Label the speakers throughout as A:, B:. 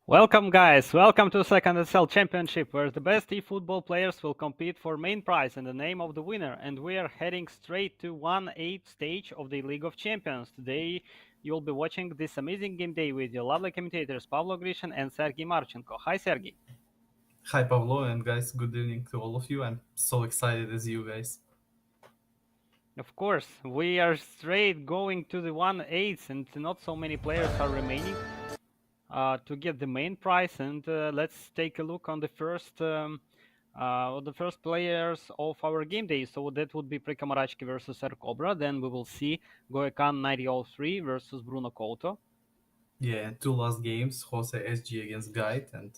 A: Welcome guys, welcome to second ESEL Championship where the best eFootball players will compete for main prize and the name of the winner, and we are heading straight to 1/8 stage of the League of Champions. Today you'll be watching this amazing game day with your lovely commentators Pavlo Grishin and Sergey Marchenko. Hi Sergey.
B: Hi Pavlo, and guys, good evening to all of you. I'm so excited as you guys.
A: Of course, we are straight going to the 1/8 and not so many players are remaining to get the main prize, and let's take a look on the first players of our game day. So that would be Prikamarachki versus Cobra. Then we will see Goekan 9003 versus Bruno Couto.
B: Yeah, two last games, Jose SG against Guide and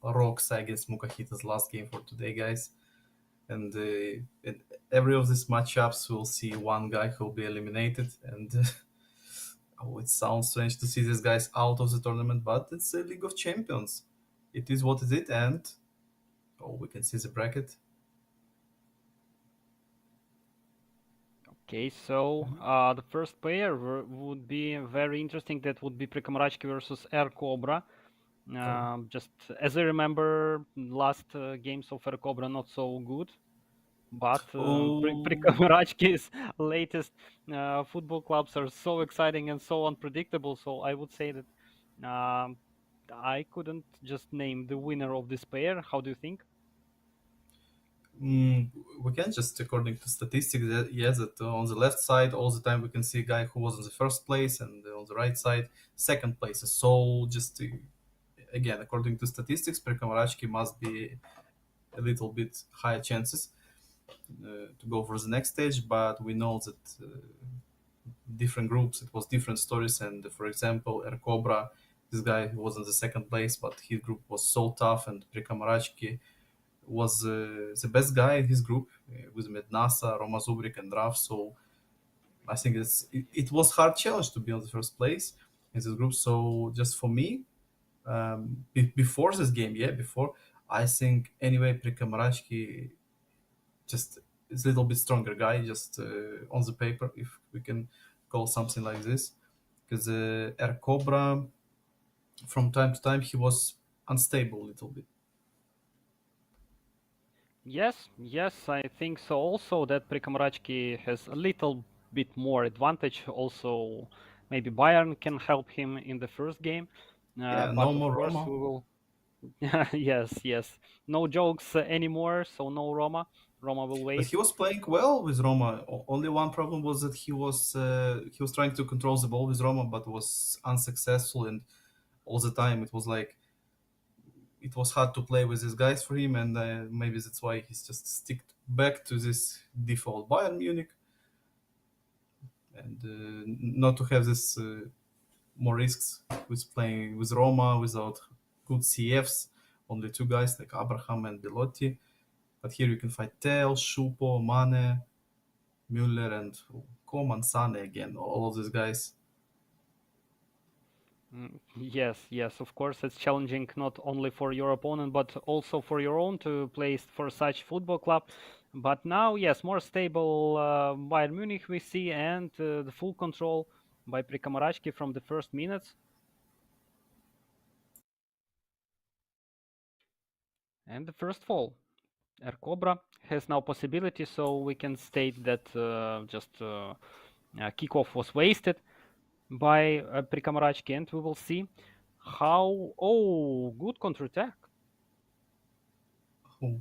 B: Rox against Mukahita's last game for today, guys. And in every of these matchups, we'll see one guy who will be eliminated. And oh, it sounds strange to see these guys out of the tournament, but it's a League of Champions. It is what it is, and oh, we can see the bracket.
A: Okay, so the first player would be very interesting. That would be Prikamarachki versus Cobra.
B: Oh,
A: Just as I remember, last games of Cobra not so good. But
B: oh.
A: Prikamarachki's latest football clubs are so exciting and so unpredictable. So I would say that I couldn't just name the winner of this pair. How do you think?
B: Mm, we can just, according to statistics, yes, that on the left side all the time we can see a guy who was in the first place, and on the right side, second place. So just again, according to statistics, Perkamarachki must be a little bit higher chances to go for the next stage. But we know that different groups, it was different stories. And for example, Cobra, this guy was in the second place, but his group was so tough, and Prekamarachki was the best guy in his group with Mednasa, Roma Zubrik, and Raf. So I think it was hard challenge to be on the first place in this group. So just for me, before this game, before, I think anyway Prikamarachki just is a little bit stronger guy, just on the paper, if we can call something like this, because Cobra from time to time he was unstable a little bit.
A: Yes, I think so. Also, that Prikamarachki has a little bit more advantage. Also, maybe Bayern can help him in the first game.
B: Yeah, no
A: But of
B: more
A: course,
B: Roma.
A: we will. Yes. No jokes anymore. So no Roma. Roma will
B: But
A: wait.
B: he was playing well with Roma. Only one problem was that he was trying to control the ball with Roma, but was unsuccessful. And all the time it was like it was hard to play with these guys for him. And maybe that's why he's just stick back to this default Bayern Munich, and not to have this more risks with playing with Roma without good CFs. Only two guys like Abraham and Belotti. But here you can fight Tel, Shupo, Mane, Müller, and Koman, Sane again. All of these guys.
A: Yes, of course, it's challenging not only for your opponent, but also for your own to play for such football club. But now, yes, more stable Bayern Munich we see, and the full control by Prikamarachki from the first minutes. And the first fall. Cobra has now possibility, so we can state that just kickoff was wasted by Prikamarachki, and we will see how. Oh, good counterattack.
B: Oh.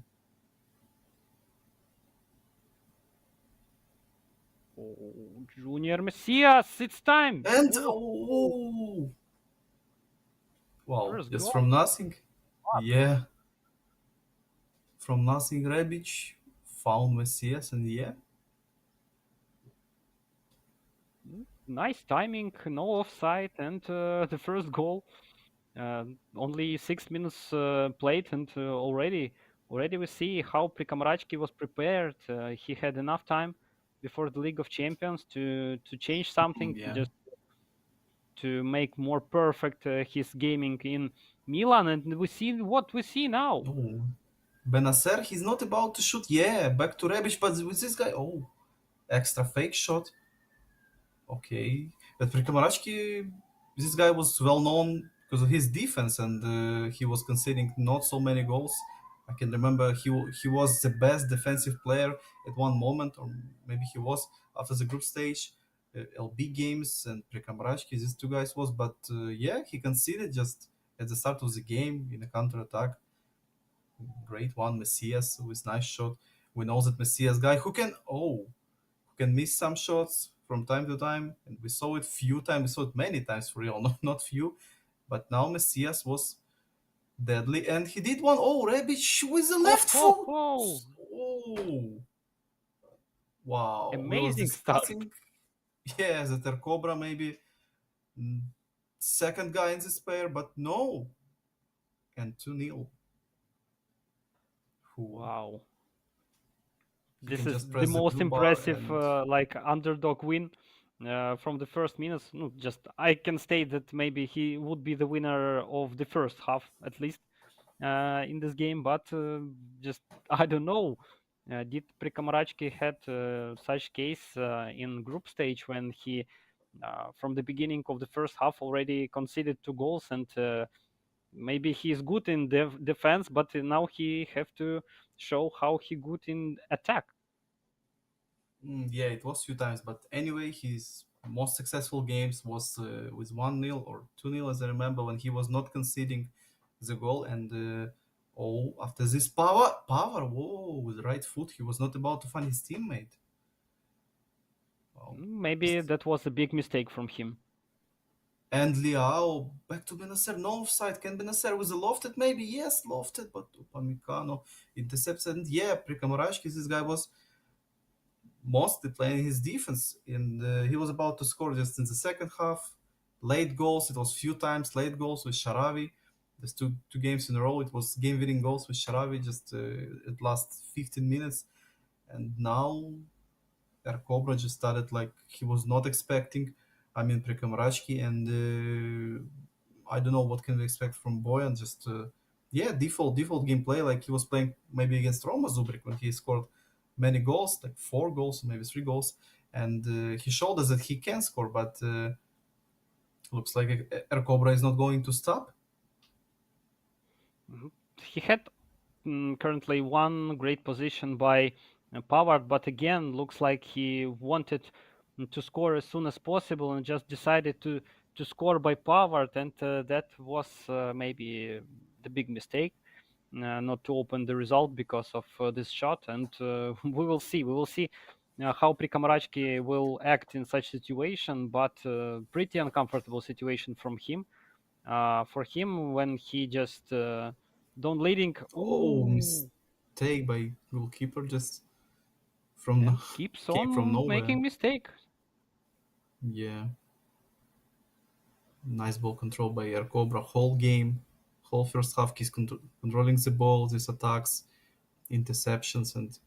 A: Oh, Junior Messias, it's time.
B: And
A: Oh,
B: oh, wow,
A: first
B: just
A: goal.
B: from nothing. Yeah, from nothing, Rebic found Messias, and yeah,
A: Nice timing, no offside, and the first goal. Only 6 minutes played, and already we see how Prikamarachki was prepared. He had enough time before the League of Champions to change something,
B: yeah.
A: just to make more perfect his gaming in Milan, and we see what we see now.
B: Oh, Benacer, he's not about to shoot. Yeah, back to Rebic, but with this guy, oh, extra fake shot. Okay, but Prikamarachki, this guy was well known because of his defense, and he was conceding not so many goals. I can remember he was the best defensive player at one moment, or maybe he was after the group stage, LB games and Prekamrashki, these two guys was, but yeah, he conceded just at the start of the game in a counter attack. Great one, Messias with nice shot. We know that Messias guy who can miss some shots from time to time, and we saw it few times. We saw it many times for real, not few. But now Messias was deadly, and he did one. Oh, Rebic with the
A: Ho
B: left
A: ho
B: foot.
A: ho!
B: Oh, wow. We was
A: Amazing start.
B: discussing, yeah, that their Cobra maybe mm, second guy in this pair, but no, and 2-0. Who
A: Wow.
B: he
A: This
B: can
A: is
B: just
A: the
B: press the
A: most
B: blue bar
A: impressive
B: and
A: like underdog win from the first minutes. No, just I can state that maybe he would be the winner of the first half at least in this game, but just I don't know. Did Prikamarachki had such case in group stage when he from the beginning of the first half already conceded 2 goals, and maybe he is good in defense, but now he have to show how he good in attack.
B: yeah, it was few times, but anyway, his most successful games was with 1-0 or 2-0, as I remember, when he was not conceding the goal. And after this whoa, with the right foot, he was not about to find his teammate. Wow.
A: Maybe that was a big mistake from him.
B: And Liao back to Benacer, no offside. Can Benacer with a lofted? Maybe yes, lofted, but Upamecano intercepts. And yeah, Prikamarashki, this guy was mostly playing his defense, and he was about to score just in the second half. Late goals, it was few times late goals with Sharavi. There's two games in a row. It was game-winning goals with Sharavi just at last 15 minutes, and now Air Cobra just started like he was not expecting. I mean, Prekamrachki, and I don't know what can we expect from Boyan. Just yeah, default gameplay like he was playing maybe against Roma Zubrik when he scored many goals, like 4 goals, maybe 3 goals, and he showed us that he can score. But looks like Air Cobra is not going to stop.
A: Mhm. He had currently one great position by Pavard, but again, looks like he wanted to score as soon as possible and just decided to score by Pavard, and that was maybe the big mistake. Not to open the result because of this shot, and we will see. We will see how Prikamarachki will act in such situation, but pretty uncomfortable situation from him. For him, when he just don't leading,
B: Oh,
A: ooh,
B: mistake by goalkeeper just from
A: and keeps
B: came from
A: on
B: nowhere.
A: making mistake.
B: Yeah. Nice ball control by Air Cobra. Whole game, whole first half, he's controlling the ball, these attacks, interceptions, and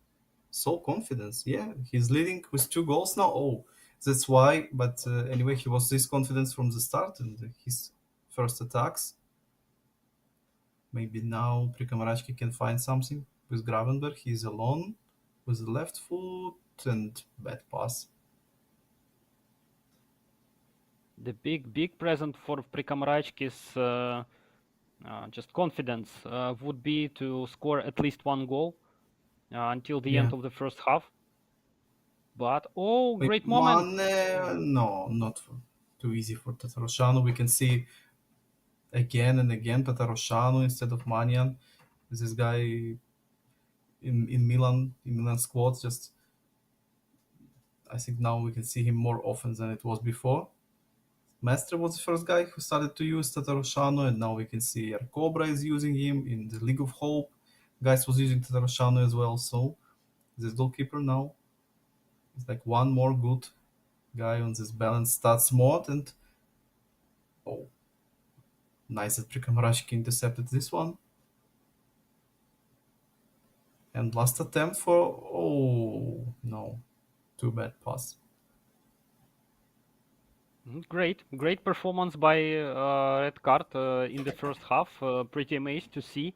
B: so confidence. Yeah, he's leading with 2 goals now. Oh, that's why. But anyway, he was this confidence from the start and his first attacks. Maybe now Prikamarachki can find something with Gravenberg. He's alone with the left foot and bad pass.
A: The big present for Prikamarachki's just confidence would be to score at least 1 goal until the
B: Yeah.
A: end of the first half. But oh,
B: Maybe
A: great moment!
B: Mane, no, not too easy for Tatarosano. We can see again and again Tatarosano instead of Manian. This guy in Milan squad. Just I think now we can see him more often than it was before. Mestre was the first guy who started to use Tatarosano, and now we can see Cobra is using him in the League of Hope. Guys was using Tatarosano as well. So this goalkeeper now is like one more good guy on this balanced stats mode, and oh, nice that Prikamarashki intercepted this one. And last attempt for oh no, too bad pass.
A: Great performance by Red Card in the first half. Pretty amazed to see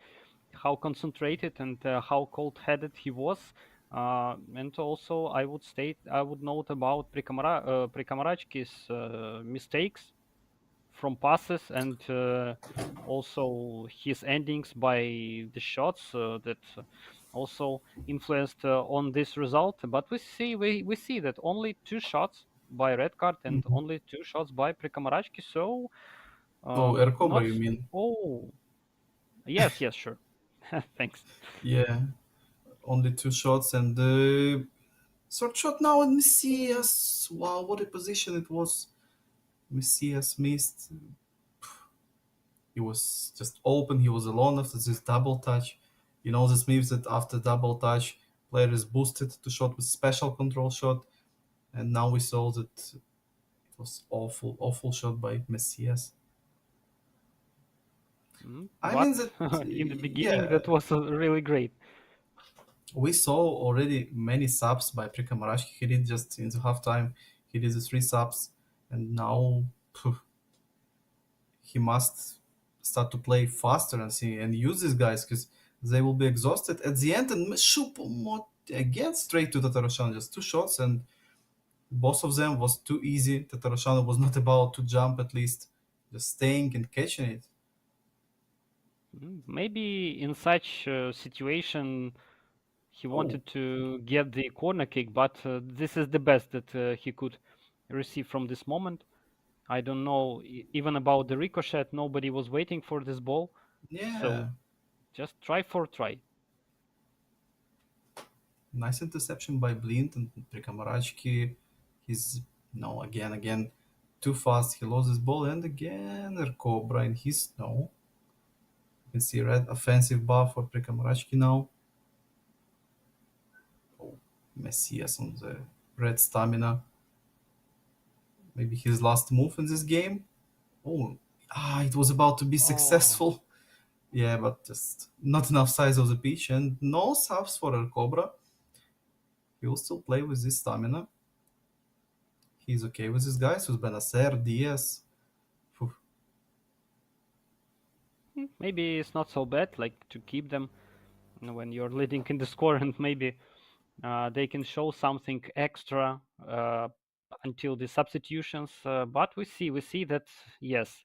A: how concentrated and how cold-headed he was. And also, I would note about Prikamarachki's mistakes from passes and also his endings by the shots that also influenced on this result. But we see that only two shots by red card and
B: Mhm.
A: only two shots by Prikamarachki. So
B: Oh, Air Cobra,
A: not
B: you mean?
A: oh yes, yes, sure. Thanks.
B: Yeah, only two shots and third shot now and Messias. Wow, what a position it was. Messias missed. He was just open. He was alone after this double touch. You know, this means that after double touch, player is boosted to shot with special control shot. And now we saw that it was awful, awful shot by Messias. I mean
A: But
B: that,
A: in the beginning,
B: yeah,
A: that was really great.
B: we saw already many subs by Prika Marashki. He did just in the halftime, he did the three subs, and now phew, he must start to play faster and see and use these guys because they will be exhausted at the end. And Shupomot again straight to Tataroshan, just two shots, and both of them was too easy. Tataroshan was not about to jump at least, just staying and catching it.
A: Maybe in such situation, he
B: Oh,
A: wanted to get the corner kick, but this is the best that he could receive from this moment. I don't know even about the ricochet. Nobody was waiting for this ball,
B: yeah,
A: so just try for try.
B: nice interception by Blind and Prikamarachki. He's no again too fast. He loses ball and again Cobra in his no. You can see red offensive buff for Prikamarachki now. Oh, Messias on the red stamina. Maybe his last move in this game. Oh, it was about to be
A: Oh,
B: successful. Yeah, but just not enough size of the pitch and no subs for El Cobra. He will still play with this stamina. He's okay with these guys with Benacer, Diaz. Phew.
A: maybe it's not so bad. Like to keep them when you're leading in the score, and maybe they can show something extra until the substitutions. But we see that yes,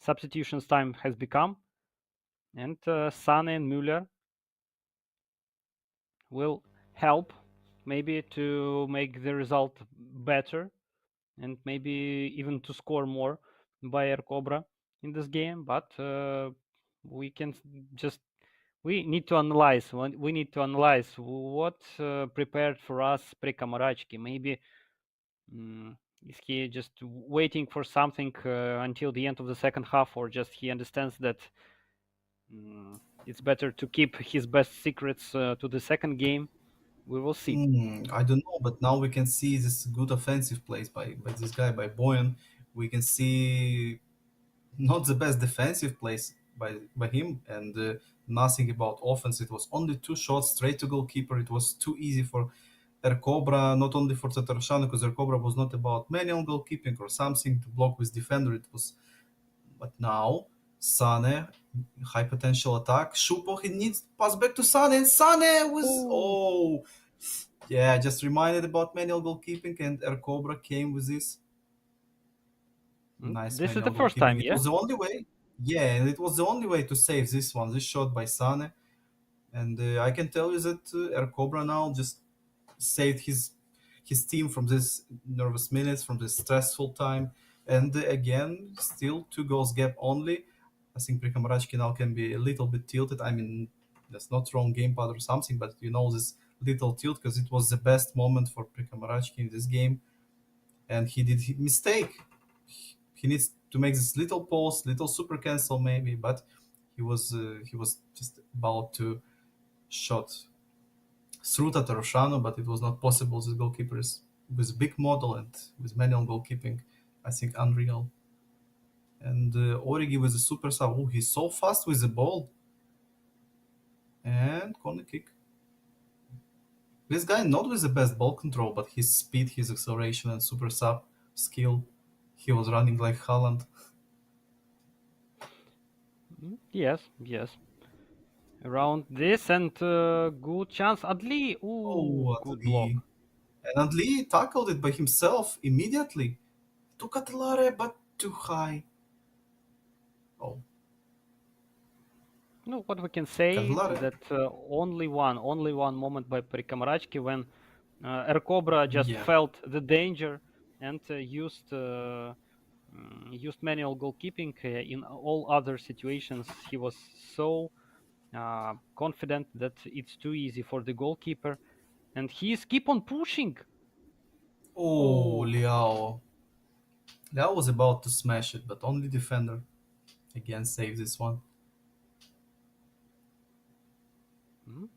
A: substitutions time has become, and Sane and Müller will help maybe to make the result better and maybe even to score more by Air Cobra in this game. But we can just we need to analyze. We need to analyze what prepared for us Prekamarachki. Maybe is he just waiting for something until the end of the second half, or just he understands that it's better to keep his best secrets to the second game? We will see.
B: I don't know, but now we can see this good offensive plays by this guy, by Boyan. We can see not the best defensive plays by him and nothing about offense. It was only two shots straight to goalkeeper. It was too easy for Cobra, not only for Tatarashanu, because Cobra was not about manual goalkeeping or something to block with defender. It was, but now Sane, high potential attack. Shupo, he needs to pass back to Sane, and Sane was
A: Oh,
B: yeah, just reminded about manual goalkeeping, and Cobra came with this nice
A: this is the
B: manual
A: first
B: goalkeeping.
A: time,
B: It
A: yeah.
B: was the only way. Yeah, and it was the only way to save this one, this shot by Sane. And I can tell you that Cobra now just saved his team from this nervous minutes, from this stressful time. And again, still two goals gap only. I think Prikamarachki now can be a little bit tilted. I mean, that's not wrong gamepad or something, but you know this little tilt because it was the best moment for Prikamarachki in this game, and he did mistake. He needs to make this little pause, little super cancel maybe, but he was just about to shot through Tatarosano, but it was not possible. This goalkeeper is with big model and with manual goalkeeping, I think unreal. And Origi with the super sub. Oh, he's so fast with the ball. And corner kick. This guy not with the best ball control, but his speed, his acceleration, and super sub skill. He was running like Haaland.
A: Yes, yes. Around this and good chance. Adli. Ooh,
B: Oh,
A: good
B: Lee.
A: block.
B: And Lee tackled it by himself immediately. Took Atalare, but too high. Oh,
A: No, what we can say
B: Kavlar.
A: that only one moment by Prikamarachki when Ercobra just
B: Yeah.
A: felt the danger and used manual goalkeeping. In all other situations, he was so confident that it's too easy for the goalkeeper, and he's keep on pushing.
B: Oh,
A: Oh,
B: Liao. Liao was about to smash it, but only defender again saves this one.
A: mm,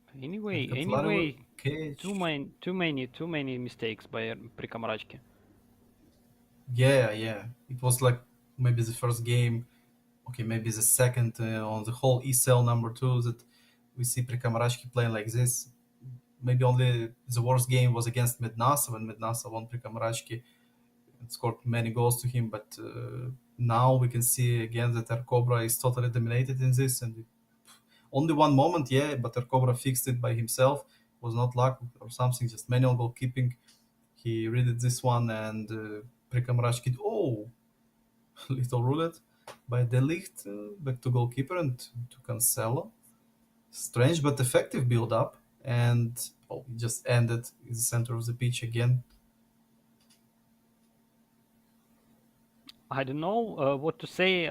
B: And Kavlar will
A: anyway,
B: catch.
A: too many mistakes by Prikamarachki.
B: Yeah, yeah. It was like maybe the first game, okay, maybe the second on the whole ESEL number two that we see Prikamarashki playing like this. Maybe only the worst game was against Mednasa when Mednasa won Prikamarashki and scored many goals to him. But now we can see again that Cobra is totally dominated in this. And only one moment, yeah, but Cobra fixed it by himself. Was not luck or something, just manual goalkeeping. He read it this one and Prikamarashki. Oh, little roulette by De Ligt back to goalkeeper and to Cancelo. Strange but effective build up, and oh, it just ended in the center of the pitch again.
A: I don't know what to say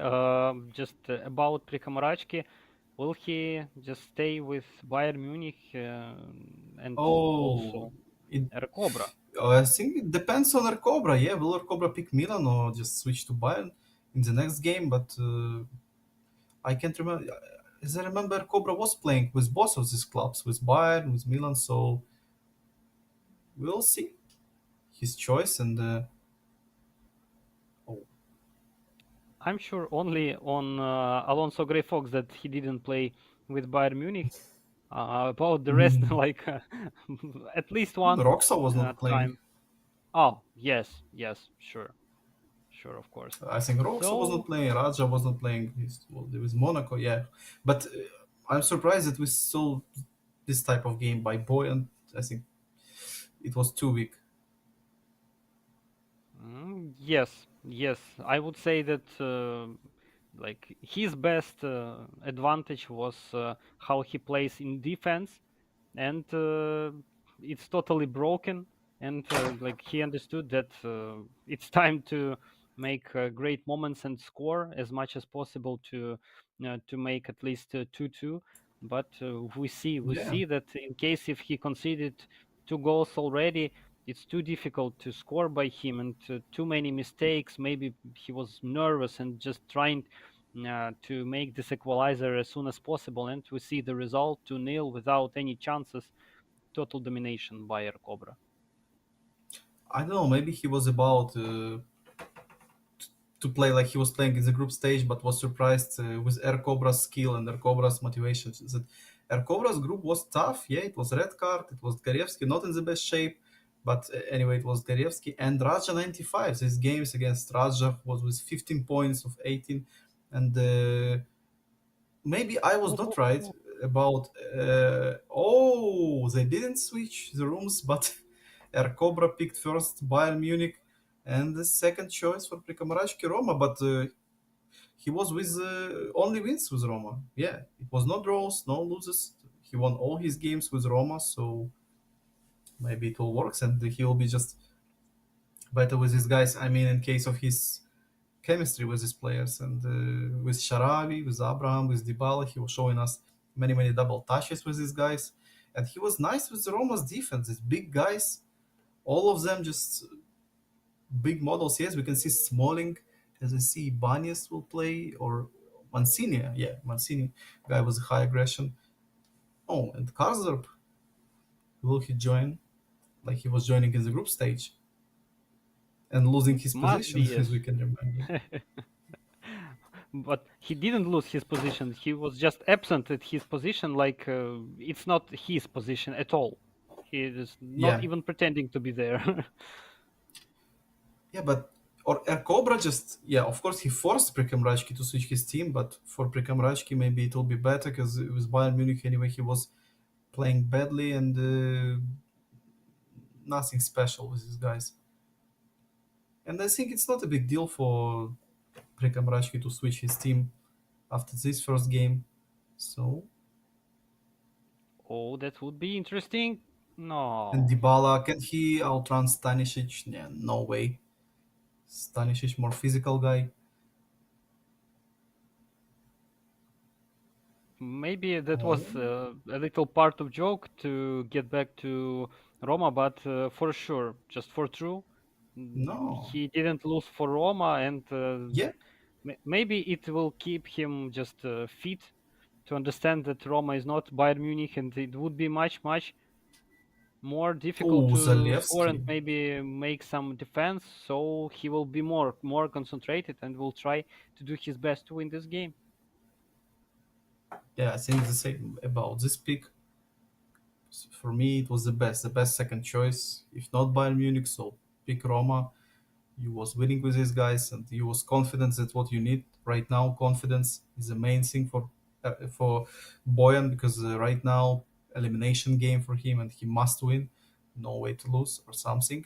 A: just about Prikamarachki. Will he just stay with Bayern Munich and
B: Oh,
A: also
B: it.
A: Cobra?
B: I think it depends on Cobra. Yeah, will Cobra pick Milan or just switch to Bayern in the next game? But I can't remember. As I remember, Cobra was playing with both of these clubs, with Bayern, with Milan. So we'll see his choice. And oh,
A: I'm sure only on Alonso Grey Fox that he didn't play with Bayern Munich. About the rest, like at least one
B: Roxa was not playing.
A: time. Oh, yes, yes, sure, sure, of course.
B: I think Roxa was not
A: So,
B: playing. Raja was not playing. Well, there was Monaco, yeah. But I'm surprised that we saw this type of game by Boy, and I think it was too weak.
A: yes, yes, I would say that like his best advantage was how he plays in defense, and it's totally broken. And like he understood that it's time to make great moments and score as much as possible to make at least 2-2. But we
B: Yeah,
A: see that in case if he conceded two goals already, it's too difficult to score by him, and too many mistakes. Maybe he was nervous and just trying to make this equalizer as soon as possible, and we see the result 2-0 without any chances, total domination by Air Cobra.
B: I don't know. Maybe he was about to play like he was playing in the group stage, but was surprised with Air Cobra's skill and Air Cobra's motivation. That Air Cobra's group was tough. Yeah, it was red card. It was Garevsky not in the best shape, but anyway, it was Garevsky and Raja 95. These games against Raja was with 15 points of 18, and maybe I was not right
A: Oh,
B: about. Oh, they didn't switch the rooms, but Air Cobra picked first Bayern Munich and the second choice for Prikamarashki Roma, but he was with only wins with Roma. Yeah, it was no draws, no losses. He won all his games with Roma, so maybe it all works and he will be just better with his guys. I mean, in case of his chemistry with his players and with Sharawi, with Abraham, with Dybala, he was showing us many double touches with these guys, and he was nice with the Roma's defense. These big guys, all of them just big models. Yes, we can see Smalling, as I see Ibanez will play or Mancini. Yeah, Mancini, guy with high aggression. Oh, and Karsdorp, will he join like he was joining in the group stage and losing his
A: must be
B: position, as
A: yes.
B: we can remember?
A: But he didn't lose his position. He was just absent at his position. Like it's not his position at all. He is not
B: Yeah,
A: even pretending to be there.
B: yeah, but or Cobra just yeah, of course he forced Prekamrajki to switch his team, but for Prekamrajki maybe it will be better because with Bayern Munich anyway he was playing badly and nothing special with these guys. And I think it's not a big deal for Prekamrajki to switch his team. after this first game. So,
A: Oh, that would be interesting.
B: and
A: No.
B: Dybala, can he outrun Stanisic? Yeah, no way. Stanisic more physical guy.
A: Maybe that
B: Oh,
A: was a little part of joke to get back to Roma, but for sure, just for true,
B: no.
A: he didn't lose for Roma, and
B: Yeah.
A: maybe it will keep him just fit to understand that Roma is not Bayern Munich, and it would be much more difficult
B: Oh,
A: to score and
B: Zalewski.
A: maybe make some defense. So he will be more concentrated and will try to do his best to win this game.
B: Yeah, I think the same about this pick. For me, it was the best second choice. If not Bayern Munich, so pick Roma. You was winning with these guys, and you was confident that what you need right now. Confidence is the main thing for Boyan because right now elimination game for him, and he must win. No way to lose or something.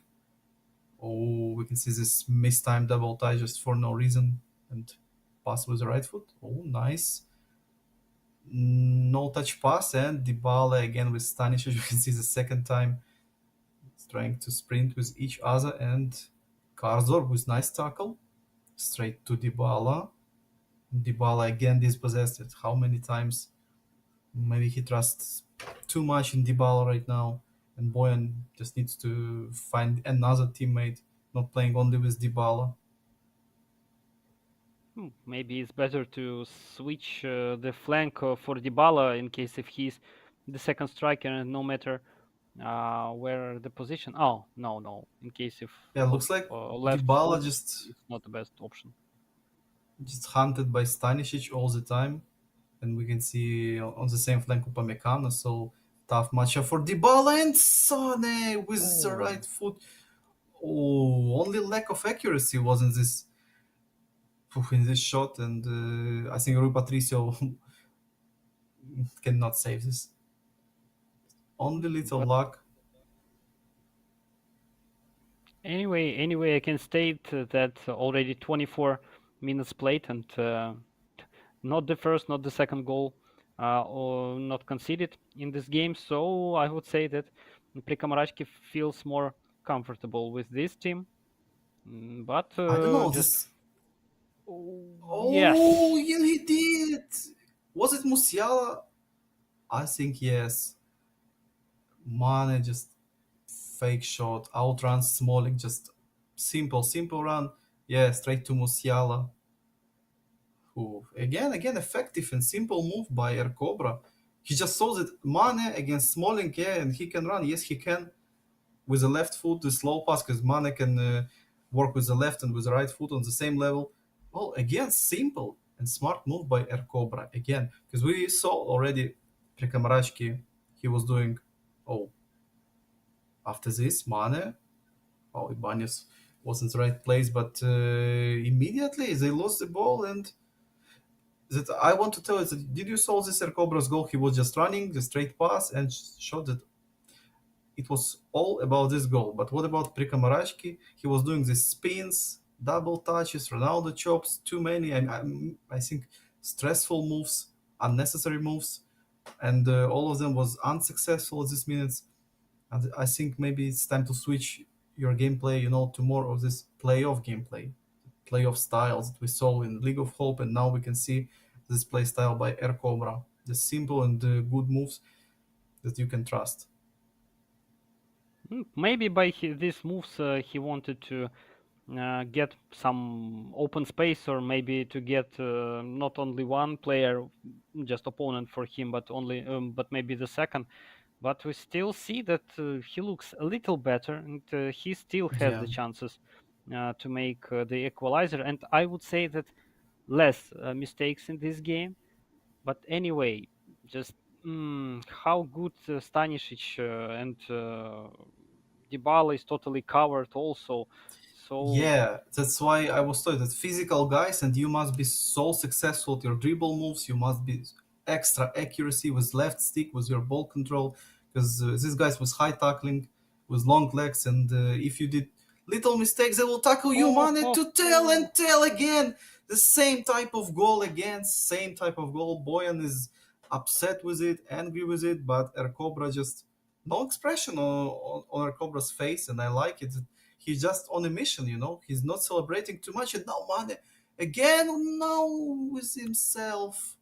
B: Oh, we can see this mistimed double tie just for no reason and pass with the right foot. Oh, nice. No touch pass and Dybala again with Stanisic. You can see the second time trying to sprint with each other and Karsdorp with nice tackle straight to Dybala. Dybala again dispossessed it. How many times? Maybe he trusts too much in Dybala right now, and Boyan just needs to find another teammate, not playing only with Dybala.
A: Maybe it's better to switch the flank for Dybala in case if he's the second striker and no matter where the position. Oh, no. In case if
B: Yeah,
A: of
B: looks like
A: left
B: Dybala
A: foot,
B: just
A: it's not the best option.
B: hunted by Stanisic all the time, and we can see on the same flank Upamecano. So tough matchup for Dybala and Sane with the
A: Oh,
B: right foot. Oh, only lack of accuracy was in this shot, and I think Rui Patricio cannot save this. Only little
A: but
B: luck.
A: anyway, I can state that already 24 minutes played and not the first, not the second goal, or not conceded in this game. So I would say that Prikamarachki feels more comfortable with this team. But
B: I don't know
A: just
B: this. Oh,
A: yes.
B: yeah, he did. Was it Musiala? I think yes. Mane just fake shot, outruns Smalling, just simple run. Yeah, straight to Musiala, who again effective and simple move by Air Cobra. He just saw that Mane against Smalling, yeah, and he can run. Yes, he can with the left foot, the slow pass, because Mane can work with the left and with the right foot on the same level. Well, again, simple and smart move by Air Cobra again, because we saw already Prekamarachki, he was doing. Oh, after this, Mane. Oh, Ibanez was in the right place, but immediately they lost the ball. And that I want to tell you that did you saw this Cobra's goal? He was just running the straight pass and shot that it was all about this goal. But what about Prikamarashki? He was doing these spins, double touches, Ronaldo chops, too many, and I think stressful moves, unnecessary moves, and all of them was unsuccessful at this minutes. And I think maybe it's time to switch your gameplay, to more of this playoff gameplay, playoff styles that we saw in League of Hope, and now we can see this play style by Air Cobra, the simple and good moves that you can trust.
A: Maybe by these moves he wanted to get some open space, or maybe to get not only one player, just opponent for him, but maybe the second. But we still see that he looks a little better, and he still has
B: Yeah,
A: the chances to make the equalizer. And I would say that less mistakes in this game. But anyway, just how good Stanisic and Dybala is totally covered also. So
B: yeah, that's why I was told that physical guys, and you must be so successful at your dribble moves. You must be extra accuracy with left stick, with your ball control, because these guys with high tackling, with long legs, and if you did little mistakes, they will tackle you,
A: oh
B: man,
A: ho
B: to tell
A: ho.
B: and tell again. The same type of goal again, same type of goal. Boyan is upset with it, angry with it, but Ercobra just no expression on Ercobra's face, and I like it. He's just on a mission, you know. He's not celebrating too much, and now Mane again, now with himself.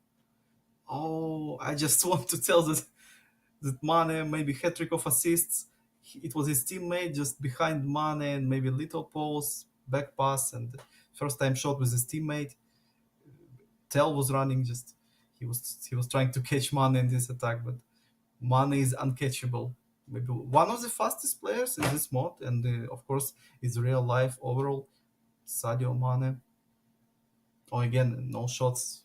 B: Oh, I just want to tell that Mane maybe hat trick of assists. It was his teammate just behind Mane and maybe little pause, back pass, and first time shot with his teammate. Tell was running, just he was trying to catch Mane in this attack, but Mane is uncatchable. Maybe one of the fastest players in this mod, and of course, his real life overall, Sadio Mane. Oh, again, no shots.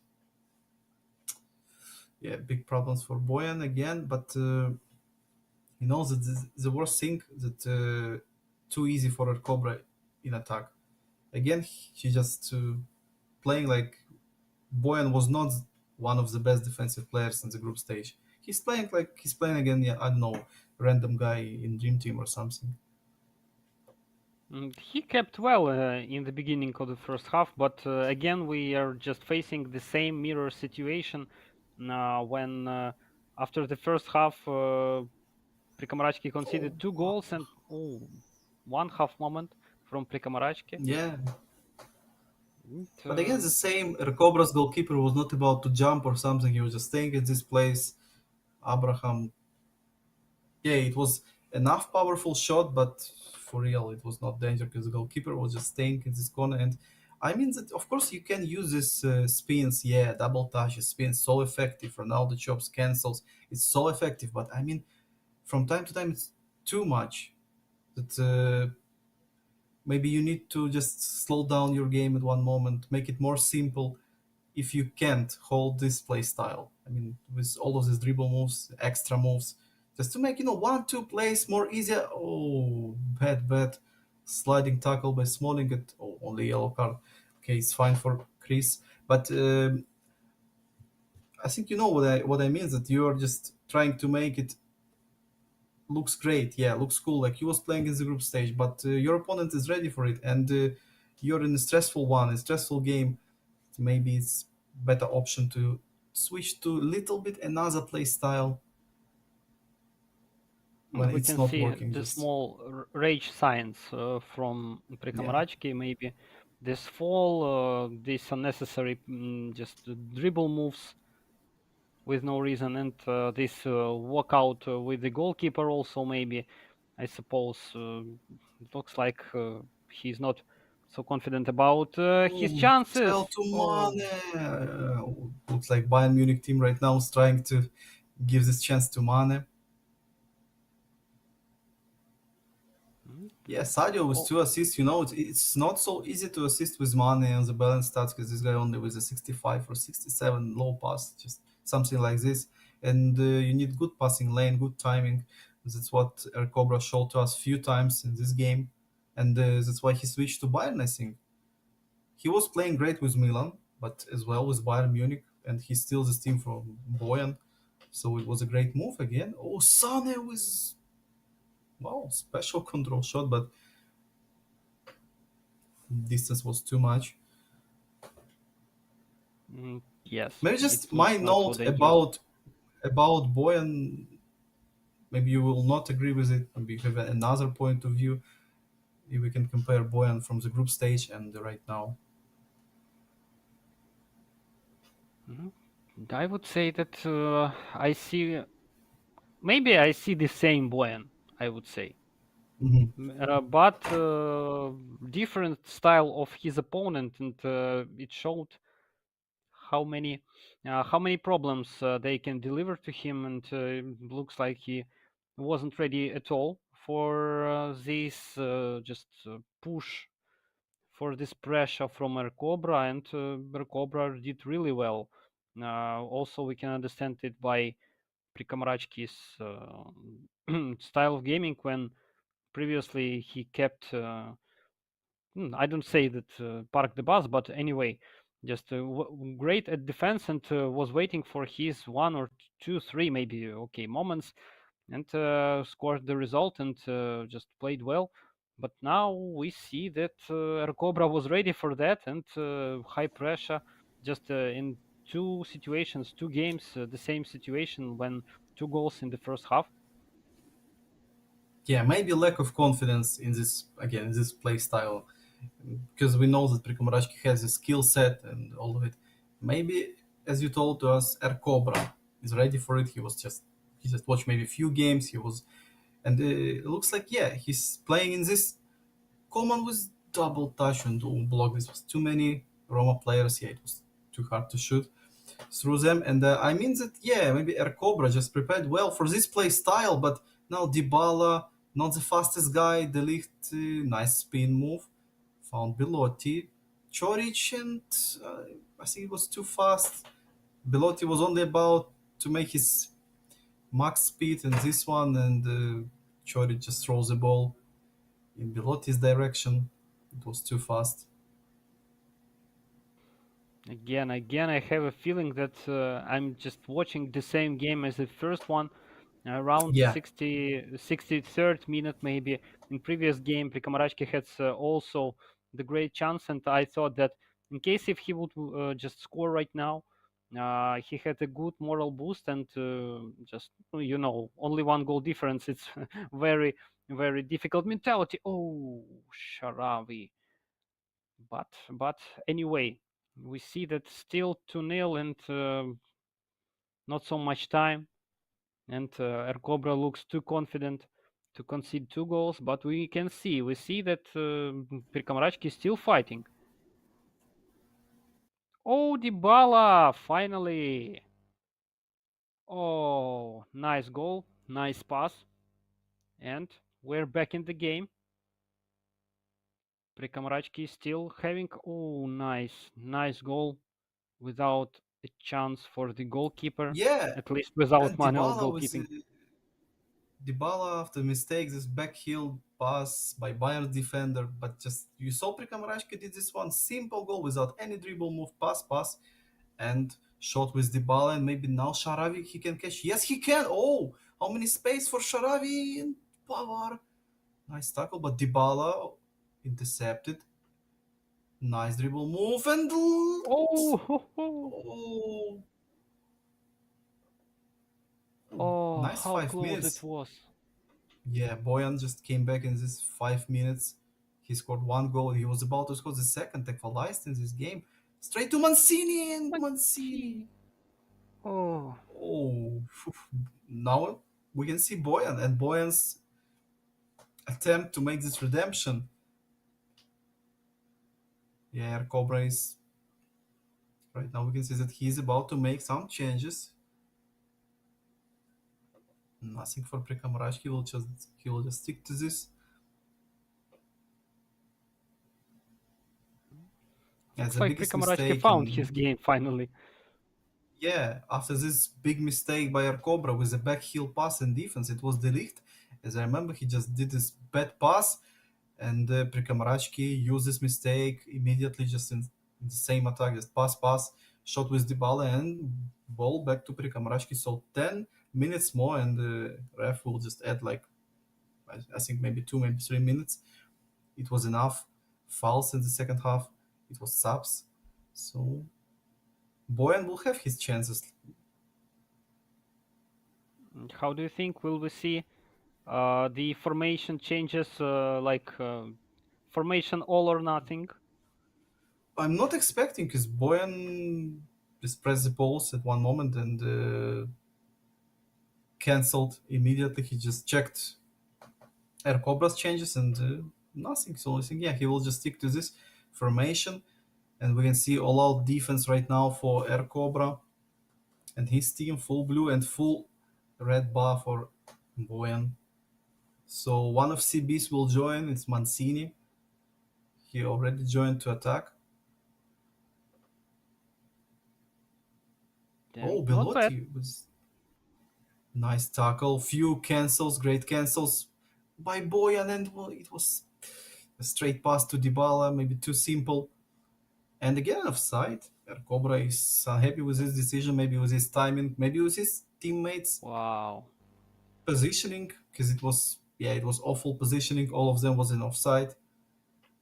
B: Yeah, big problems for Boyan again, but he knows that the worst thing that too easy for a Cobra in attack. Again, he just playing like Boyan was not one of the best defensive players in the group stage. He's playing like he's playing again. Yeah, I don't know, random guy in Dream Team or something.
A: He kept well in the beginning of the first half, but again we are just facing the same mirror situation when after the first half Prikamarachki
B: Oh,
A: conceded two goals and one half moment from Prikamarachki.
B: yeah,
A: And,
B: but again, the same. Recobra's goalkeeper was not about to jump or something. He was just staying at this place. Abraham, yeah, it was enough powerful shot, but for real, it was not danger because the goalkeeper was just staying in this corner. And I mean that, of course, you can use this spins, yeah, double touches, spins, so effective. Ronaldo chops, cancels, it's so effective. But I mean, from time to time, it's too much. That maybe you need to just slow down your game at one moment, make it more simple. If you can't hold this play style, I mean, with all of these dribble moves, extra moves, just to make 1-2 plays more easier. Oh, bad sliding tackle by Smalling at only yellow card. Okay, it's fine for Chris, but I think you know what I mean. That you are just trying to make it looks great. Yeah, looks cool. Like he was playing in the group stage, but your opponent is ready for it, and you're in a stressful one, a stressful game. Maybe it's better option to switch to a little bit another play style when
A: we
B: it's
A: can
B: not
A: see
B: working.
A: the
B: Just
A: small rage signs from
B: yeah.
A: Prikamarachki, maybe this fall, these unnecessary just dribble moves with no reason, and this walkout with the goalkeeper also maybe. I suppose it looks like he's not so confident about his
B: Oh,
A: chances.
B: tell to
A: Oh,
B: Mane. Looks like Bayern Munich team right now is trying to give this chance to Mane.
A: mm,
B: Yeah, Sadio with
A: oh,
B: two assists. It's not so easy to assist with Mane on the balance stats because this guy only with a 65 or 67 low pass, just something like this. And you need good passing lane, good timing. That's what Air Cobra showed to us few times in this game, and that's why he switched to Bayern. I think he was playing great with Milan, but as well with Bayern Munich, and he steals this team from Boyan. So it was a great move again. Oh, Sane with wow special control shot, but distance was too much.
A: yes,
B: Maybe
A: it
B: just my
A: was not so
B: note
A: dangerous.
B: about Boyan. Maybe you will not agree with it. Maybe you have another point of view. If we can compare Boyan from the group stage and right now.
A: Mhm. I would say that I see maybe I see the same Boyan. I would say,
B: Mhm.
A: but different style of his opponent, and it showed how many problems they can deliver to him, and looks like he wasn't ready at all for this just push for this pressure from Cobra, and Cobra did really well. Also, we can understand it by Prikamarachki's style of gaming when previously he kept I don't say that park the bus, but anyway, just great at defense, and was waiting for his one or two, three maybe okay moments, and scored the result, and just played well. But now we see that Cobra was ready for that, and high pressure just in two situations, two games, the same situation when two goals in the first half.
B: Yeah, maybe lack of confidence in this again in this play style, because we know that Prikomarashki has a skill set and all of it. Maybe, as you told to us, Cobra is ready for it. He just watched maybe a few games. He was, and it looks like yeah, he's playing in this common with double touch and block. This was too many Roma players. Yeah, it was too hard to shoot through them. And I mean that, yeah, maybe Cobra just prepared well for this play style, but now Dybala, not the fastest guy, the lift, nice spin move, found Belotti, Choric, and I think it was too fast. Belotti was only about to make his max speed in this one, and Choric just throws the ball in Belotti's direction. It was too fast.
A: Again, I have a feeling that I'm just watching the same game as the first one. Around
B: Yeah,
A: 63rd minute, maybe in previous game, Prikamarachki had also the great chance, and I thought that in case if he would just score right now, he had a good moral boost, and just only one goal difference. It's very difficult mentality. Oh, Sharavi. But anyway, we see that still 2-0 and not so much time, and Ercobra looks too confident to concede two goals. But we see that Pirkamrachki is still fighting. Oh, Dybala finally! Oh, nice goal, nice pass, and we're back in the game. Prikamarachki is still having nice goal without a chance for the goalkeeper,
B: yeah,
A: at least without
B: and
A: manual goalkeeping.
B: Dybala after mistakes, this back heel pass by Bayern defender, but just you saw Prikamarashki did this one simple goal without any dribble move, pass, and shot with Dybala, and maybe now Sharavi he can catch. Yes, he can. Oh, how many space for Sharavi and Pavar? Nice tackle, but Dybala intercepted. Nice dribble move and
A: Oh, ho, ho.
B: oh,
A: Oh,
B: nice
A: how
B: five
A: close it
B: minutes.
A: was.
B: Yeah, Boyan just came back in this 5 minutes. He scored one goal. He was about to score the second equalized in this game. Straight to Mancini and
A: Mancini.
B: Mancini.
A: Oh,
B: Oh, phew. Now we can see Boyan and Boyan's attempt to make this redemption. Yeah, Cobra is right now. We can see that he's about to make some changes. Nothing for Prekamraj. He will just stick to this. As
A: looks
B: the
A: like
B: biggest
A: Prikamarachki
B: mistake
A: found his
B: in
A: game finally.
B: Yeah, after this big mistake by Cobra with the back heel pass and defense, it was Delict. As I remember, he just did this bad pass, and Prikamarachki used this mistake immediately, just in the same attack, just pass, shot with Dybala, and ball back to Prikamarachki. So 10 minutes more, and the ref will just add like, I think maybe 2, maybe 3 minutes. It was enough. Fouls in the second half. It was subs. So Boyan will have his chances.
A: How do you think will we see the formation changes, like formation all or nothing?
B: I'm not expecting because Boyan just pressed the pause at one moment and cancelled immediately. He just checked Air Cobra's changes and nothing. So I think, yeah, he will just stick to this formation. And we can see all out defense right now for Air Cobra and his team, full blue and full red bar for Boyan. So one of CBs will join. It's Mancini. He already joined to attack.
A: And
B: Oh,
A: not bad.
B: Belotti was nice tackle, few cancels, great cancels by Boyan, and well, it was a straight pass to Dybala, maybe too simple. And again, offside. Cobra is unhappy with his decision, maybe with his timing, maybe with his teammates'
A: Wow.
B: positioning, because it was Yeah, it was awful positioning. All of them was in offside.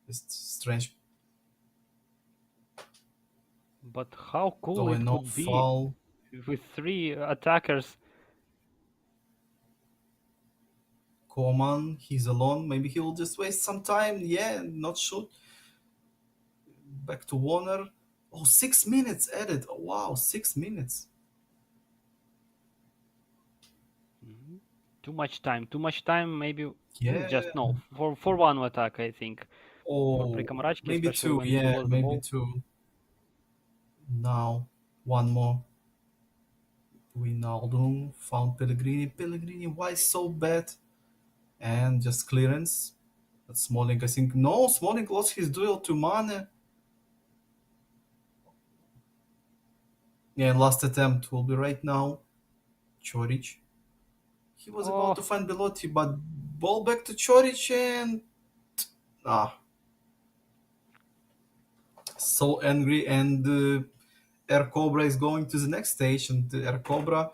B: It's strange.
A: But how cool
B: Oh, and
A: it
B: no
A: would be
B: foul.
A: with three attackers.
B: Coman, he's alone. Maybe he will just waste some time. Yeah, not shoot. Back to Warner. Oh, 6 minutes added. Oh, wow, 6 minutes.
A: Mhm. Too much time. Too much time. Maybe
B: Yeah.
A: just no for one attack. I think for
B: Oh,
A: Prikamarachki,
B: maybe
A: especially
B: two.
A: when he
B: Yeah,
A: lost the
B: maybe
A: ball.
B: two. Now, one more. Wijnaldum found Pellegrini. Pellegrini, why so bad? And just clearance. But Smalling, I think. No, Smalling lost his duel to Mane. Yeah, and last attempt will be right now. Choric. He was about to
A: Oh,
B: find Belotti, but ball back to Choric and. Ah, so angry. And Air Cobra is going to the next stage. And Air Cobra,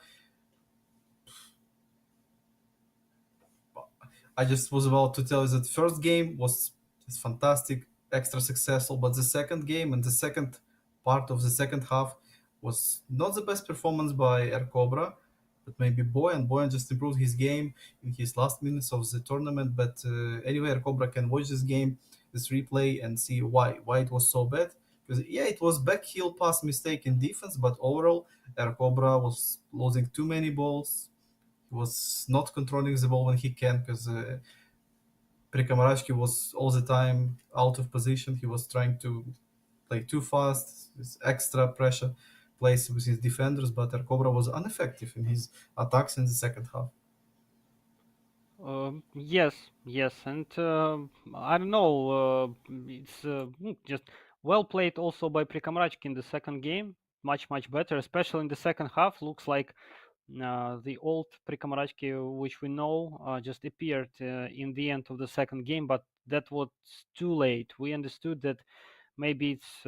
B: I just was about to tell you that the first game was just fantastic, extra successful, but the second game and the second part of the second half was not the best performance by Air Cobra, but maybe Boyan just improved his game in his last minutes of the tournament. But anyway, Air Cobra can watch this game, this replay, and see why it was so bad. Because yeah, it was back heel pass mistake in defense, but overall, Air Cobra was losing too many balls, was not controlling the ball when he can because Prikamarashki was all the time out of position. He was trying to play too fast, this extra pressure plays with his defenders, but Cobra was ineffective in his attacks in the second half.
A: yes, yes, and I don't know. It's just well played also by Prikamarachki in the second game. Much better, especially in the second half. Looks like the old Prikamarachki, which we know, just appeared in the end of the second game, but that was too late. We understood that maybe it's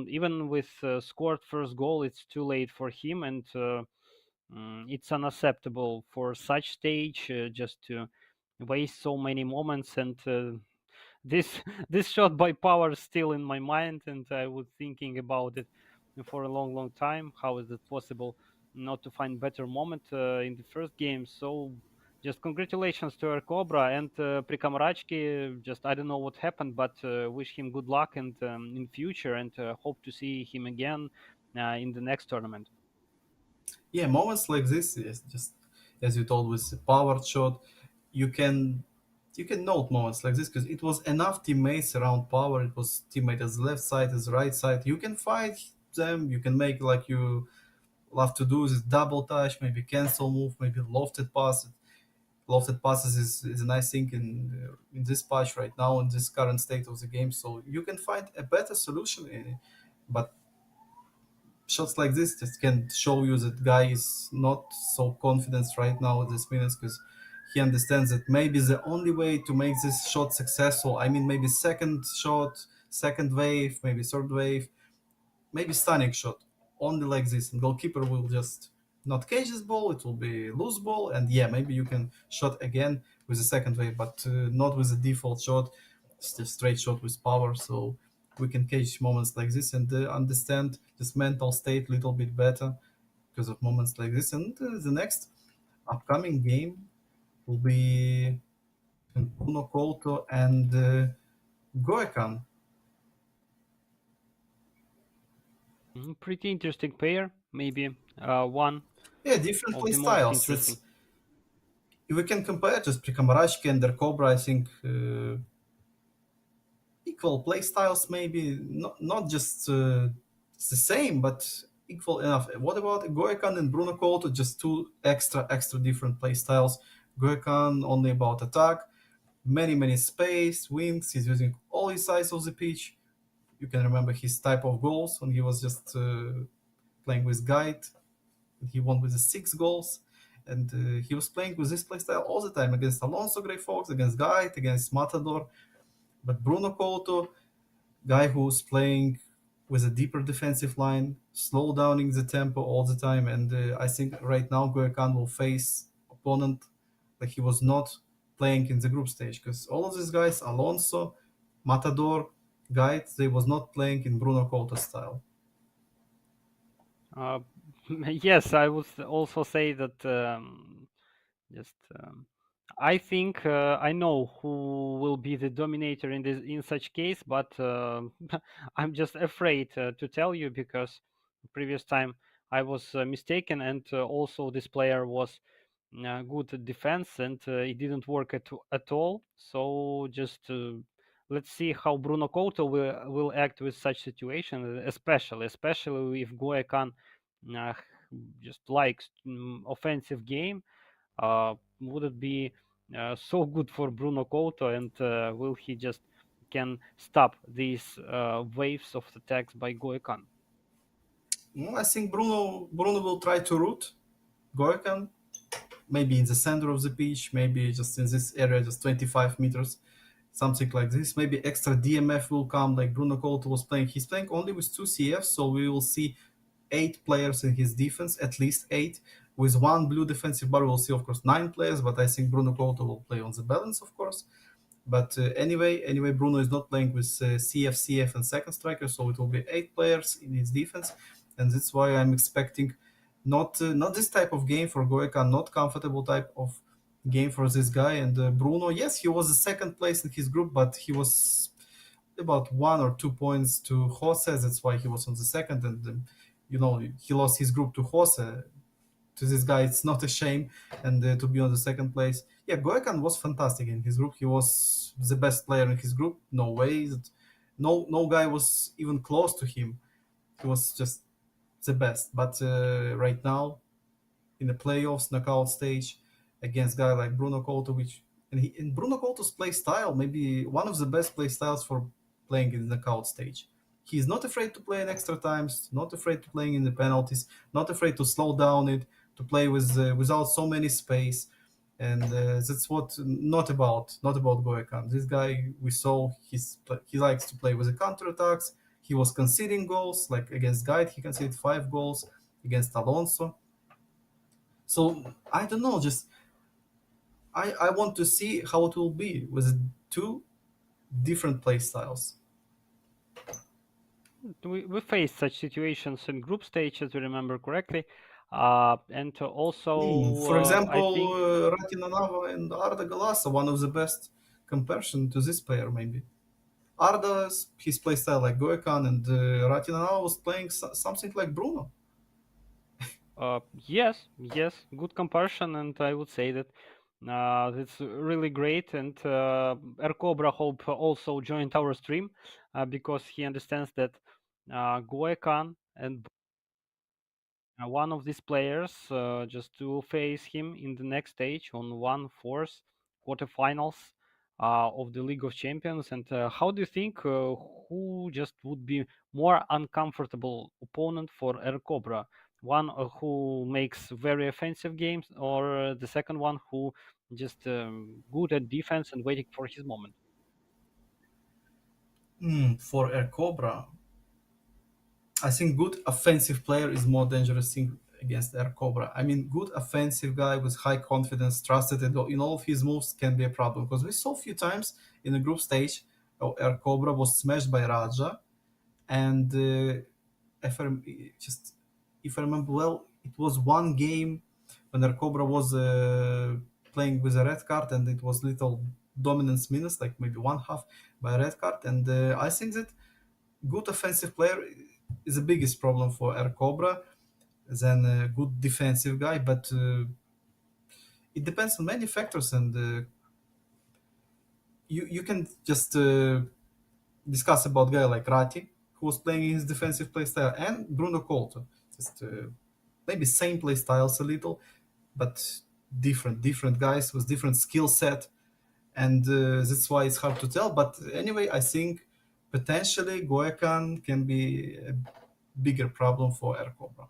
A: even with scored first goal, it's too late for him, and it's unacceptable for such stage just to waste so many moments and this this shot by Power still in my mind, and I was thinking about it for a long time. How is it possible not to find better moment in the first game? So just congratulations to our Cobra and Prikamarachki. Just I don't know what happened, but wish him good luck and in future, and hope to see him again in the next tournament.
B: Yeah, moments like this, yes, just as you told with the power shot, you can you can note moments like this because it was enough teammates around Power. It was teammate as left side as right side. You can fight them. You can make like you love to do this double touch, maybe cancel move, maybe lofted pass. Lofted passes is a nice thing in this patch right now in this current state of the game. So you can find a better solution, but shots like this just can show you that guy is not so confident right now at this minutes because he understands that maybe the only way to make this shot successful. I mean, maybe second shot, second wave, maybe third wave, maybe stunning shot, only like this, and goalkeeper will just not catch this ball. It will be loose ball, and yeah, maybe you can shot again with the second wave, but not with the default shot. It's just straight shot with power. So we can catch moments like this and understand this mental state a little bit better because of moments like this. And the next upcoming game will be Bruno Couto and Goekan.
A: Pretty interesting pair, maybe one
B: Yeah, different
A: of
B: play
A: the most
B: styles.
A: interesting.
B: It's if we can compare just Prikamarashki and their Cobra, I think equal play styles, maybe not just it's the same, but equal enough. What about Goekan and Bruno Couto? Just two extra different play styles. Goekan only about attack, many space, wings. He's using all his sides of the pitch. You can remember his type of goals when he was just playing with Guide. He won with the 6 goals. And he was playing with this playstyle all the time against Alonso Grey Fox, against Guide, against Matador. But Bruno Couto, guy who's playing with a deeper defensive line, slow downing the tempo all the time. And I think right now Goekan will face opponent that he was not playing in the group stage, because all of these guys, Alonso, Matador, Guide, they was not playing in Bruno Couto style.
A: Uh, yes, I would also say that just I think I know who will be the dominator in this in such case, but I'm just afraid to tell you because previous time I was mistaken, and also this player was good at defense, and it didn't work at all. So just let's see how Bruno Couto will act with such situation, especially if Goekan uh, just likes offensive game. Would it be so good for Bruno Couto, and will he just can stop these waves of attacks by Goekan?
B: I think Bruno will try to root Goikan, maybe in the center of the pitch, maybe just in this area, just 25 meters, something like this. Maybe extra DMF will come, like Bruno Couto was playing. He's playing only with two CFs, so we will see 8 players in his defense, at least 8. With one blue defensive bar, we'll see, of course, 9 players, but I think Bruno Couto will play on the balance, of course. But anyway, Bruno is not playing with CF and second striker, so it will be 8 players in his defense, and that's why I'm expecting not this type of game for Goeka, not comfortable type of game for this guy. And Bruno, yes, he was the second place in his group, but he was about 1 or 2 points to Jose. That's why he was on the second, and he lost his group to Jose. To this guy, it's not a shame, and to be on the second place. Yeah, Goekan was fantastic in his group. He was the best player in his group. No way. No guy was even close to him. He was just the best. But right now, in the playoffs, knockout stage, against guy like Bruno Couto, in Bruno Couto's play style, maybe one of the best play styles for playing in the knockout stage. He's not afraid to play in extra times, not afraid to playing in the penalties, not afraid to slow down it, to play without so many space, and that's what not about Goekan. This guy we saw he likes to play with the counter attacks. He was conceding goals, like against Guide, he conceded 5 goals against Alonso. So I don't know. Just I want to see how it will be with two different play styles.
A: We faced such situations in group stage, as we remember correctly, and also
B: For
A: I
B: example,
A: think
B: Ratina Nava and Arda Galasa, one of the best comparison to this player maybe. Arda's his play style like Goekan, and Ratina Nava was playing something like Bruno.
A: yes, good comparison, and I would say that it's really great. And Air Cobra hope also joined our stream because he understands that Goekan and one of these players just to face him in the next stage on 1/4 quarterfinals of the League of Champions. And how do you think who just would be more uncomfortable opponent for Air Cobra? One who makes very offensive games, or the second one who just good at defense and waiting for his moment?
B: For Air Cobra, I think good offensive player is more dangerous thing against Air Cobra. I mean, good offensive guy with high confidence, trusted in all of his moves can be a problem because we saw a few times in the group stage how Air Cobra was smashed by Raja, and if I just if I remember well, it was one game when Air Cobra was playing with a red card, and it was little dominance minus, like maybe one half by a red card, and I think that good offensive player is the biggest problem for Air Cobra than a good defensive guy. But it depends on many factors, and you can just discuss about guy like Ratti, who was playing his defensive play style, and Bruno Couto, just maybe same play styles a little, but different guys with different skill set, and that's why it's hard to tell. But anyway, I think potentially Goekan can be a bigger problem for Air Cobra.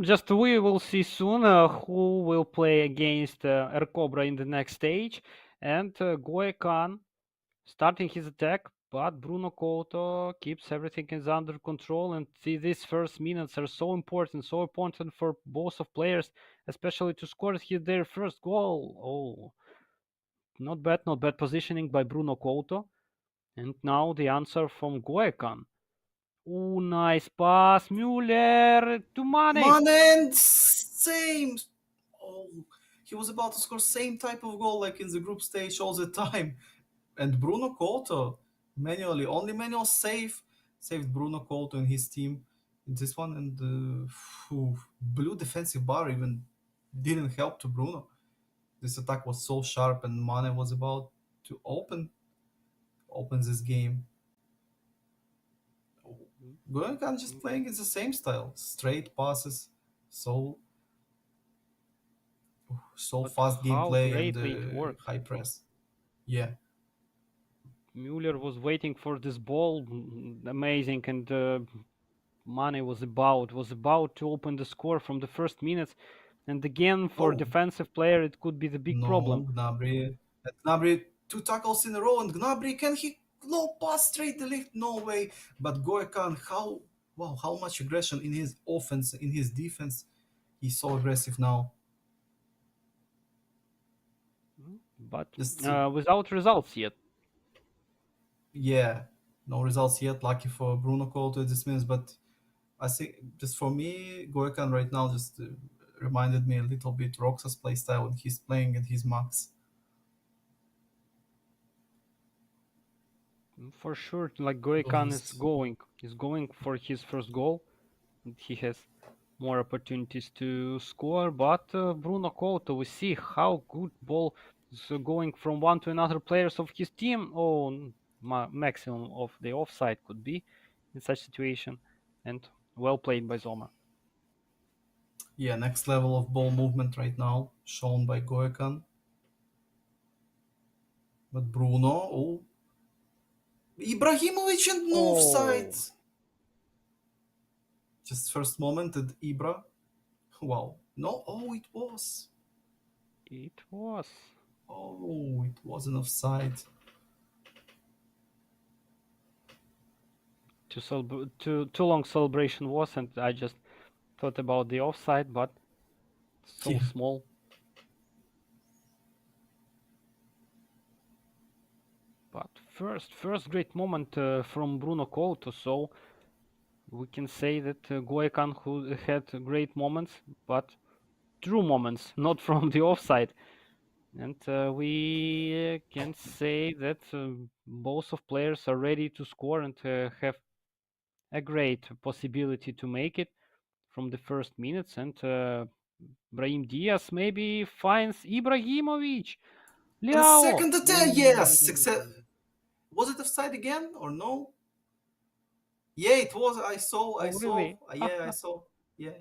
A: Just we will see soon who will play against Air Cobra in the next stage, and Goekan starting his attack but Bruno Couto keeps everything is under control, and these first minutes are so important for both of players, especially to score their first goal. Oh, not bad positioning by Bruno Couto. And now the answer from Goekan. Oh, nice pass, Müller to Mane.
B: Man, and same. Oh, he was about to score same type of goal like in the group stage all the time. And Bruno Couto manually, only manual saved Bruno Couto and his team in this one. And blue defensive bar even didn't help to Bruno. This attack was so sharp, and Mane was about to open this game. Goenkan just playing is the same style, straight passes, so
A: But
B: fast
A: how
B: gameplay and
A: greatly it worked.
B: high press. Yeah.
A: Müller was waiting for this ball, amazing, and Mane was about to open the score from the first minutes, and again for
B: Oh
A: defensive player it could be the big
B: no,
A: problem.
B: Gnabry. And Gnabry, two tackles in a row, and Gnabry, can he low pass straight the lift? No way. But Goekan, how much aggression in his offense, in his defense. He's so aggressive now.
A: But
B: Just
A: without results yet.
B: yeah, no results yet. Lucky for Bruno Couto at this minutes, but I think just for me, Goekan right now just reminded me a little bit Roxas play style when he's playing at his max.
A: For sure, like
B: Those
A: Goikan is
B: just
A: going for his first goal, and he has more opportunities to score. But Bruno Couto, we see how good ball is going from one to another players of his team. Oh, maximum of the offside could be in such situation, and well played by Zoma.
B: yeah, next level of ball movement right now shown by Goekan. But Bruno, oh, Ibrahimovic and no offside.
A: Oh,
B: Just first moment at Ibra. Wow. No, oh, it was.
A: it was
B: Oh, it was an offside.
A: too long celebration was, and I just thought about the offside, but so
B: Yeah.
A: small. But first great moment from Bruno Couto, so we can say that Goekan who had great moments, but true moments, not from the offside. And we can say that both of players are ready to score and have a great possibility to make it from the first minutes. And Brahim Diaz maybe finds Ibrahimovic.
B: And a
A: Leao.
B: second attack, yes. Success.
A: Ooh.
B: Was it offside again or no? Yeah, it was. I
A: Oh,
B: saw.
A: really?
B: Yeah, I saw. Yeah,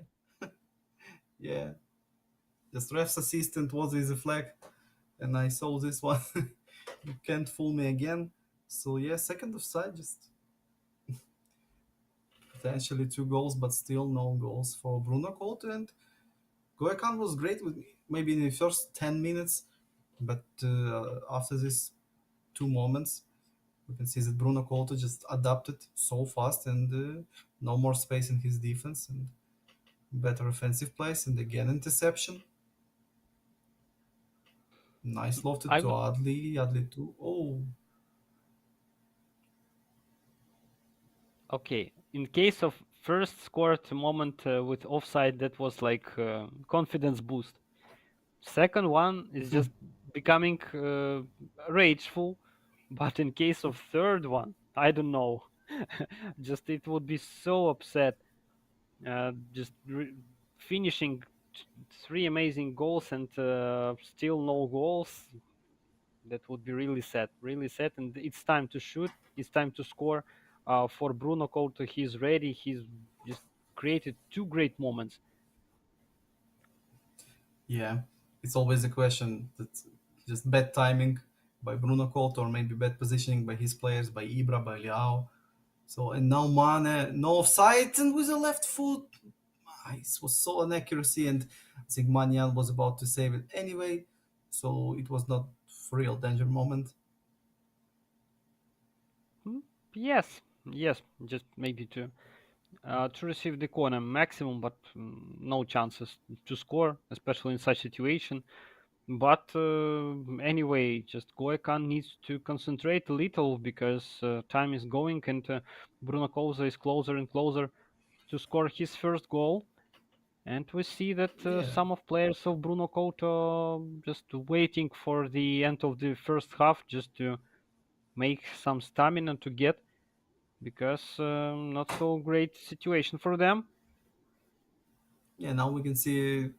B: yeah. Just ref's assistant was his flag, and I saw this one. You can't fool me again. So yeah, second offside, just potentially two goals, but still no goals for Bruno Couto. And Goekan was great with maybe in the first 10 minutes, but after these two moments, we can see that Bruno Couto just adapted so fast and no more space in his defense and better offensive plays and again interception. Nice lofted
A: I
B: to
A: would
B: Adli. Adli too. Oh,
A: Okay, in case of first scored moment with offside, that was like confidence boost. Second one is just becoming rageful, but in case of third one, I don't know. Just it would be so upset. Just finishing three amazing goals and still no goals. That would be really sad. And it's time to shoot. It's time to score. For Bruno Couto, he's ready. He's just created two great moments.
B: yeah. It's always a question that just bad timing by Bruno Couto or maybe bad positioning by his players, by Ibra, by Liao. So and now Mane, no offside and with a left foot. It was so inaccuracy, and I think Manian was about to save it anyway. So it was not for real danger moment.
A: Hmm, yes, yes, just maybe to receive the corner maximum, but no chances to score, especially in such situation. But anyway, just Goekan needs to concentrate a little because time is going, and Bruno Cousa is closer and closer to score his first goal. And we see that
B: Yeah,
A: some of players of Bruno Couto just waiting for the end of the first half just to make some stamina to get, because not so great situation for them.
B: yeah. Now we can see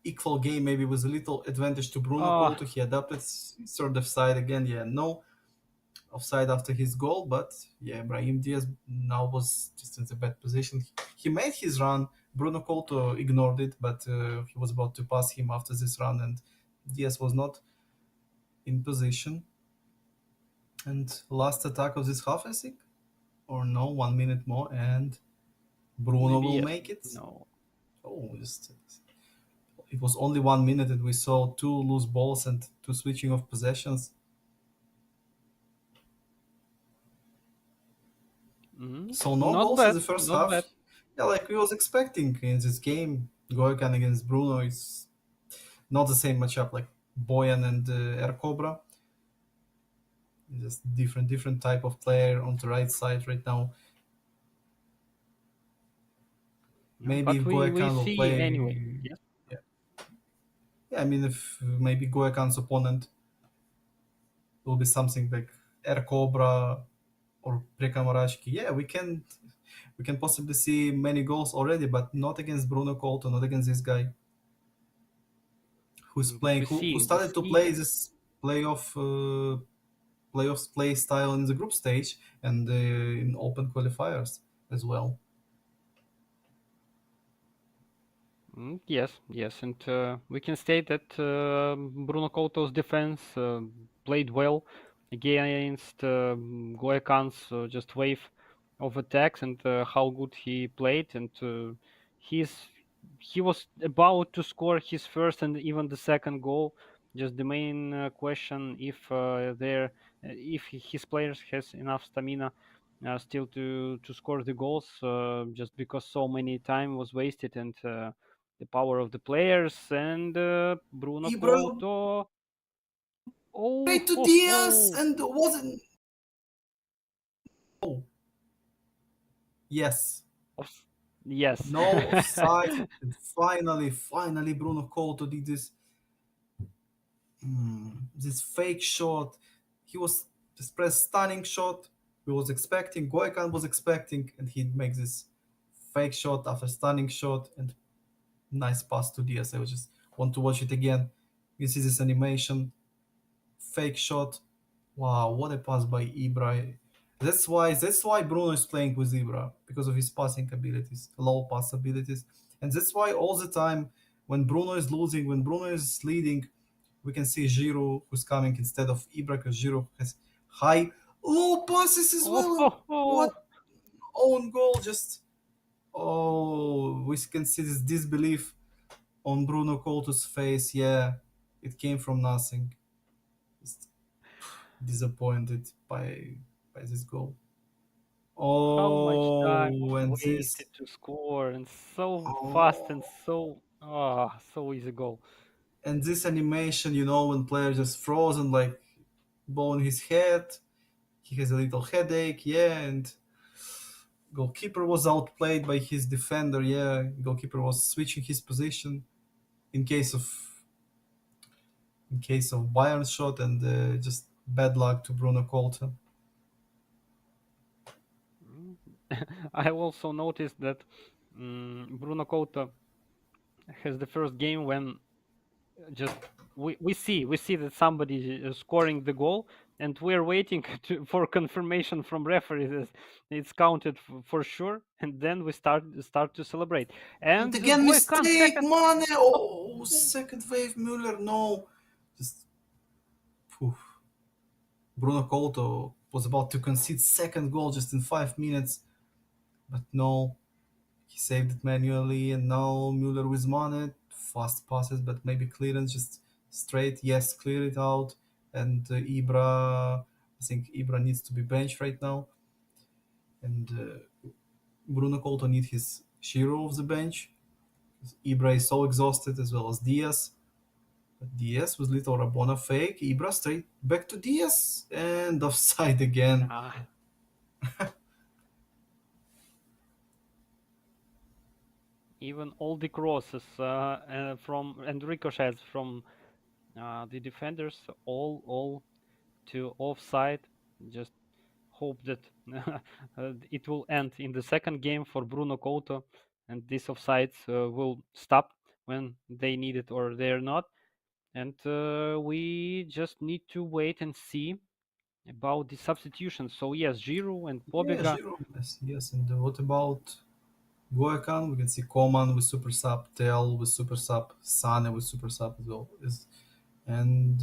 B: equal game, maybe with a little advantage to Bruno
A: Uh,
B: Couto. He adapted sort of side again. Yeah, no offside after his goal, but yeah, Brahim Diaz now was just in the bad position. He made his run. Bruno Couto ignored it, but he was about to pass him after this run, and Diaz was not in position. And last attack of this half, I think, or no, 1 minute more, and Bruno
A: Maybe
B: will
A: yes.
B: make it.
A: No.
B: Oh, just it was only 1 minute, and we saw two loose balls and two switching of possessions. So no
A: Not
B: goals in
A: bad.
B: the first
A: Not
B: half.
A: bad.
B: Yeah, like we was expecting in this game, Goikan against Bruno is not the same matchup like Boyan and Air Cobra. Just different type of player on the right side right now.
A: No,
B: Maybe
A: but
B: if
A: we
B: Goikan will
A: see anyway.
B: play,
A: Yes.
B: yeah, yeah. I mean, if maybe Goikan's opponent will be something like Air Cobra or Prekamarashki, yeah, we can possibly see many goals already, but not against Bruno Colton, not against this guy who's
A: But
B: playing,
A: we
B: who
A: see the
B: started to play
A: speed.
B: this playoff playoffs play style in the group stage and in open qualifiers as well.
A: Yes, yes, and we can state that Bruno Couto's defense played well against Goekan's just wave of attacks, and how good he played, and he's he was about to score his first and even the second goal. Just the main question if his players has enough stamina still to score the goals, just because so many time was wasted, and the power of the players, and Bruno
B: Ibra
A: Couto. Oh,
B: played to
A: ho,
B: Diaz
A: ho.
B: and wasn't. Oh, yes,
A: Offs- Yes.
B: no offside. And finally, Bruno Couto did this fake shot. He was just press stunning shot. We was expecting, Goikan was expecting, and he makes this fake shot after stunning shot and nice pass to Diaz. I just want to watch it again. You see this animation, fake shot. Wow, what a pass by Ibra. That's why Bruno is playing with Ibra because of his passing abilities, low pass abilities. And that's why all the time when Bruno is losing, when Bruno is leading, we can see Giroud who's coming instead of Ibra because Giroud has high low passes as
A: Oh,
B: well. And
A: ho, ho.
B: what own goal just oh we can see this disbelief on Bruno Couto's face. Yeah, it came from nothing. Just disappointed by this goal.
A: How much time
B: Oh,
A: was
B: and this.
A: wasted to score, and so fast and
B: Oh,
A: so easy goal.
B: and this animation, when player just frozen, like bowing his head. He has a little headache, yeah, and goalkeeper was outplayed by his defender, yeah. Goalkeeper was switching his position in case of Bayern shot, and just bad luck to Bruno Colton.
A: Mm. I also noticed that Bruno Couto has the first game when just we see that somebody is scoring the goal, and we're waiting for confirmation from referee that it's counted for sure, and then we start to celebrate.
B: And
A: And
B: again,
A: Goekan
B: mistake,
A: second.
B: Mane. Oh, second wave, Müller. No, just phew. Bruno Couto was about to concede second goal just in 5 minutes, but no, he saved it manually. And now Müller with Mane, fast passes, but maybe clearance just straight. Yes, clear it out. And Ibra I think Ibra needs to be benched right now, and Bruno Couto needs his hero of the bench. Ibra is so exhausted as well as Diaz. But Diaz with little Rabona fake. Ibra straight back to Diaz and offside again.
A: Ah, even all the crosses from and ricochets from the defenders, all to offside. Just hope that it will end in the second game for Bruno Couto, and these offsides will stop when they need it or they're not. And we just need to wait and see about the substitutions. So yes, Giroud and
B: Yeah,
A: Pobega.
B: Giroud. Yes, yes. And what about Goakan? We can see Coman with super sub, Tel with super sub, Sane with super sub as well. And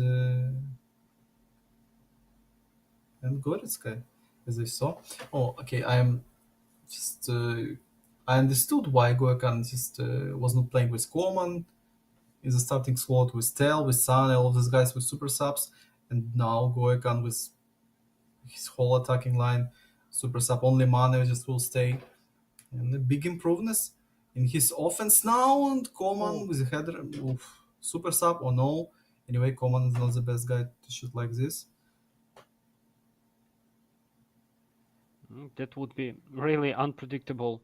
B: and Goretzka, as I saw. Oh, okay. I'm just I understood why Goakan just was not playing with Coman in the starting squad with Tel, with Sane, all of these guys with super subs, and now Goakan with his whole attacking line, super sub only Mane just will stay. And a big improvements in his offense now, and Coman
A: Oh,
B: with a header, oof, super sub or no. Anyway, Coman is not the best guy to shoot like this.
A: that would be really unpredictable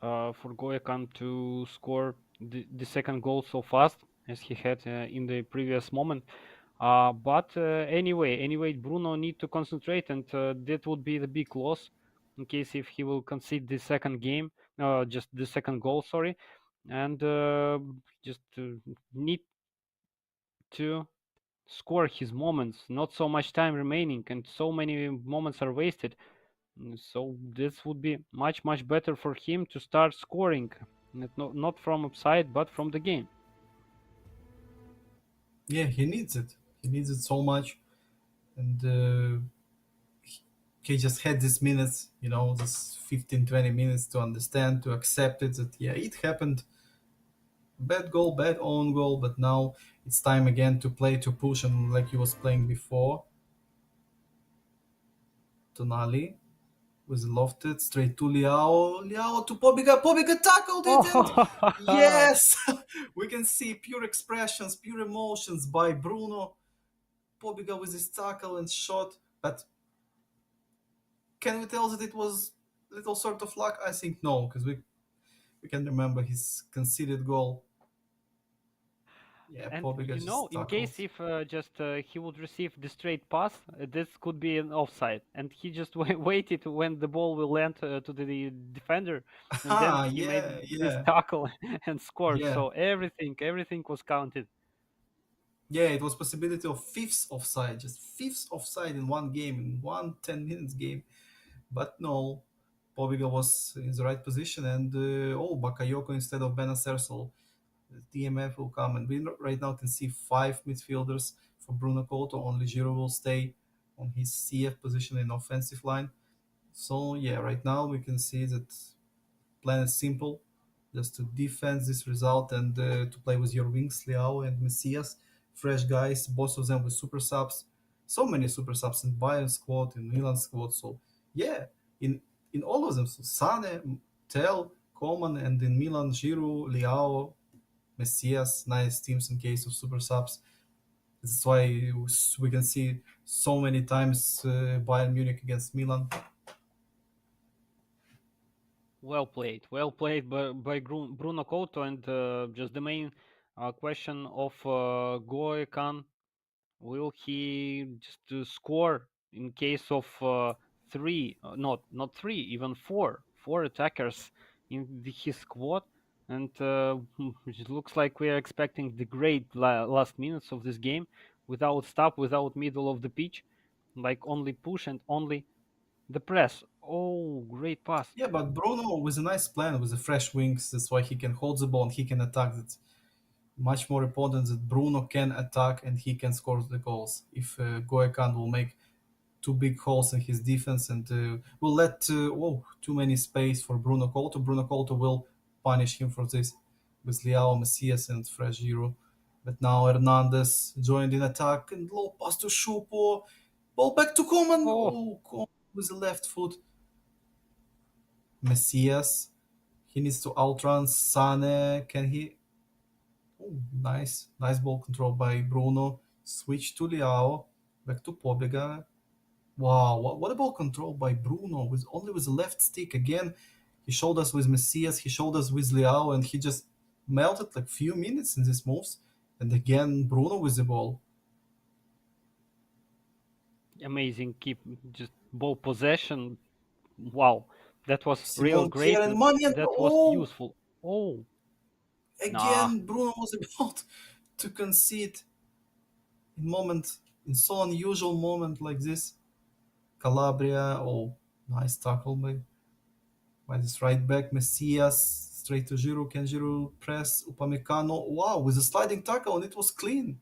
A: for Goyakan to score the second goal so fast as he had in the previous moment. But anyway, Bruno need to concentrate, and that would be the big loss in case if he will concede the second game, just the second goal, sorry, and just need to score his moments. Not so much time remaining, and so many moments are wasted. So this would be much better for him to start scoring, not from upside, but from the game.
B: Yeah, he needs it. He needs it so much, and he just had these minutes, this 15, 20 minutes to understand, to accept it. That yeah, it happened. Bad goal, bad own goal, but now it's time again to play, to push, and like he was playing before. Tonali was lofted straight to Liao. Liao to Pobiga. Pobiga tackled it, and
A: Oh,
B: yes, we can see pure expressions, pure emotions by Bruno. Pobiga with his tackle and shot. But can we tell that it was little sort of luck? I think no, because we can remember his conceded goal. Yeah,
A: and
B: Pobiga just
A: in
B: tackled.
A: case if just he would receive the straight pass, this could be an offside, and he just waited when the ball will land to the defender, and then
B: Ah,
A: he made
B: yeah,
A: this
B: yeah,
A: tackle and scored.
B: yeah.
A: So everything was counted.
B: Yeah, it was possibility of fifth offside, just fifth offside in one game, in one 10 minutes game. But no, Pobiga was in the right position, and Bakayoko instead of Benacer, so the DMF will come. And we right now can see five midfielders for Bruno Couto. Only Giroud will stay on his CF position in offensive line. So yeah, right now we can see that plan is simple, just to defend this result and to play with your wings, Leao and Messias, fresh guys, both of them with super subs. So many super subs in Bayern squad, in Milan squad. So yeah, in in all of them, so Sane, Tel, Coman, and in Milan, Giroud, Leao, Messias, nice teams in case of super subs. That's why we can see so many times Bayern Munich against Milan.
A: Well played by Bruno Couto, and just the main question of Goekan. Will he just score in case of three, not three, even four attackers in his squad? And it looks like we are expecting the great last minutes of this game without stop, without middle of the pitch, like only push and only the press. Oh, great pass!
B: Yeah, but Bruno with a nice plan, with the fresh wings, that's why he can hold the ball and he can attack. That's much more important that Bruno can attack and he can score the goals. If Goekan will make two big holes in his defense and will let too many space for Bruno Couto, Bruno Couto will punish him for this with Leao, Messias, and fresh Giro. But now Hernandez joined in attack and low pass to Shupo. Ball back to Coman.
A: Oh,
B: Oh, Coman with the left foot. Messias. He needs to outrun Sane. Can he? Oh, nice. Nice ball control by Bruno. Switch to Leao. Back to Pobega. Wow, what a ball control by Bruno with only with the left stick again. He showed us with Messias, he showed us with Leao, and he just melted like few minutes in these moves. And again, Bruno with the ball.
A: amazing keep, just ball possession. Wow, that was real
B: Simon Kier
A: great
B: and
A: and
B: Manian.
A: that was
B: Oh,
A: useful. Oh, nah.
B: again, Bruno was about to concede in moment, in so unusual moment like this. Calabria. Oh, nice tackle by this right back. Messias straight to Giroud. Can Giroud press Upamecano? Wow, with a sliding tackle, and it was clean.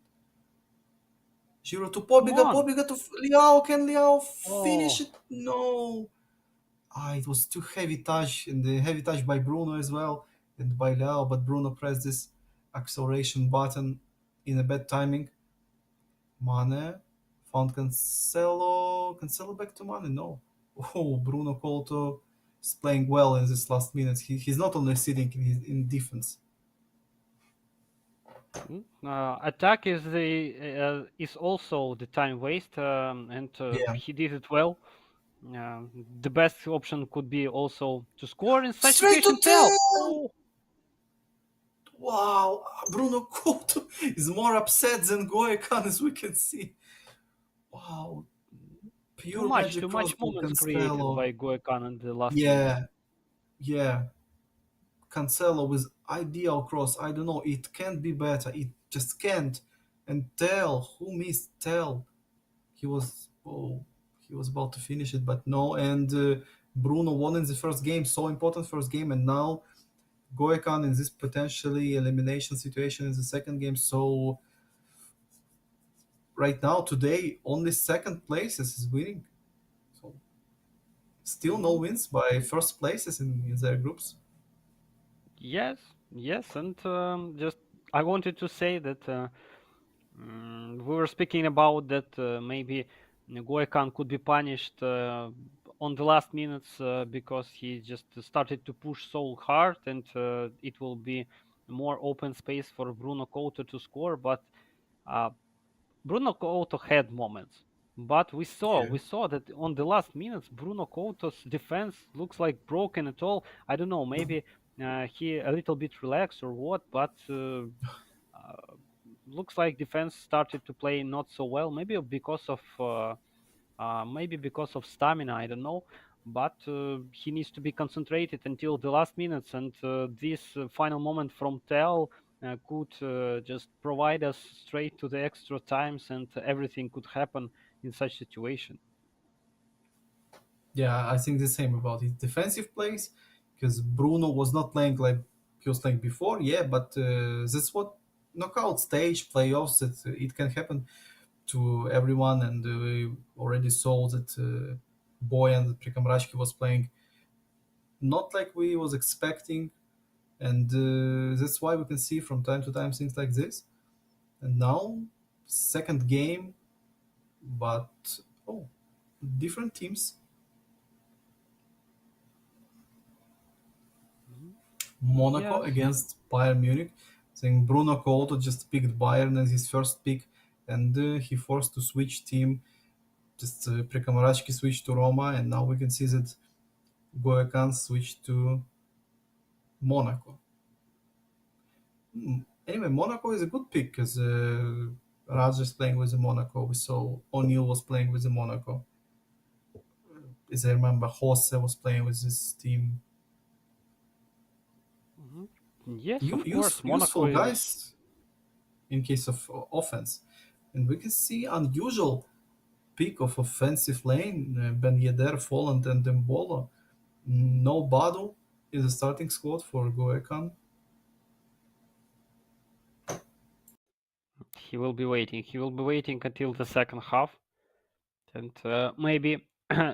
B: Giroud to
A: Come
B: Pobiga,
A: on.
B: Pobiga to Leao. Can Leao finish
A: Oh,
B: it? No. Ah, it was too heavy touch, and the heavy touch by Bruno as well, and by Leao. But Bruno pressed this acceleration button in a bad timing. Mane found Cancelo. Cancelo back to Mane. No. Oh, Bruno Couto is playing well in this last minutes. He's not only sitting in defense.
A: attack is also the time waste, and
B: Yeah.
A: he did it well. The best option could be also to score in such
B: Straight to
A: situation. Tell.
B: tail.
A: Oh,
B: Wow, Bruno Couto is more upset than Goekan, as we can see. Wow, pure magic
A: too much
B: crossball
A: moments created
B: Cancelo.
A: by Goekan in the last minutes.
B: Yeah, yeah. Cancelo with ideal cross. I don't know. It can't be better. It just can't. And Tell, who missed Tell? He was he was about to finish it, but no. And Bruno won in the first game, so important first game, and now Goekan in this potentially elimination situation in the second game. So right now, today, only second places is winning. So still no
A: Mhm.
B: wins by first places in their groups.
A: Yes, yes, and just I wanted to say that we were speaking about that maybe Goekan could be punished on the last minutes because he just started to push so hard, and it will be more open space for Bruno Couto to score. But uh, Bruno Couto had moments, but
B: Yeah.
A: we saw that on the last minutes, Bruno Couto's defense looks like broken at all. I don't know, maybe he a little bit relaxed or what, but looks like defense started to play not so well. Maybe because of stamina. I don't know, but he needs to be concentrated until the last minutes, and this final moment from Tel could just provide us straight to the extra times, and everything could happen in such situation.
B: Yeah, I think the same about his defensive plays because Bruno was not playing like he was playing before. Yeah, but that's what knockout stage playoffs that it can happen to everyone, and we already saw that Boyan Prikamrashki was playing not like we was expecting, and that's why we can see from time to time things like this. And now, second game, but oh, different teams.
A: Mhm.
B: Monaco
A: Yes.
B: against Bayern Munich. I think Bruno Couto just picked Bayern as his first pick, and he forced to switch team. Just Prekamarachki switched to Roma, and now we can see that Goekan switched to Monaco. Anyway, Monaco is a good pick because Raj is playing with the Monaco. We saw O'Neill was playing with the Monaco. As I remember, Jose was playing with this team.
A: Mhm. Yes, of course. Monaco
B: Useful
A: is.
B: guys in case of offense. And we can see unusual pick of offensive lane, Ben Yedder, Folland, and Dembolo. No Badu in the starting squad for Goekan.
A: He will be waiting. He will be waiting until the second half, and maybe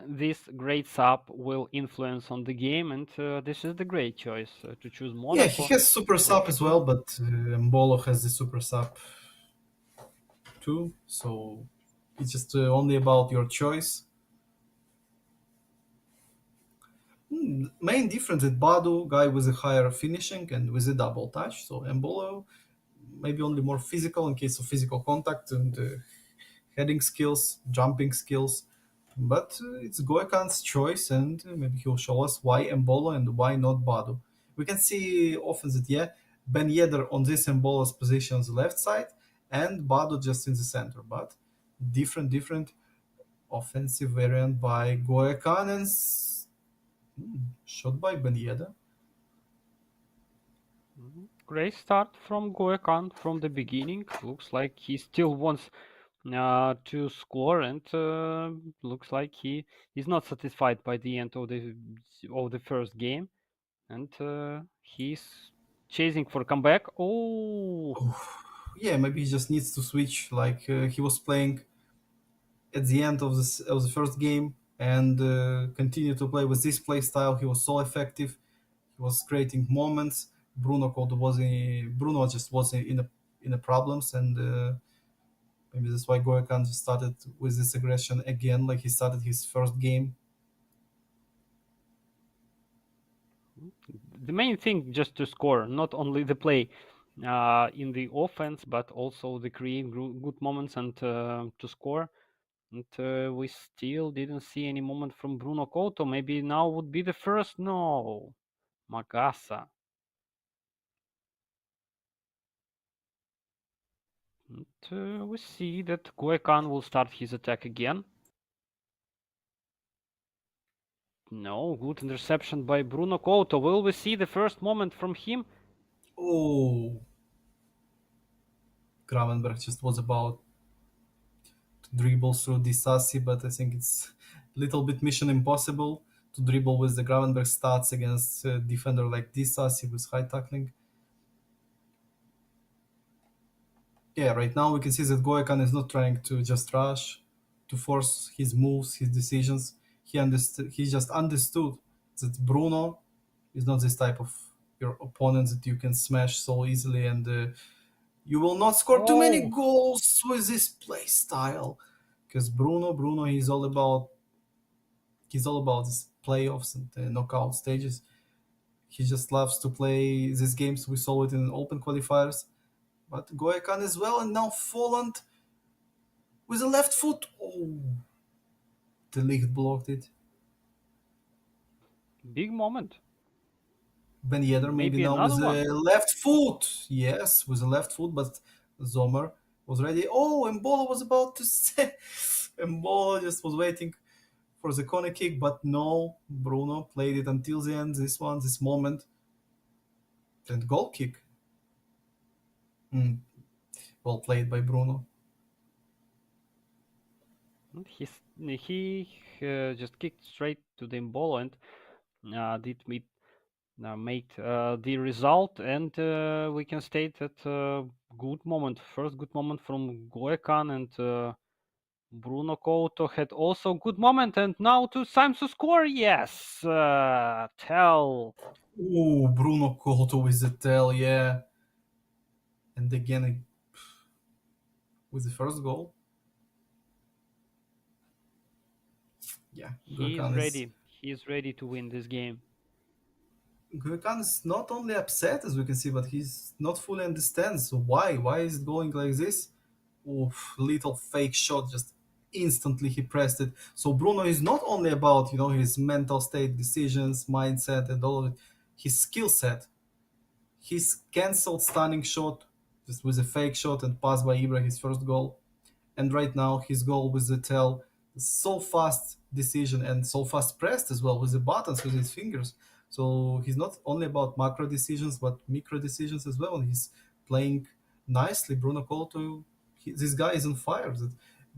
A: this great sub will influence on the game, and this is the great choice to choose
B: Yeah, he
A: Monaco.
B: has super
A: Uh,
B: sub as well, but Mbolo has the super sub too. So It's just only about your choice. Main difference with Badu, guy with a higher finishing and with a double touch. So Embolo maybe only more physical in case of physical contact and heading skills, jumping skills. But it's Goekan's choice, and maybe he'll show us why Embolo and why not Badu. We can see often that, yeah, Ben Yedder on this Embolo's position on the left side and Badu just in the center. But different offensive variant by Goekan and shot by Ben Yedder.
A: Great start from Goekan from the beginning. Looks like he still wants to score, and looks like he is not satisfied by the end of the first game, and he's chasing for comeback. Oh,
B: Yeah, maybe he just needs to switch like he was playing at the end of the first game and continue to play with this play style. He was so effective. He was creating moments. Bruno just was in the problems, and maybe that's why Goekan just started with this aggression again, like he started his first game.
A: the main thing just to score, not only the play in the offense, but also the create good moments and to score. And we still didn't see any moment from Bruno Couto. Maybe now would be the first. No, Magasa. And we see that Goekan will start his attack again. No, good interception by Bruno Couto. Will we see the first moment from him?
B: Oh, Gravenberg just was about to dribble through Disasi, but I think it's a little bit mission impossible to dribble with the Gravenberg stats against a defender like Disasi with high tackling. Yeah, right now we can see that Goekan is not trying to just rush, to force his moves, his decisions. He just understood that Bruno is not this type of your opponent that you can smash so easily, and you will not score too many
A: Oh,
B: goals with this play style. Because Bruno, he's all about these playoffs and the knockout stages. He just loves to play these games. We saw it in open qualifiers. But Goekan as well, and now Folland with the left foot. Oh, the league blocked it.
A: big moment.
B: Ben Yedder maybe
A: Maybe
B: now
A: another
B: with
A: one.
B: the left foot. Yes, with the left foot, but Zomer was ready. Oh, Mbola was about to say. Mbola just was waiting for the corner kick, but no. Bruno played it until the end. This moment, and goal kick. Mm, well played by Bruno.
A: And he just kicked straight to the ball and did make the result. And we can state that good moment, first good moment from Goekan, and Bruno Couto had also good moment. And now two times to score. Yes, tell.
B: Oh, Bruno Couto with the tail, yeah. And again with the first goal. Yeah,
A: He is ready. He is ready to win this game.
B: Gurkan is not only upset as we can see, but he's not fully understands why. Why is it going like this? Oof, little fake shot, just instantly he pressed it. So Bruno is not only about his mental state, decisions, mindset, and all of it. His skill set, his cancelled stunning shot, just with a fake shot and pass by Ibra, his first goal. And right now his goal with the tail, so fast decision and so fast pressed as well with the buttons with his fingers. So he's not only about macro decisions but micro decisions as well, and he's playing nicely. Bruno Couto, this guy is on fire.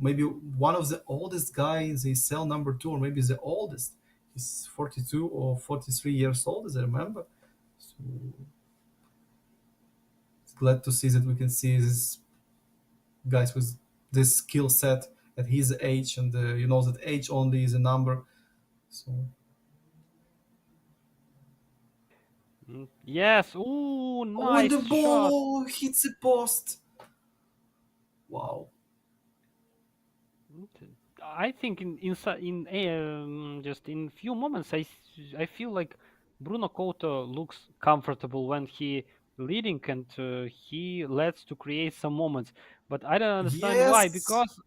B: Maybe one of the oldest guys in cell number two, or maybe the oldest. He's 42 or 43 years old, as I remember. So it's glad to see that we can see this guys with this skill set at his age, and that age only is a number. So
A: Yes. Ooh,
B: oh, and the
A: nice shot.
B: ball hits the post. Wow.
A: I think in just in few moments I feel like Bruno Couto looks comfortable when he leading and he lets to create some moments, but I don't understand why
B: Yes.
A: because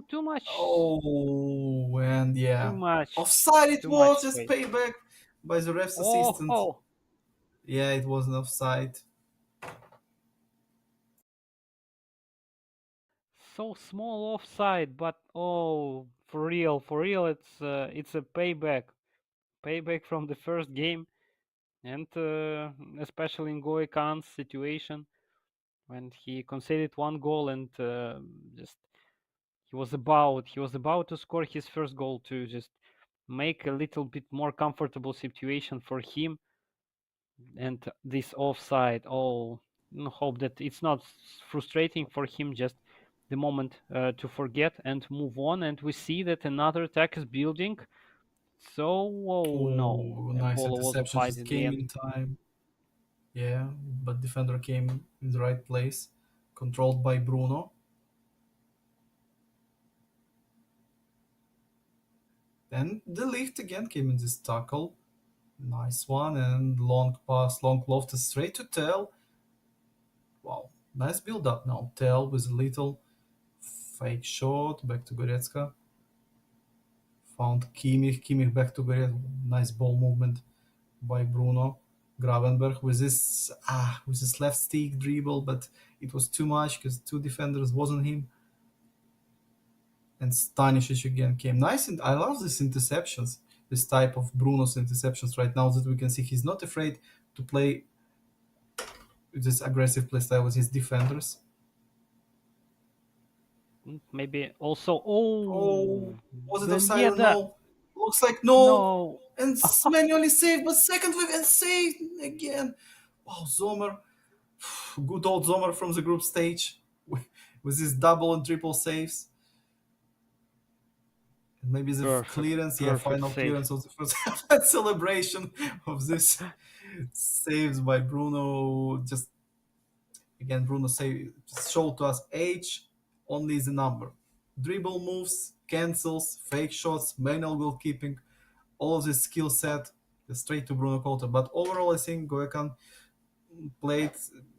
A: too much,
B: Oh, and
A: too
B: yeah,
A: much,
B: offside it
A: too much
B: was, just
A: space.
B: payback by the ref's assistant.
A: Oh,
B: Yeah, it was an offside.
A: so small offside, but for real, it's a payback from the first game, and especially in Goikan's situation when he conceded one goal and just he was about to score his first goal to just make a little bit more comfortable situation for him, and this offside. Hope that it's not frustrating for him just the moment to forget and move on, and we see that another attack is building. So, oh no,
B: Oh, nice
A: Apollo was
B: interception,
A: offside
B: just
A: in the
B: came
A: end.
B: in time. Yeah, but defender came in the right place, controlled by Bruno. And the lift again came in this tackle. Nice one, and long pass, long lofted straight to Tell. Wow, nice build up now. Tell with a little fake shot back to Goretzka. Found Kimmich. Kimmich back to Goretzka. Nice ball movement by Bruno. Gravenberg with his left stick dribble, but it was too much because two defenders wasn't him. And Stanisic again came nice, and I love these interceptions. This type of Bruno's interceptions right now that we can see he's not afraid to play this aggressive play style with his defenders.
A: Maybe also.
B: Oh,
A: Oh,
B: was it
A: then
B: offside
A: yeah,
B: or
A: that
B: no? Looks like no.
A: no.
B: And manually saved, but second wave and saved again. Wow, Zomer. Good old Zomer from the group stage with his double and triple saves. And maybe the
A: Perfect,
B: clearance, yeah,
A: perfect
B: final
A: save.
B: clearance of the first half and celebration of this saves by Bruno. Just again, Bruno showed to us age only is a number. Dribble moves, cancels, fake shots, manual goalkeeping, all of this skill set straight to Bruno Couto. But overall, I think Goekan played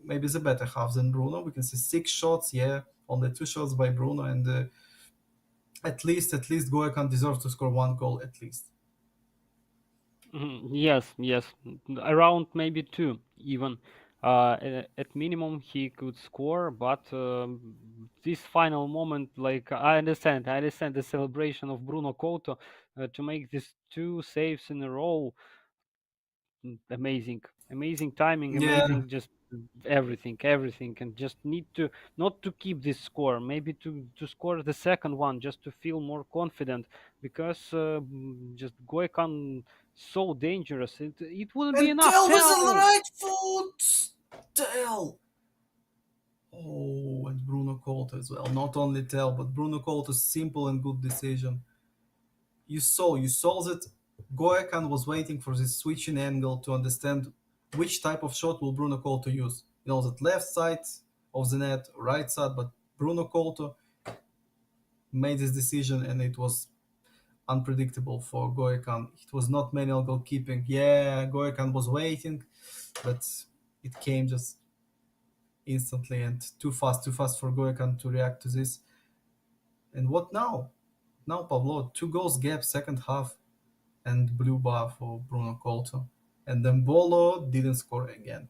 B: maybe the better half than Bruno. We can see 6 shots, yeah, only 2 shots by Bruno, and at least Goekan deserves to score one goal at least.
A: Yes, yes, around maybe two even. At minimum he could score, but this final moment, like I understand the celebration of Bruno Couto to make these two saves in a row. Amazing, amazing timing,
B: Yeah,
A: amazing, just everything, and just need to not to keep this score, maybe to score the second one, just to feel more confident, because just Goikan so dangerous. It wouldn't be
B: and
A: enough.
B: Tell with the
A: Tell.
B: right foot. Tell. Oh, and Bruno Couto as well. Not only Tell, but Bruno Couto's simple and good decision. You saw that Goekan was waiting for this switching angle to understand which type of shot will Bruno Couto use. That left side of the net, right side, but Bruno Couto made this decision and it was unpredictable for Goekan. It was not manual goalkeeping. Yeah, Goekan was waiting, but it came just instantly and too fast for Goekan to react to this. And what now? Now, Pavlo, 2 goals gap, second half, and blue bar for Bruno Couto. And then Bolo didn't score again.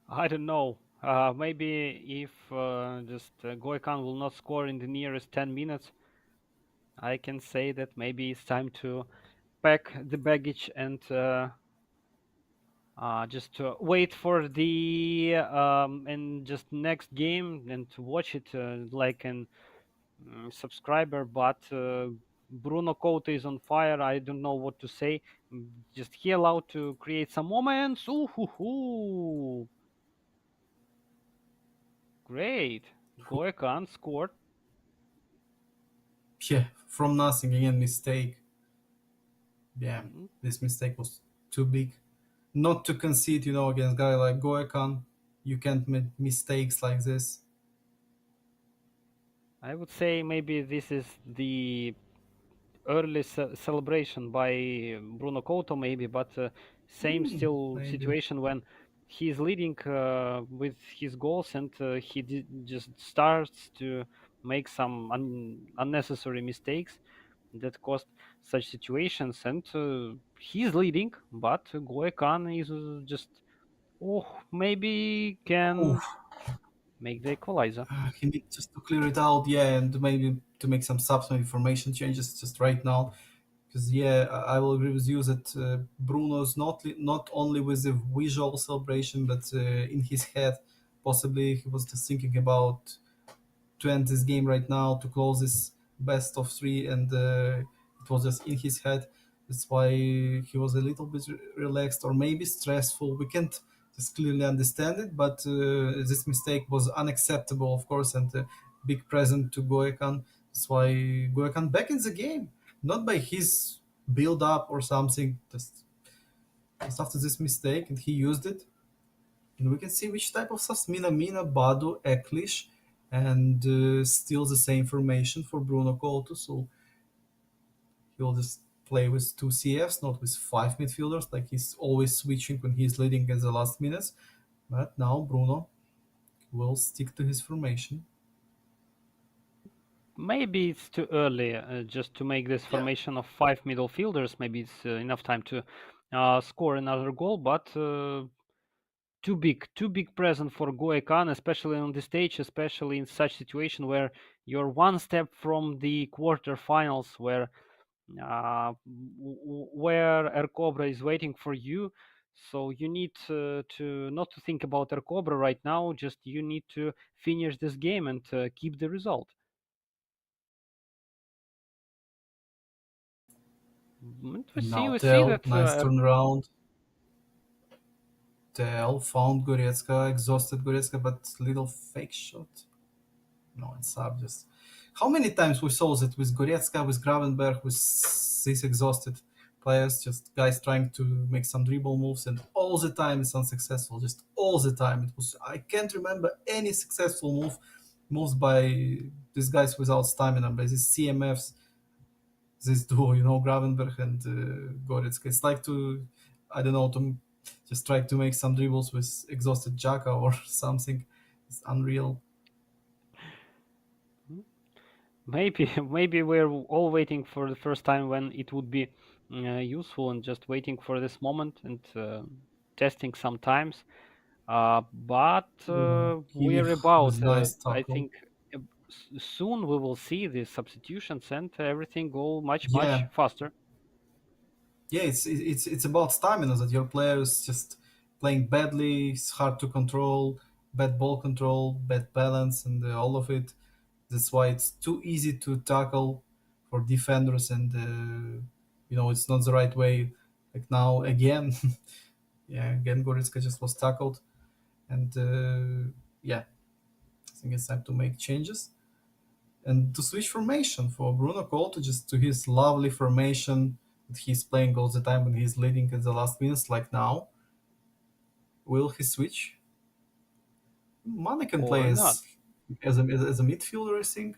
A: I don't know. Maybe if just Goikan will not score in the nearest 10 minutes, I can say that maybe it's time to pack the baggage and just wait for the and just next game and to watch it like an subscriber. But Bruno Couto is on fire. I don't know what to say. Just he allowed to create some moments. Ooh, hoo, hoo. Great. Goekan scored.
B: Yeah, from nothing again, mistake. Yeah,
A: Mhm.
B: this mistake was too big. Not to concede, against a guy like Goekan. You can't make mistakes like this.
A: I would say maybe this is the early celebration by Bruno Couto, maybe, but same still
B: Maybe.
A: situation when he's leading with his goals and he just starts to make some unnecessary mistakes that caused such situations. And he's leading, but Goekan is just, oh, maybe can
B: Oh,
A: make the equalizer.
B: he needs just to clear it out, yeah, and maybe to make some subs, maybe formation changes just right now. Because yeah, I will agree with you that Bruno's not only with the visual celebration, but in his head, possibly he was just thinking about to end this game right now, to close this best of three, and it was just in his head. That's why he was a little bit relaxed or maybe stressful. We can't just clearly understand it, but this mistake was unacceptable, of course, and a big present to Goekan. That's why Goekan back in the game, not by his build up or something, just after this mistake, and he used it, and we can see which type of subs Mina, Badu, Eklish, and still the same formation for Bruno Couto. So he'll just play with two CFs, not with five midfielders, like he's always switching when he's leading in the last minutes. But now Bruno will stick to his formation.
A: Maybe it's too early just to make this
B: Yeah,
A: formation of five middle fielders. Maybe it's enough time to score another goal, but too big present for Goekan, especially on this stage, especially in such situation where you're one step from the quarterfinals, where Air Cobra is waiting for you. So you need to not to think about Air Cobra right now. Just you need to finish this game and keep the result. And
B: and now
A: we see
B: Tel,
A: that
B: nice turnaround. Tel found Goretzka, exhausted Goretzka, but little fake shot. No, it's obvious. How many times we saw that with Goretzka, with Gravenberg, with these exhausted players, just guys trying to make some dribble moves, and all the time it's unsuccessful. Just all the time it was. I can't remember any successful moves by these guys without stamina, by these CMFs, this duo, Gravenberg and Goretzka. It's like to, I don't know, to just try to make some dribbles with exhausted Jaka or something. It's unreal.
A: maybe maybe we're all waiting for the first time when it would be useful and just waiting for this moment and testing sometimes. But
B: Ooh,
A: we're
B: Kimmich
A: about,
B: with nice
A: I
B: tackle.
A: think, soon we will see the substitutions and everything go much
B: Yeah,
A: faster.
B: yeah. It's about stamina that your player is just playing badly. It's hard to control, bad ball control, bad balance, and all of it. That's why it's too easy to tackle for defenders, and it's not the right way. Like now again, yeah, again Goretzka just was tackled, and yeah, I think it's time to make changes and to switch formation for Bruno Couto just to his lovely formation that he's playing all the time when he's leading in the last minutes, like now. Will he switch? Mane can play
A: Or not.
B: as a midfielder, I think,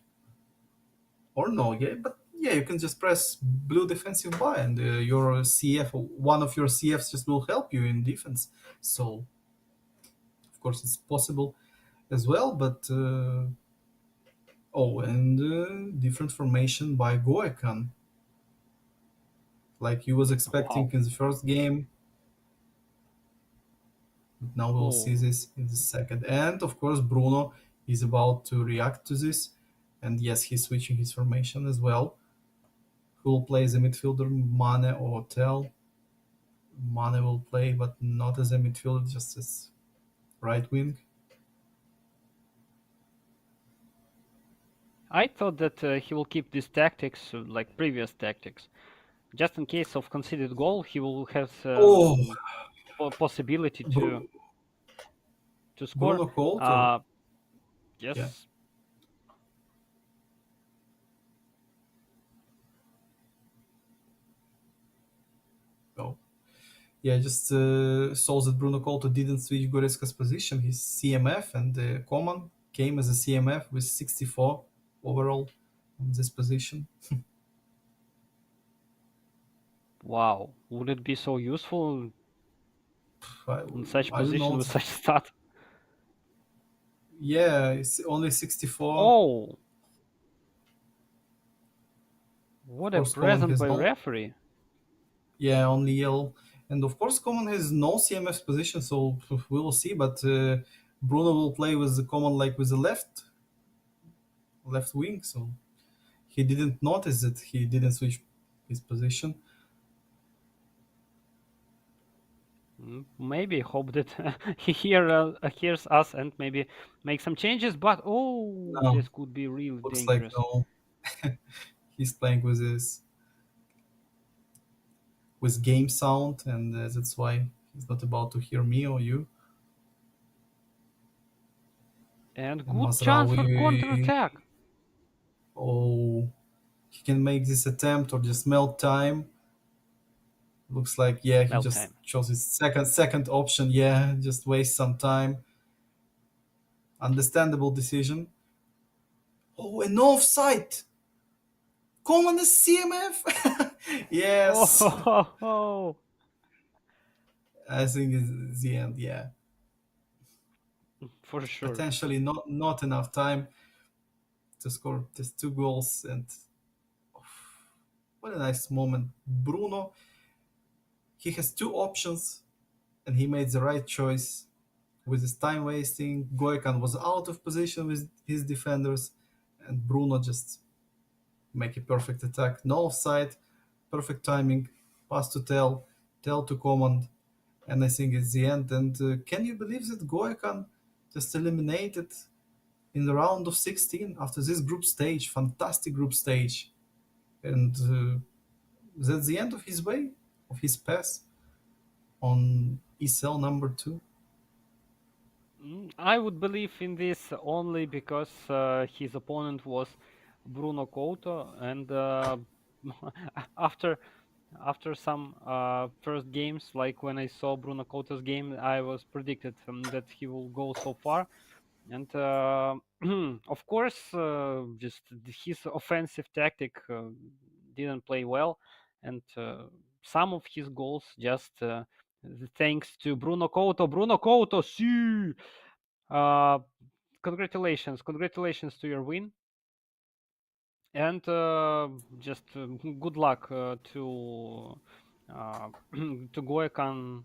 B: or no? Yeah, but yeah, you can just press blue defensive by, and your CF, one of your CFs, just will help you in defense. So of course it's possible as well, but and different formation by Goekan, like he was expecting
A: Wow.
B: in the first game. Now we'll see
A: Oh,
B: this in the second. And of course, Bruno is about to react to this. And yes, he's switching his formation as well. Who will play as a midfielder, Mane or Tel? Mane will play, but not as a midfielder, just as right wing.
A: I thought that he will keep these tactics like previous tactics. Just in case of conceded goal, he will have
B: Oh,
A: possibility
B: Bru-
A: to score.
B: Bruno Couto.
A: Uh,
B: Yeah.
A: yes,
B: Oh. Yeah, just saw that Bruno Couto didn't switch Goretzka's position. His CMF and Coman came as a CMF with 64. overall in this position.
A: Wow, would it be so useful
B: I,
A: in such
B: I don't
A: position
B: know.
A: with such stat?
B: Yeah, it's only 64.
A: Oh,
B: Of
A: what a
B: course, Common
A: present
B: has
A: by
B: no.
A: referee.
B: Yeah, only yellow. And of course, Common has no CMF position, so we will see. But Bruno will play with the Common like with the left wing, so he didn't notice that he didn't switch his position.
A: Maybe hope that he hears us and maybe make some changes. But oh,
B: No,
A: this could be real
B: looks like
A: dangerous.
B: no. He's playing with game sound, and that's why he's not about to hear me or you.
A: And
B: And
A: good chance for
B: Mazraoui,
A: counter-attack.
B: oh, he can make this attempt or just melt time. Looks like yeah, he
A: Melt
B: just
A: time.
B: chose his second option. Yeah, just waste some time. Understandable decision. Oh, and no offside. Come on the CMF. Yes,
A: Oh,
B: I think it's the end. Yeah,
A: for sure.
B: potentially not enough time to score just two goals. And what a nice moment. Bruno, he has two options and he made the right choice with his time wasting. Goikan was out of position with his defenders, and Bruno just make a perfect attack. No offside, perfect timing, pass to Tell to Command, and I think it's the end. And can you believe that Goikan just eliminated in the round of 16 after this group stage, fantastic group stage, and that's the end of his way, of his pass on ESEL number two.
A: I would believe in this only because his opponent was Bruno Couto, and after some first games, like when I saw Bruno Couto's game, I was predicted that he will go so far. And of course, just his offensive tactic didn't play well, and some of his goals just thanks to Bruno Couto. Bruno Couto, see, uh, congratulations to your win, and just good luck to to Goekan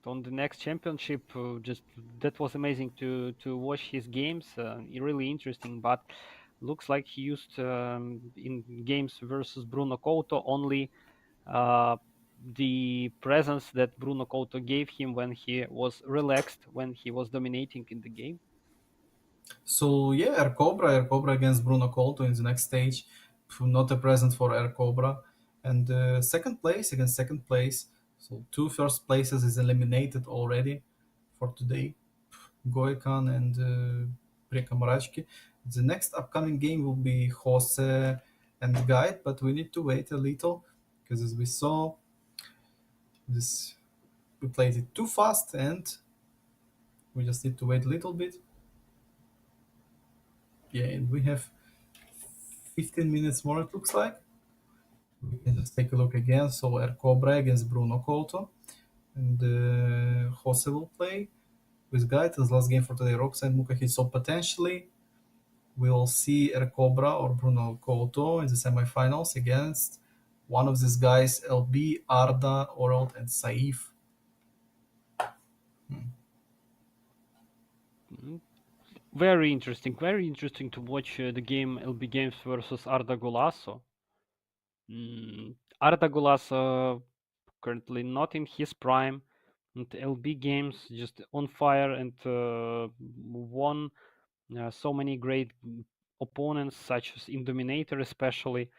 A: on the next championship. Just that was amazing to watch his games. Really interesting, but looks like he used in games versus Bruno Couto only uh, the presence that Bruno Couto gave him when he was relaxed, when he was dominating in the game.
B: So yeah, Air Cobra against Bruno Couto in the next stage. Not a present for Air Cobra, and second place against second place. So two first places is eliminated already for today. Goikan and Preka Marachki. The next upcoming game will be Jose and Guide, but we need to wait a little because as we saw, this we played it too fast and we just need to wait a little bit. Yeah, and we have 15 minutes more, it looks like. We can just take a look again. So, Air Cobra against Bruno Couto. And Jose will play with Guide as last game for today. Roxa and Mukahi. So, potentially, we'll see Air Cobra or Bruno Couto in the semifinals against one of these guys LB, Arda, Oralt, and Saif.
A: Mm, very interesting to watch the game LB Games versus Arda Golasso. Arda Golasso currently not in his prime, and LB Games just on fire and won so many great opponents, such as Indominator, especially.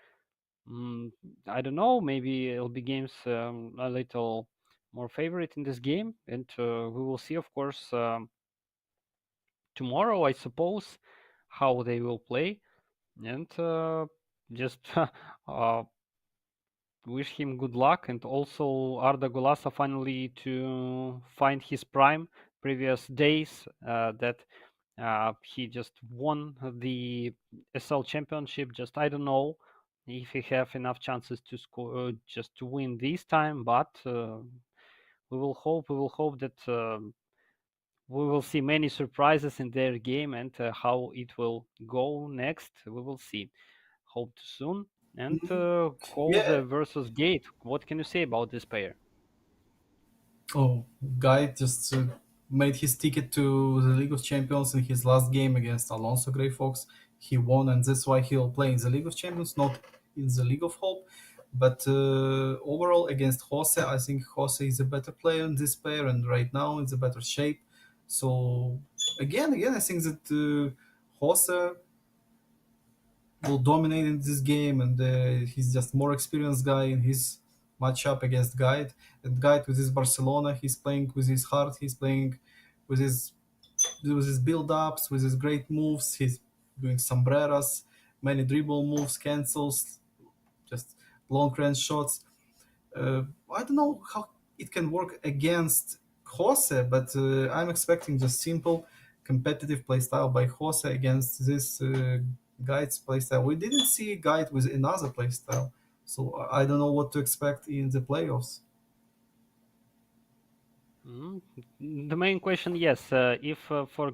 A: Mm, I don't know, maybe LB Games a little more favorite in this game, and we will see, of course, tomorrow, I suppose, how they will play, and just wish him good luck, and also Arda Golasa finally to find his prime. Previous days that He just won the ESEL championship. Just I don't know if he have enough chances to score just to win this time, but we will hope. We will hope that we will see many surprises in their game and how it will go next. We will see. Hope to soon. And
B: Yeah.
A: Koze versus Gate. What can you say about this pair?
B: Oh, guy just made his ticket to the League of Champions in his last game against Alonso Grey Fox. He won, and that's why he'll play in the League of Champions, not in the League of Hope. But overall, against Jose, I think Jose is a better player in this pair, and right now in the better shape. So again, I think that Jose will dominate in this game, and he's just more experienced guy in his matchup against Guide. And Guide with his Barcelona, he's playing with his heart. He's playing with his build ups, with his great moves. He's doing sombreras, many dribble moves, cancels, just long range shots. I don't know how it can work against Jose, but I'm expecting just simple competitive playstyle by Jose against this Guide's playstyle. We didn't see a Guide with another playstyle, so I don't know what to expect in the playoffs.
A: Mm, The main question, yes, if for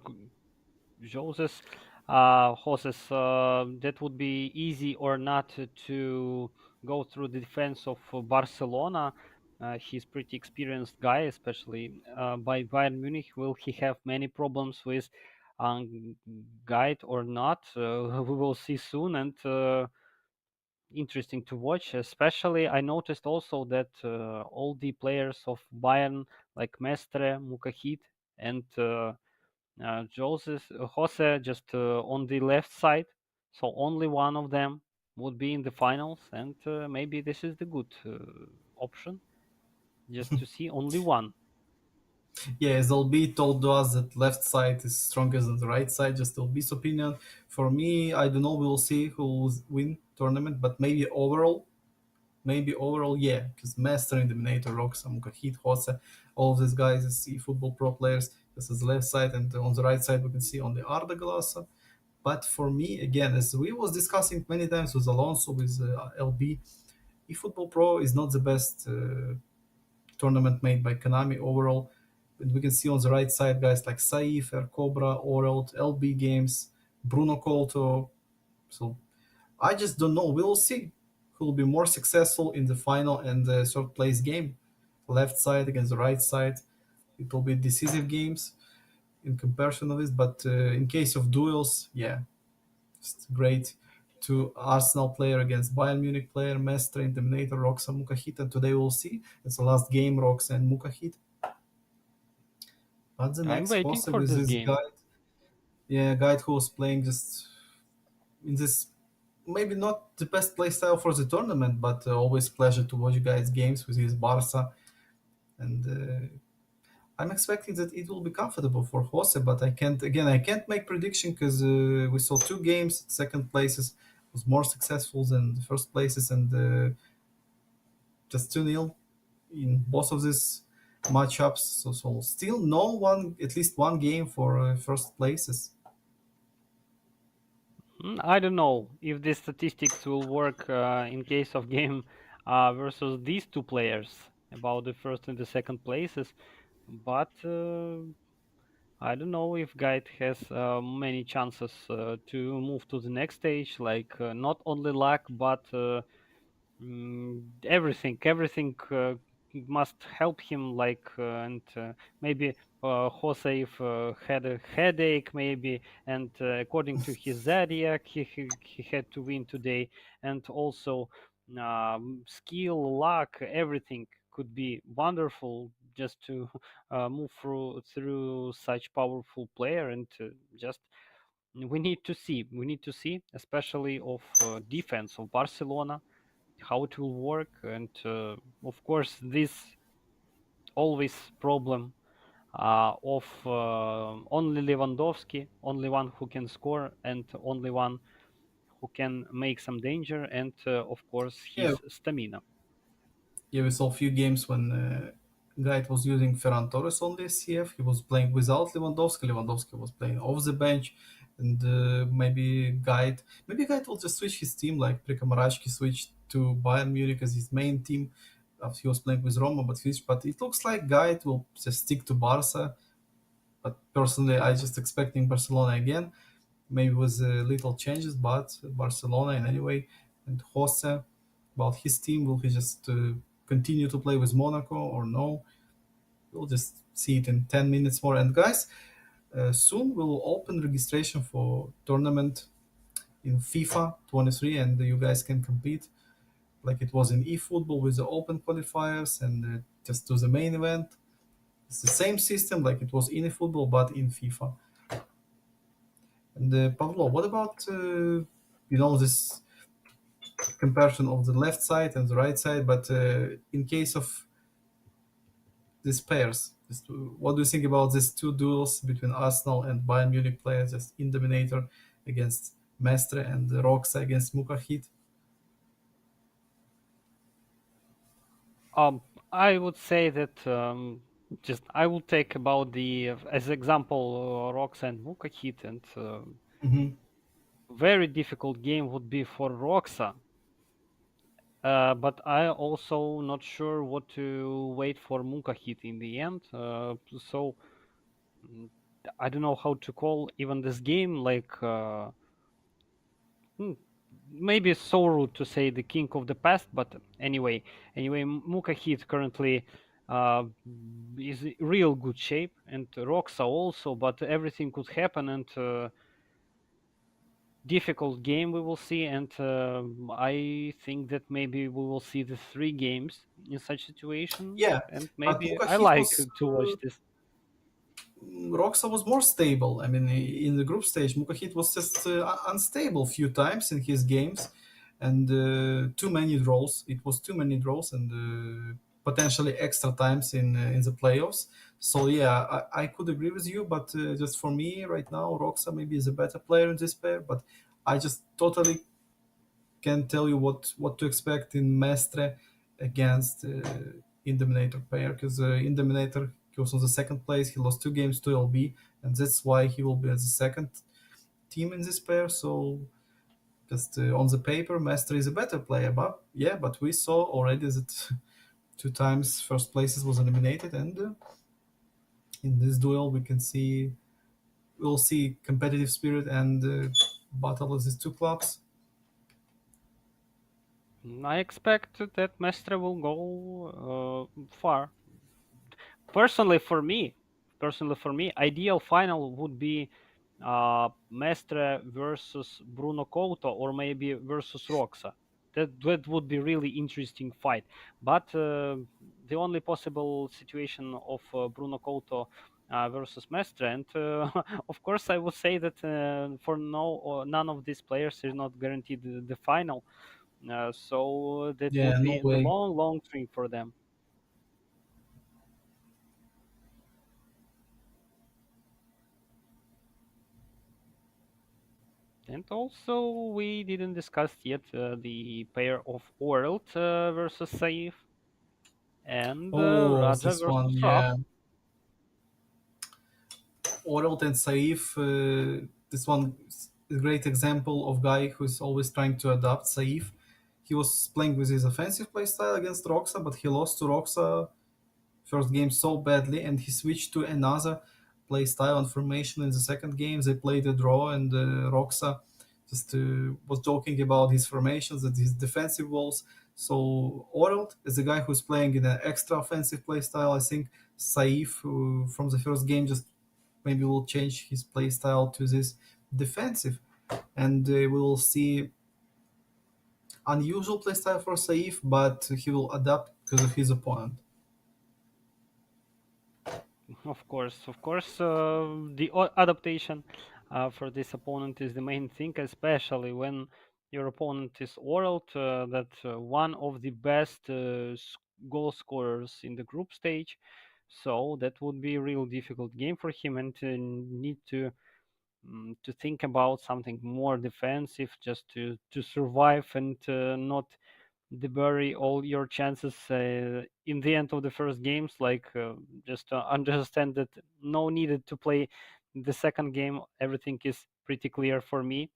A: Joses, Joses, that would be easy or not to go through the defense of Barcelona. He's pretty experienced guy, especially by Bayern Munich. Will he have many problems with guide or not? We will see soon, and interesting to watch. Especially, I noticed also that all the players of Bayern, like Mestre, Mukahit, and Jose just on the left side, so only one of them would be in the finals, and maybe this is the good option, just to see only one.
B: Yeah, Zolbi told us that left side is stronger than the right side. Just Zolbi's opinion. For me, I don't know. We will see who will win tournament, but maybe overall, yeah, because Master and Dominator, Roxa, Mukahit, Hossa, all of these guys is football pro players. This is the left side, and on the right side we can see only Arda Galasa. But for me, again, as we was discussing many times with Alonso, with LB, eFootball Pro is not the best tournament made by Konami overall. And we can see on the right side guys like Saif, Air Cobra, Orelt, LB Games, Bruno Colto. So I just don't know. We'll see who will be more successful in the final and the third place game. Left side against the right side. It will be decisive games in comparison of this. But in case of duels, yeah, it's great. To Arsenal player against Bayern Munich player, Mestre, Intimidator, Roxa, Mukahit. And today we'll see. It's the last game, Roxa and Mukahit. But the
A: I'm
B: next
A: waiting
B: Jose
A: for
B: with
A: this
B: this
A: game.
B: guy, yeah, guy who was playing just in this maybe not the best play style for the tournament, but always pleasure to watch guys games with his Barca, and I'm expecting that it will be comfortable for Jose. But I can't make prediction because we saw two games. Second places was more successful than the first places, and just 2-0 in both of these matchups. So still no one, at least one game for first places.
A: I don't know if the statistics will work in case of game versus these two players about the first and the second places, but I don't know if Guide has many chances to move to the next stage, like not only luck, but everything must help him, like and maybe Jose if, had a headache maybe, and according to his zodiac he had to win today, and also skill, luck, everything could be wonderful just to move through such powerful player, and just we need to see especially of defense of Barcelona, how it will work, and of course this always problem of only Lewandowski, only one who can score and only one who can make some danger, and of course
B: Yeah,
A: his stamina.
B: yeah, we saw a few games when Guide was using Ferran Torres on the CF. He was playing without Lewandowski. Lewandowski was playing off the bench, and maybe Guide will just switch his team like Prikamarashki switched to Bayern Munich as his main team. He was playing with Roma, but switched. But it looks like Guide will just stick to Barca. But personally, I just expecting Barcelona again, maybe with little changes, but Barcelona in any way. And Jose, about his team, will he just continue to play with Monaco or no? We'll just see it in 10 minutes more. And guys, soon we'll open registration for tournament in FIFA 23, and you guys can compete like it was in eFootball with the open qualifiers and just do the main event. It's the same system like it was in eFootball, but in FIFA. And Pavlo, what about this comparison of the left side and the right side? But in case of these pairs, what do you think about these two duels between Arsenal and Bayern Munich players, just in Dominator against Mestre and Roxa against Mukahit?
A: Um, I would say that just I will take about the as example Rox and Mukahit, and
B: Hmm.
A: very difficult game would be for Roxa. But I also not sure what to wait for Mukahit in the end. So mm, I don't know how to call even this game like. Hmm, maybe it's so rude to say the king of the past, but anyway, Mukahit currently uh, is in real good shape, and Roxa also, but everything could happen, and difficult game we will see, and I think that maybe we will see the three games in such situation,
B: Yeah,
A: and
B: but
A: maybe I
B: Mukahit
A: like
B: was
A: to watch this.
B: Roxa was more stable. I mean, in the group stage, Mukahit was just unstable few times in his games, and too many draws. It was too many draws and potentially extra times in the playoffs. So yeah, I could agree with you, but just for me right now, Roxa maybe is a better player in this pair. But I just totally can tell you what to expect in Mestre against Indominator pair because Indominator he was on the second place. He lost two games to LB, and that's why he will be as the second team in this pair. So just on the paper, Mestre is a better player. But yeah, but we saw already that two times first places was eliminated, and in this duel we'll see competitive spirit and battle of these two clubs.
A: I expect that Mestre will go far. personally for me personally for me, ideal final would be Mestre versus Bruno Couto, or maybe versus Roxa. That would be really interesting fight. But the only possible situation of Bruno Couto versus Mestre, and of course I would say that for none of these players is not guaranteed the final. So that
B: Yeah,
A: would
B: no
A: be the
B: way.
A: long string for them. And also, we didn't discuss yet the pair of World versus Saif and
B: Oh,
A: Raja
B: this
A: versus
B: one,
A: Raf.
B: yeah. Oralt and Saif, this one is a great example of guy who's always trying to adapt. Saif, he was playing with his offensive play style against Roxa, but he lost to Roxa first game so badly, and he switched to another play style and formation in the second game. They played a draw, and Roxa just was joking about his formations and his defensive walls. So Oralt is a guy who's playing in an extra offensive play style. I think Saif, who, from the first game, just maybe will change his play style to this defensive, and we will see unusual play style for Saif, but he will adapt because of his opponent.
A: Of course, the adaptation for this opponent is the main thing, especially when your opponent is World, that one of the best goal scorers in the group stage. So that would be a real difficult game for him, and need to think about something more defensive, just to survive and not debury all your chances in the end of the first games. Like just understand that no needed to play the second game. Everything is pretty clear for me.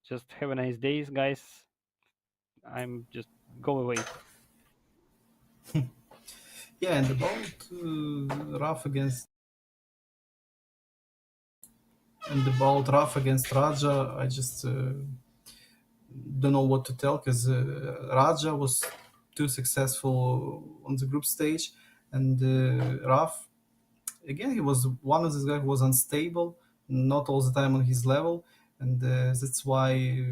A: Just have a nice days, guys. I'm just go away.
B: Yeah, and about Raf against Raja, I just don't know what to tell because Raja was too successful on the group stage, and Raf again he was one of these guys who was unstable, not all the time on his level, and that's why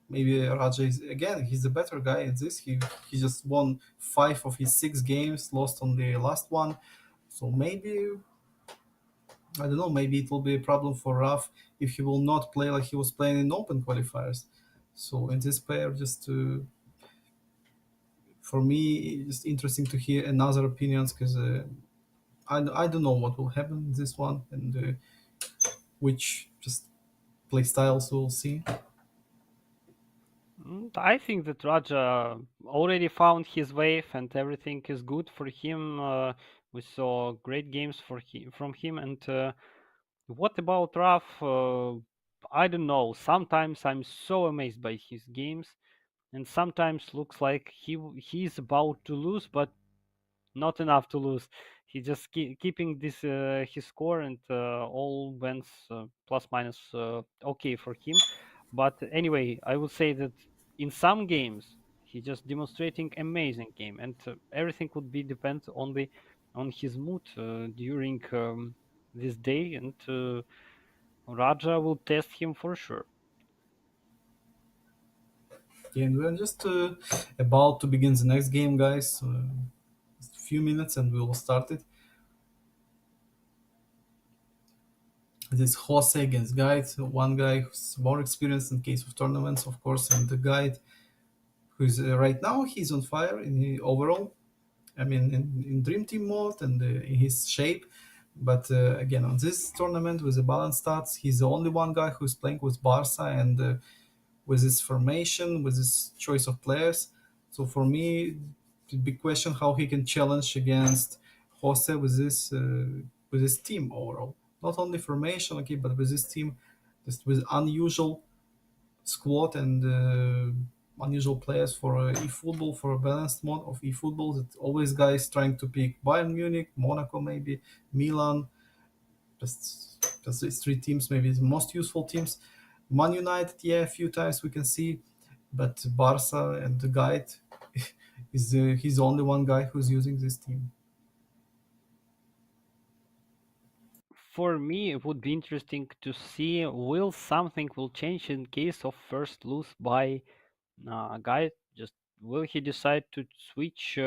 B: maybe Raja is again he's a better guy at this. He just won 5 of his 6 games, lost on the last one, so maybe I don't know. Maybe it will be a problem for Raf if he will not play like he was playing in open qualifiers. So in this pair, just for me, just interesting to hear another opinions because I don't know what will happen in this one and which just play styles we'll see.
A: I think that Raja already found his wave and everything is good for him. We saw great games from him. And what about Raf? I don't know. Sometimes I'm so amazed by his games, and sometimes looks like he's about to lose, but not enough to lose. He just keeping this his score and all wins plus minus okay for him. But anyway, I would say that in some games he just demonstrating amazing game, and everything would be depend only on his mood during this day, and Raja will test him for sure.
B: And we're just about to begin the next game, guys. Just a few minutes and we will start it. This Jose against Guide, one guy who's more experienced in case of tournaments, of course, and the Guide who's right now he's on fire in the overall. I mean, in Dream Team mode and in his shape. But again, on this tournament with the balanced stats, he's the only one guy who's playing with Barca and with his formation, with his choice of players. So for me, the big question how he can challenge against Jose with this team overall. Not only formation, okay, but with this team, just with unusual squad and unusual players for eFootball, for a balanced mode of eFootball. That always guys trying to pick Bayern Munich, Monaco, maybe Milan. Just these 3 teams, maybe the most useful teams. Man United, yeah, a few times we can see, but Barca and the guide is he's the only one guy who's using this team.
A: For me, it would be interesting to see will something will change in case of first lose by a guy. Just will he decide to switch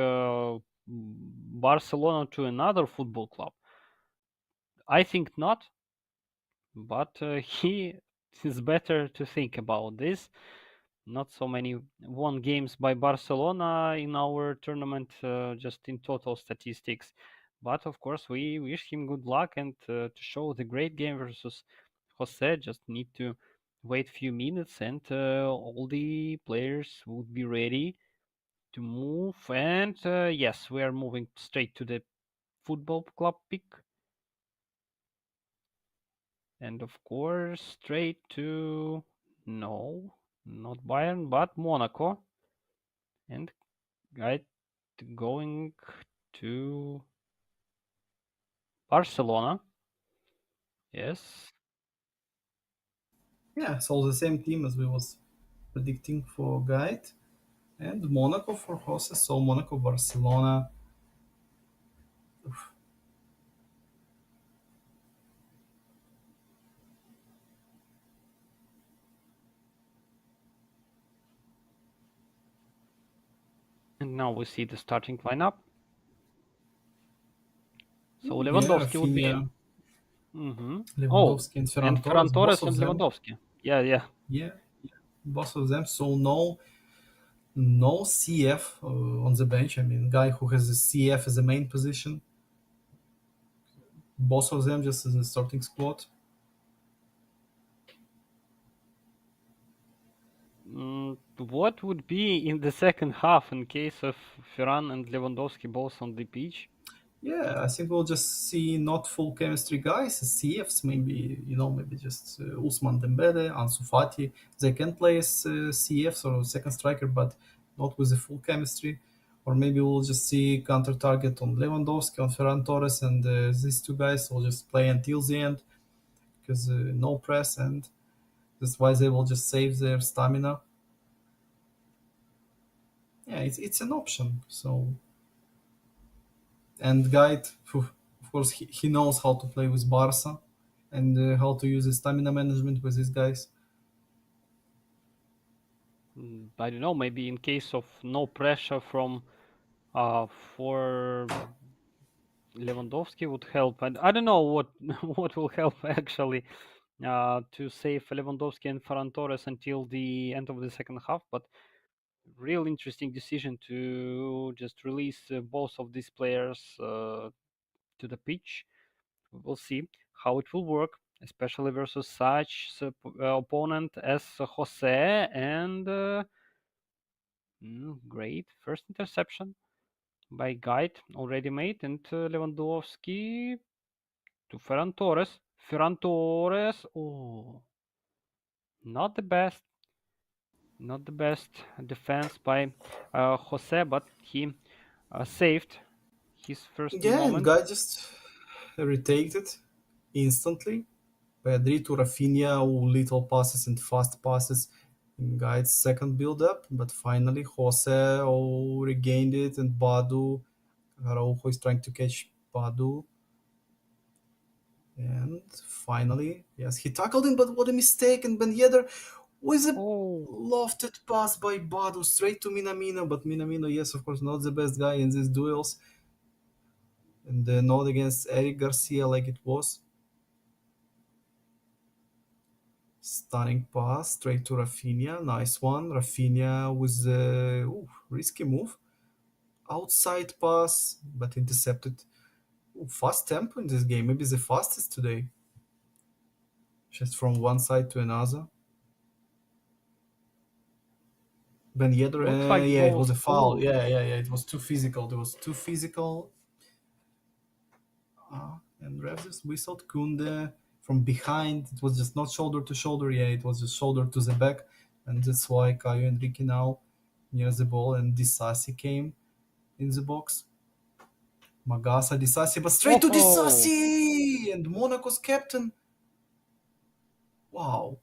A: Barcelona to another football club? I think not, but he is better to think about this. Not so many won games by Barcelona in our tournament, just in total statistics. But of course, we wish him good luck and to show the great game versus Jose. Just need to wait few minutes, and all the players would be ready to move. And yes, we are moving straight to the football club pick, and of course, straight to no, not Bayern, but Monaco. And right going to Barcelona. Yes.
B: Yeah, so the same team as we was predicting for guide and Monaco for Jose. So Monaco, Barcelona.
A: And now we see the starting lineup. So
B: Yeah,
A: Lewandowski would be.
B: Rafinha,
A: Oh,
B: Lewandowski, and
A: and
B: Ferran Torres,
A: Ferran
B: both
A: Torres
B: of
A: and
B: them.
A: Lewandowski. Yeah, yeah.
B: Yeah, both of them. So no CF on the bench. I mean, guy who has the CF as the main position. Both of them just as a starting squad.
A: What would be in the second half in case of Ferran and Lewandowski both on the pitch?
B: Yeah, I think we'll just see not full chemistry guys, CFs, maybe, maybe just Usman Dembele, Ansu Fati. They can play as CFs or second striker, but not with the full chemistry. Or maybe we'll just see counter target on Lewandowski, on Ferran Torres, and these two guys will just play until the end because no press, and that's why they will just save their stamina. Yeah, it's an option. So, and Guide, of course, he knows how to play with Barca and how to use his stamina management with these guys.
A: I don't know, maybe in case of no pressure from for Lewandowski would help. And I don't know what what will help actually to save Lewandowski and Ferran Torres until the end of the second half. But real interesting decision to just release both of these players to the pitch. We'll see how it will work, especially versus such opponent as Jose. And great first interception by Guide already made, and Lewandowski to Ferran Torres. Ferran Torres, oh, not the best, not the best defense by Jose, but he saved his first
B: Yeah, and
A: moment.
B: Guy just retaked it instantly. Pedri to Rafinha, little passes and fast passes in Guide's second build up, but finally Jose regained it, and Badu, Araujo is trying to catch Badu. And finally, yes, he tackled him, but what a mistake! And Ben Yedder with a
A: Oh,
B: lofted pass by Badu straight to Minamino, but Minamino, yes, of course, not the best guy in these duels. And not against Eric Garcia like it was. Stunning pass straight to Rafinha. Nice one. Rafinha with a risky move. Outside pass, but intercepted. Ooh, fast tempo in this game. Maybe the fastest today. Just from one side to another. Ben Yedder,
A: looks like
B: yeah, it was
A: both.
B: a foul.
A: Oh,
B: Yeah. It was too physical. It was too physical. And ref just whistled Kunde from behind. It was just not shoulder to shoulder. Yeah, it was just shoulder to the back. And that's why Caio Henrique now near the ball, and Disasi came in the box. Magasa, Disasi, but straight to
A: oh,
B: Disasi! And Monaco's captain. Wow.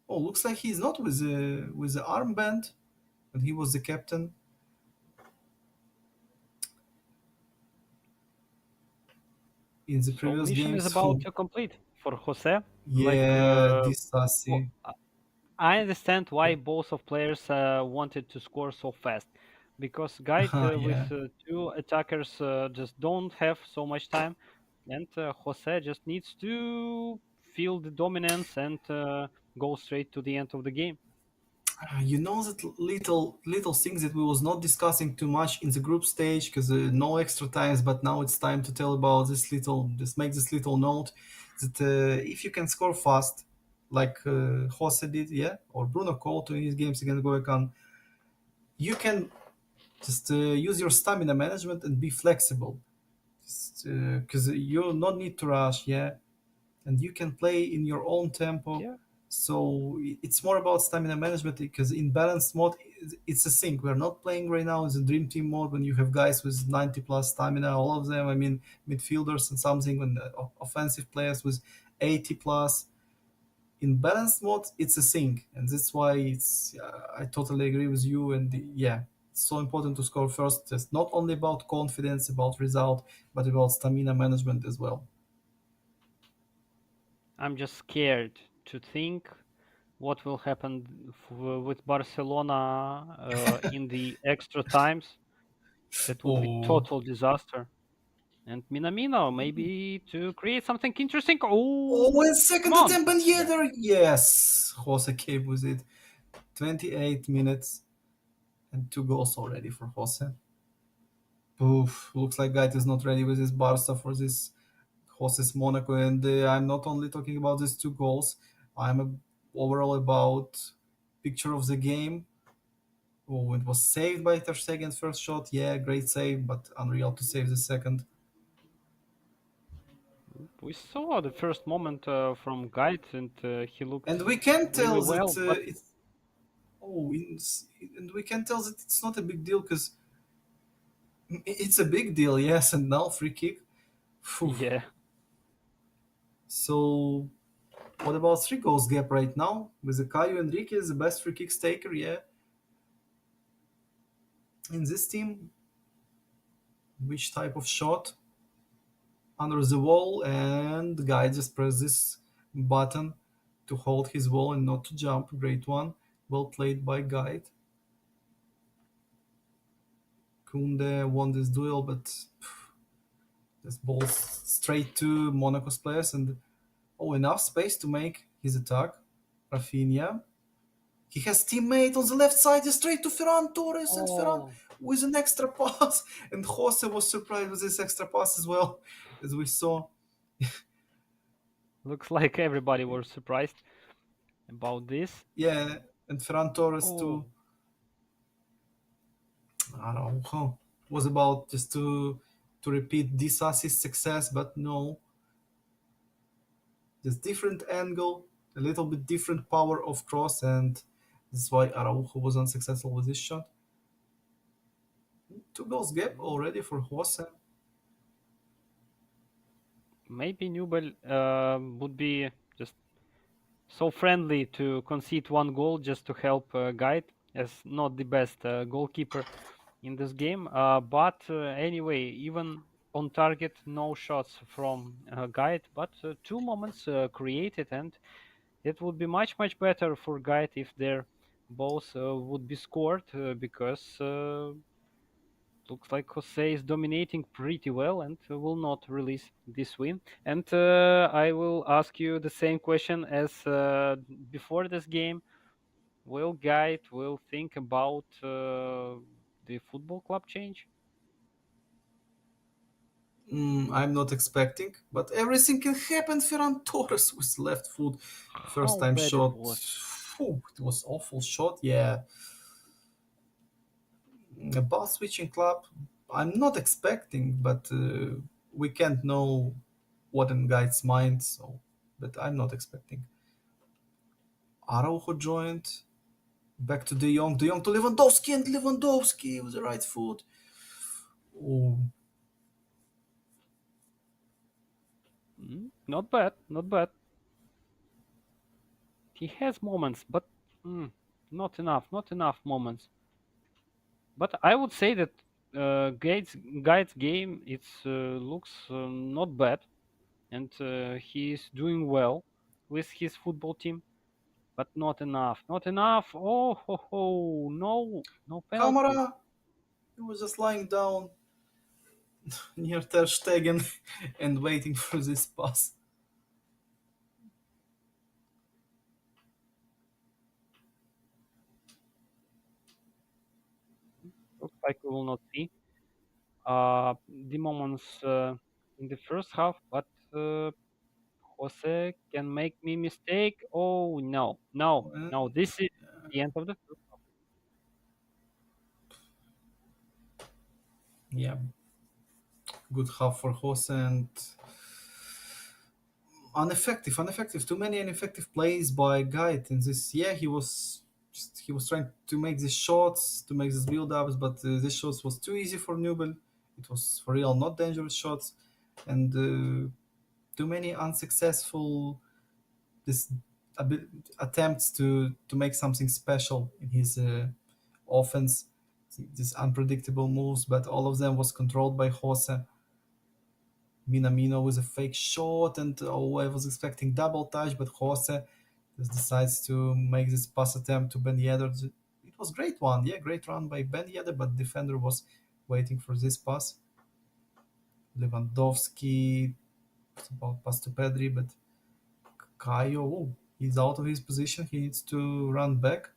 B: Oh, looks like he's not with the armband, but he was the captain in the
A: so
B: previous
A: mission
B: game.
A: is about
B: So
A: to complete for Jose. Like,
B: yeah,
A: well,
B: Disasi.
A: I understand why both of players wanted to score so fast, because Guide with
B: Yeah.
A: two attackers just don't have so much time, and Jose just needs to feel the dominance and go straight to the end of the game.
B: That little things that we was not discussing too much in the group stage because no extra times, but now it's time to tell about this little, just make this little note that if you can score fast like Jose did, yeah, or Bruno Couto in his games against Goekan, you can just use your stamina management and be flexible because you not need to rush, yeah, and you can play in your own tempo.
A: Yeah,
B: So it's more about stamina management because in balanced mode, it's a thing. We're not playing right now in the dream team mode when you have guys with 90 plus stamina, all of them. I mean, midfielders and something, when offensive players with 80 plus. In balanced mode, it's a thing, and that's why it's. I totally agree with you, and yeah, it's so important to score first. It's not only about confidence, about result, but about stamina management as well.
A: I'm just scared to think what will happen with Barcelona in the extra times. That would be
B: Oh,
A: total disaster. And Minamino, maybe to create something interesting.
B: Oh, and
A: Oh, come
B: second
A: on.
B: attempt, and
A: Yeah.
B: Yedder, yes, Jose came with it. 28 minutes and two goals already for Jose. Oof, looks like Gait is not ready with his Barca for this Jose's Monaco, and I'm not only talking about these two goals. I'm overall about picture of the game. Oh, it was saved by Ter Stegen's first shot. Yeah, great save, but unreal to save the second.
A: We saw the first moment from Guide, and he
B: And
A: looked
B: we can
A: really
B: tell that
A: well. But
B: it's oh, and we can tell that it's not a big deal because it's a big deal, yes. And now free kick. Phew.
A: yeah,
B: So what about three goals gap right now? With the Caio Enrique is the best free kick taker, yeah. In this team, which type of shot? Under the wall, and the guy just press this button to hold his wall and not to jump. Great one. Well played by Guide. Kunde won this duel, but this ball straight to Monaco's players, and oh, enough space to make his attack. Rafinha. He has teammate on the left side, straight to Ferran Torres, and Ferran
A: oh,
B: with an extra pass. And Jose was surprised with this extra pass as well, as we saw.
A: looks like everybody was surprised about this.
B: Yeah, and Ferran Torres
A: Oh,
B: too. Araujo was about just to repeat this assist success, but no, just different angle, a little bit different power of cross, and that's why Araujo was unsuccessful with this shot. Two goals gap
A: mm,
B: already for Jose.
A: maybe Newell would be just so friendly to concede one goal just to help Guide, as not the best goalkeeper in this game. But anyway, even on target, no shots from Guide, but two moments created, and it would be much better for Guide if their both would be scored because looks like Jose is dominating pretty well and will not release this win. And I will ask you the same question as before this game. Will Guide will think about the football club change?
B: I'm not expecting, but everything can happen. Ferran Torres with left foot, first
A: How
B: time
A: bad it
B: shot.
A: was.
B: Phew, it was awful shot. Yeah, a ball switching club. I'm not expecting, but we can't know what in guy's mind. So, but I'm not expecting. Araujo joined. Back to De Jong. De Jong to Lewandowski, and Lewandowski with the right foot. Oh,
A: Not bad, not bad. He has moments, but not enough, not enough moments. But I would say that Guide's game it looks not bad, and he's doing well with his football team, but not enough, not enough. Oh ho ho! No, no penalty.
B: Camera. He was just lying down near Ter Stegen and waiting for this pass.
A: Looks like we will not see the moments in the first half, but Jose can make me mistake. Oh no, no,
B: Uh,
A: no! This is the end of the first.
B: yeah, good half for Jose and ineffective. Too many ineffective plays by Guide in this. Yeah, he was trying to make these shots, to make these build-ups, but this shots was too easy for Nubel. It was for real not dangerous shots, and too many unsuccessful this a bit, attempts to make something special in his offense. These unpredictable moves, but all of them was controlled by Jose. Minamino with a fake shot, and oh, I was expecting double touch, but Jose just decides to make this pass attempt to Ben Yedder. It was great one, yeah, great run by Ben Yedder, but defender was waiting for this pass. Lewandowski, it's about pass to Pedri, but Caio, oh, he's out of his position. He needs to run back.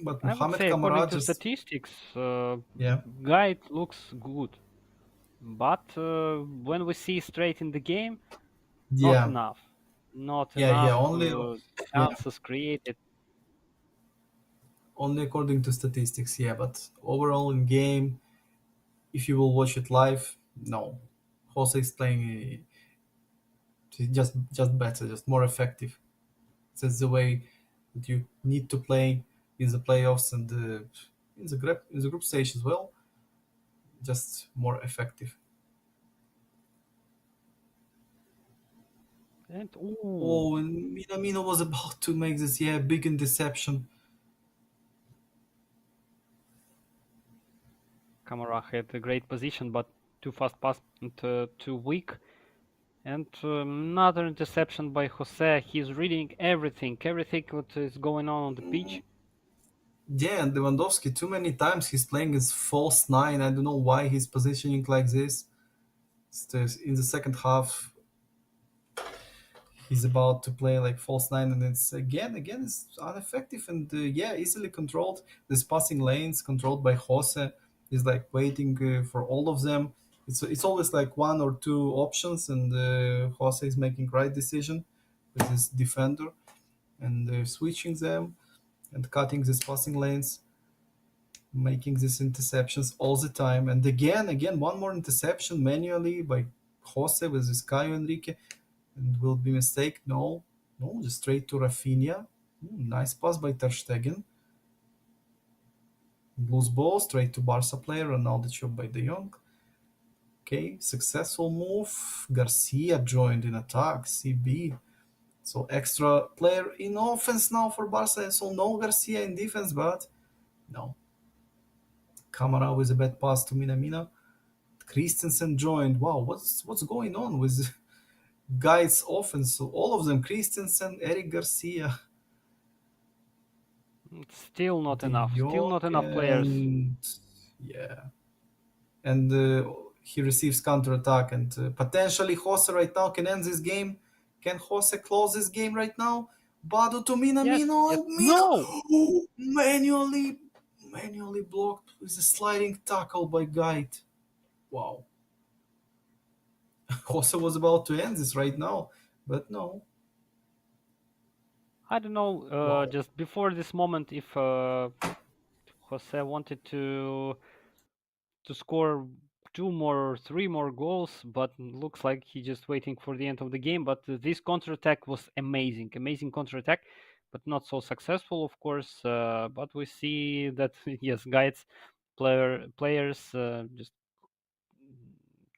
B: But
A: I would
B: Mohamed
A: say, according
B: Kamara
A: to
B: just,
A: statistics,
B: yeah,
A: Guide looks good, but when we see straight in the game, not
B: yeah,
A: enough. Not
B: Yeah, yeah,
A: enough
B: only yeah,
A: chances created.
B: only according to statistics. Yeah, but overall in game, if you will watch it live, no, Jose is playing just better, just more effective. That's the way that you need to play in the playoffs and in the group stage as well. Just more effective.
A: And ooh,
B: Oh, and Minamino was about to make this big interception.
A: Kamara had a great position, but too fast pass and too weak. And another interception by Jose. He's reading everything what is going on the pitch.
B: Yeah, and Lewandowski too many times he's playing as false nine. I don't know why he's positioning like this. In the second half, he's about to play like false nine, and it's again it's ineffective and easily controlled. This passing lanes controlled by Jose is like waiting for all of them. It's always like one or two options, and Jose is making right decision with his defender and switching them and cutting these passing lanes, making these interceptions all the time. And again, one more interception manually by Jose with this Caio Enrique, and will be mistake. No, no, just straight to Rafinha. Nice pass by Ter Stegen. Loose ball straight to Barca player. Ronaldo chop by De Jong. Okay, successful move. Garcia joined in attack. CB. So extra player in offense now for Barca. So no Garcia in defense, but no. Camara with a bad pass to Minamino. Christensen joined. Wow, what's going on with guys' offense? So all of them: Christensen, Eric Garcia,
A: It's still not
B: De
A: enough. Still
B: Jong,
A: not enough players.
B: and yeah, and he receives counter attack, and potentially Jose right now can end this game. Can Jose close this game right now? Badu to
A: Yes, yes.
B: Minamino, Mina,
A: No!
B: oh, manually blocked with a sliding tackle by Guide. Wow, Jose was about to end this right now, but no.
A: I don't know.
B: Wow.
A: Just before this moment, if Jose wanted to score two more, three more goals, but looks like he just waiting for the end of the game. But this counterattack was amazing, amazing counterattack, but not so successful, of course. But we see that yes, guides players just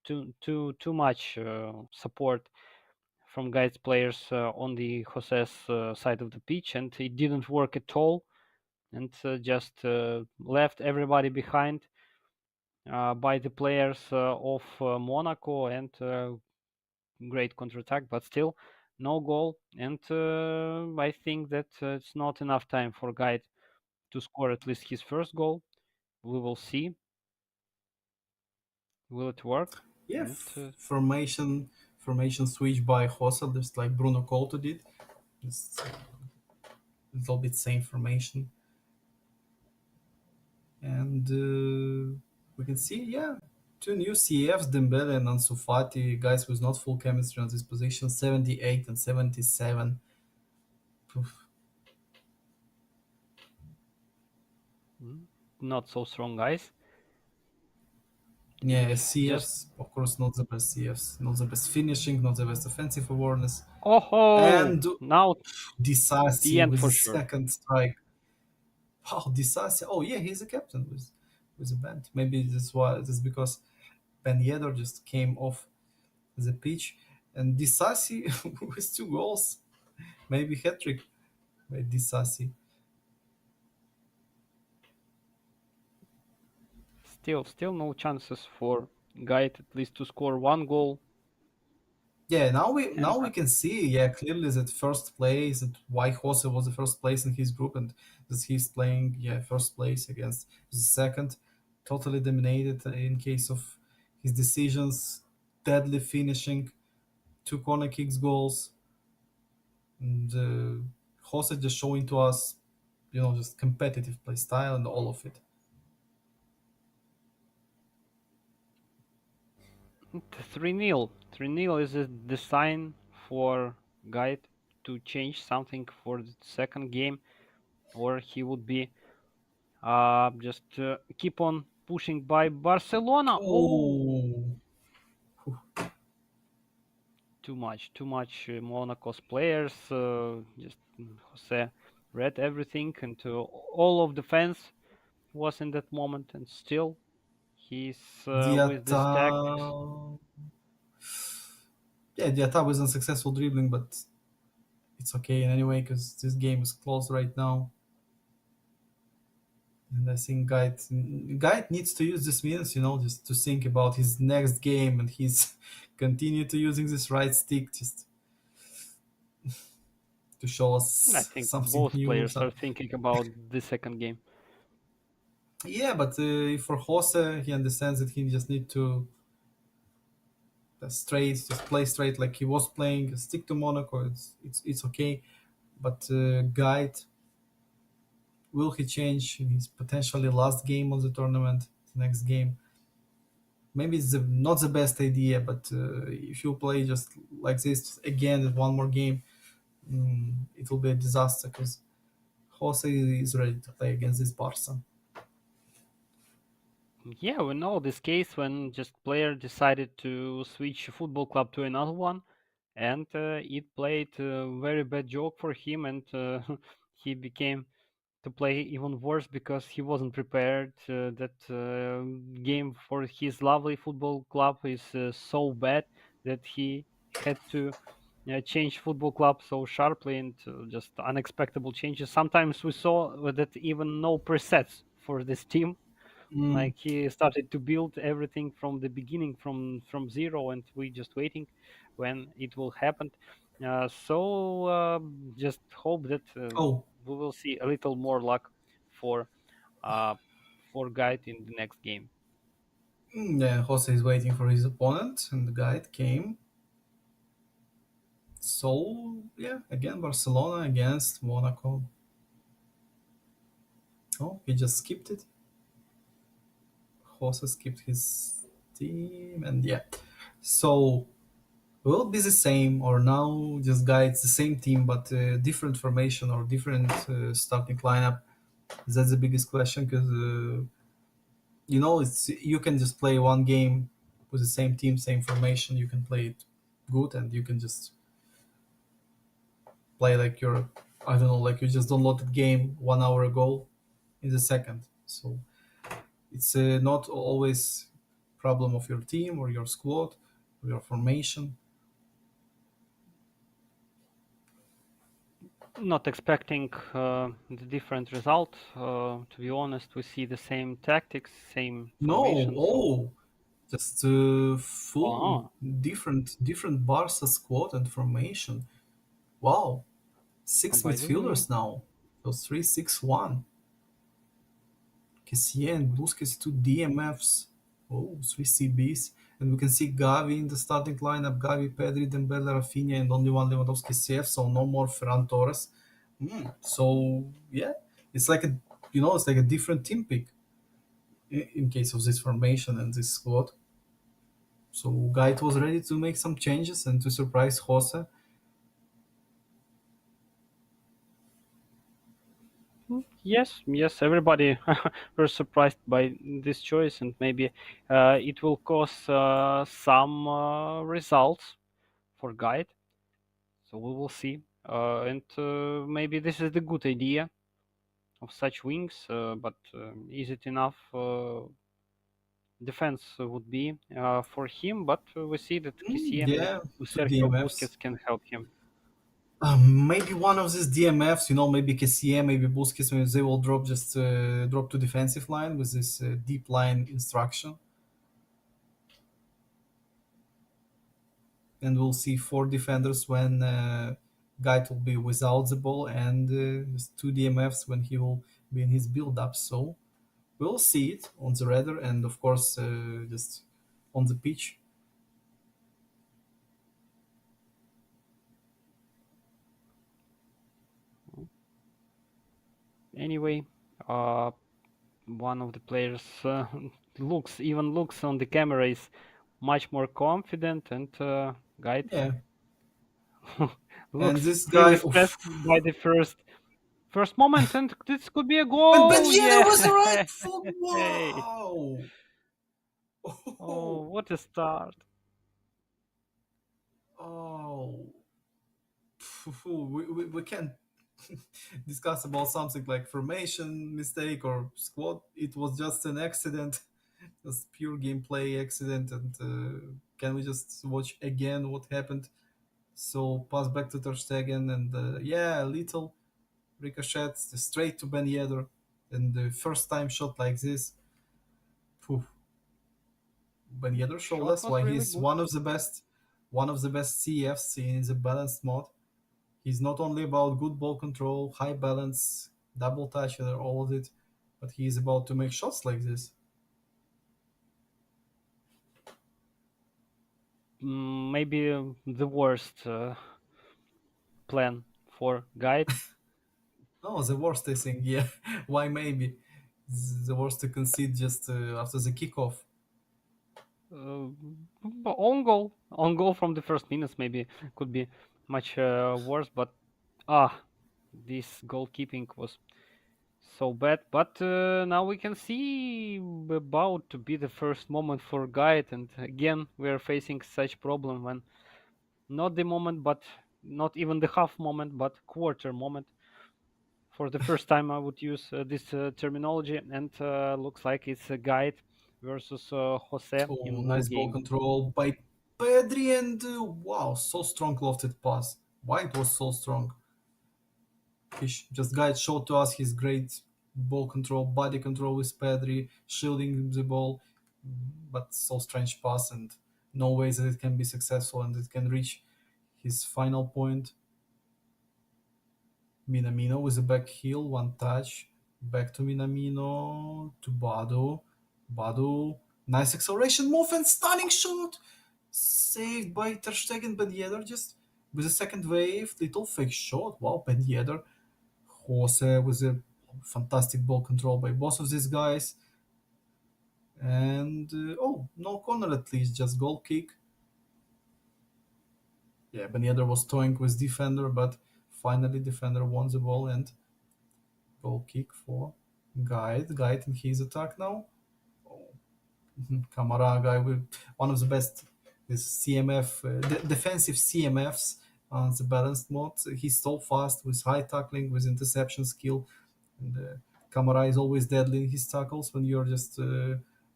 A: too much support from guides players on the Jose's side of the pitch, and it didn't work at all, and just left everybody behind by the players of Monaco, and great counterattack, but still no goal. And I think that it's not enough time for Guide to score at least his first goal. We will see. Will it work?
B: Yeah,
A: And
B: formation switch by Jose, just like Bruno Couto did. Just a little bit same formation, and we can see two new CFs, Dembele and Ansu Fati, guys with not full chemistry on this position, 78 and 77. Oof.
A: not so strong guys. And
B: Yeah,
A: just
B: CFs, of course, not the best CFs, not the best finishing, not the best offensive awareness,
A: oh,
B: and
A: now the
B: Disasi
A: end
B: with
A: for
B: the
A: sure.
B: second strike. Oh, Disasi. Oh, yeah, he's a captain with the band. Maybe that's because Ben Yedder just came off the pitch, and Disasi with two goals, maybe hat trick by Disasi.
A: Still no chances for Guide at least to score one goal.
B: Yeah,
A: And
B: now we can see clearly that first place and why Jose was the first place in his group and that he's playing first place against the second, totally dominated in case of his decisions, deadly finishing, two corner kicks goals, and Jose just showing to us, just competitive play style and all of it.
A: 3-0. 3-0 is the sign for Guide to change something for the second game, or he would be just keep on pushing by Barcelona. Oh,
B: Oh,
A: too much Monaco's players. Just Jose read everything, and all of the fans was in that moment, and still he's with
B: Diata.
A: this tactics.
B: Yeah, Diata was unsuccessful dribbling, but it's okay in any way because this game is close right now. And I think Guide needs to use this minutes, just to think about his next game, and he's continue to using this right stick just to show
A: I
B: us
A: think
B: something
A: both
B: new.
A: players are thinking about the second game.
B: Yeah, but for Jose, he understands that he just need to straight, just play straight like he was playing. Stick to Monaco. It's okay. But Guide, will he change in his potentially last game of the tournament? The next game, maybe it's not the best idea. But if you play just like this again, one more game, it will be a disaster because Jose is ready to play against this Barca.
A: Yeah, we know this case when just player decided to switch football club to another one, and it played a very bad joke for him, and he became to play even worse because he wasn't prepared. That game for his lovely football club is so bad that he had to change football club so sharply, and just unexpected changes. Sometimes we saw that even no presets for this team,
B: Mm.
A: like he started to build everything from the beginning, from zero, and we just waiting when it will happen. Just hope that
B: Oh,
A: we will see a little more luck for uh, Guide in the next game.
B: yeah, Jose is waiting for his opponent, and the guide came. So yeah, again Barcelona against Monaco. Oh, he just skipped it. Jose skipped his team, and yeah. So will it be the same, or now just guides the same team but different formation or different starting lineup? That's the biggest question because it's you can just play one game with the same team, same formation. You can play it good, and you can just play like you're, I don't know, like you just downloaded game 1 hour ago in the second. So it's not always problem of your team or your squad or your formation.
A: Not expecting the different result. To be honest, we see the same tactics, same
B: No,
A: formation. So,
B: oh, just full
A: uh
B: different Barca squad and formation. Wow, six
A: by the way,
B: midfielders now. So 3-6-1. Kessie and Busquets, two DMFs. Oh, three CBs. And we can see Gavi in the starting lineup. Gavi, Pedri, Dembele, Rafinha, and only one Lewandowski safe. So no more Ferran Torres. So yeah, it's like it's like a different team pick in case of this formation and this squad. So Guide was ready to make some changes and to surprise Jose.
A: yes, yes, everybody were surprised by this choice, and maybe it will cause some results for Guide. So we will see. And maybe this is the good idea of such wings, but is it enough? Defense would be for him, but we see that Kessie and
B: Yeah, two
A: Sergio
B: DMFs.
A: Busquets can help him.
B: Maybe one of these DMFs, maybe Kessie, maybe Busquets, maybe they will drop to defensive line with this deep line instruction, and we'll see four defenders when Guide will be without the ball, and just two DMFs when he will be in his build up. So we'll see it on the radar, and of course just on the pitch.
A: Anyway, uh, one of the players looks on the camera is much more confident, and Guide
B: Yeah, And
A: Looks
B: this
A: really
B: guy,
A: stressed by the first moment, and this could be a
B: but Ben
A: goal.
B: Yedder
A: Yeah.
B: was the right foot.
A: Hey.
B: Wow.
A: Oh,
B: Oh,
A: what a start.
B: oh. We can't discuss about something like formation mistake or squad. It was just an accident, just pure gameplay accident. And can we just watch again what happened? So pass back to Ter Stegen, and yeah, a little ricochet straight to Ben Yedder. And the first time shot like this, phew, Ben Yedder showed
A: Shot
B: us
A: was
B: why
A: really
B: he's
A: good.
B: one of the best CFs in the balanced mode. He's not only about good ball control, high balance, double touch, and all of it, but he's about to make shots like this.
A: Maybe the worst plan for guide.
B: No, the worst, I think. Yeah, why maybe the worst to concede just after the kickoff.
A: Uh, on goal from the first minutes maybe could be much worse. But this goalkeeping was so bad. But now we can see about to be the first moment for guide, and again we are facing such problem when not the moment, but not even the half moment, but quarter moment. For the first time, I would use this terminology, and looks like it's a guide versus Jose
B: Oh,
A: in new
B: nice ball
A: game.
B: control by Pedri, and wow, so strong lofted pass. Why it was so strong? Just guide showed to us his great ball control, body control with Pedri, shielding the ball, but so strange pass and no ways that it can be successful and it can reach his final point. Minamino with a back heel, one touch, back to Minamino, to Badu. Badu, nice acceleration move and stunning shot! Saved by Ter Stegen, Ben Yedder just with a second wave, little fake shot. Wow, Ben Yedder. Jose with a fantastic ball control by both of these guys. And oh, no corner at least, just goal kick. Yeah, Ben Yedder was toying with defender, but finally defender won the ball and goal kick for Guide. Guide in his attack now. Oh, Camara guy with one of the best is CMF defensive CMFs on the balanced mode. He's so fast with high tackling, with interception skill, and Camara is always deadly in his tackles when you're just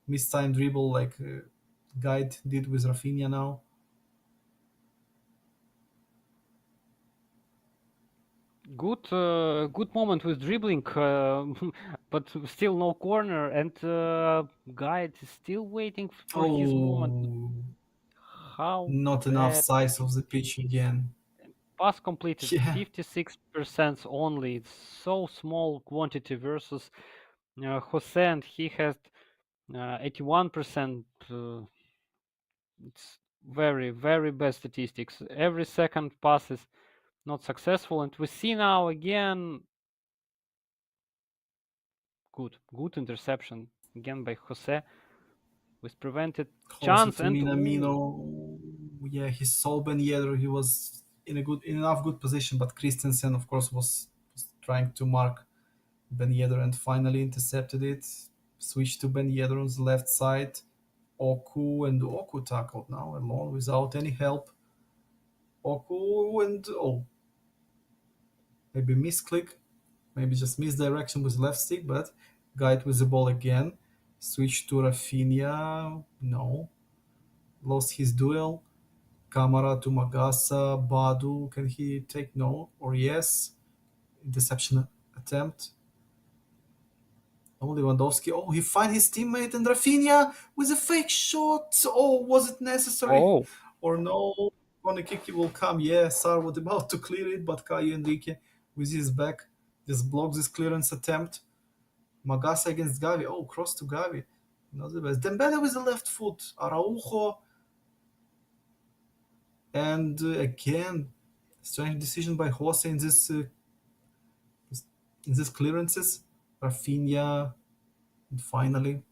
B: mistimed dribble like Guide did with Rafinha now.
A: Good moment with dribbling, but still no corner, and guide is still waiting for his moment.
B: Oh,
A: How
B: not enough
A: bad
B: size
A: it
B: of the pitch
A: is.
B: again.
A: Pass completed
B: Yeah.
A: 56% only. It's so small quantity versus Jose, and he has 81%. It's very bad statistics. Every second pass is not successful, and we see now again good interception again by Jose with prevented
B: Closer
A: chance
B: to
A: and
B: Minamino. Yeah, he saw Ben Yedder. He was in enough good position, but Christensen, of course, was trying to mark Ben Yedder and finally intercepted it. Switched to Ben Yedder on the left side. Oku tackled now alone without any help. Oku and oh, maybe misclick, maybe just misdirection with left stick, but guide with the ball again. Switch to Rafinha. No, lost his duel. Camara to Magasa, Badu, can he take no or yes? Interception attempt. Oh, Lewandowski. Oh, he find his teammate and Rafinha with a fake shot. Oh, was it necessary
A: oh,
B: or no? Corner kick will come. Yeah, Sar was about to clear it, but Caio Enrique with his back just blocks this clearance attempt. Magasa against Gavi. Oh, cross to Gavi. Not the best. Dembele with the left foot. Araujo. And again, strange decision by Jose in these clearances. Rafinha, and finally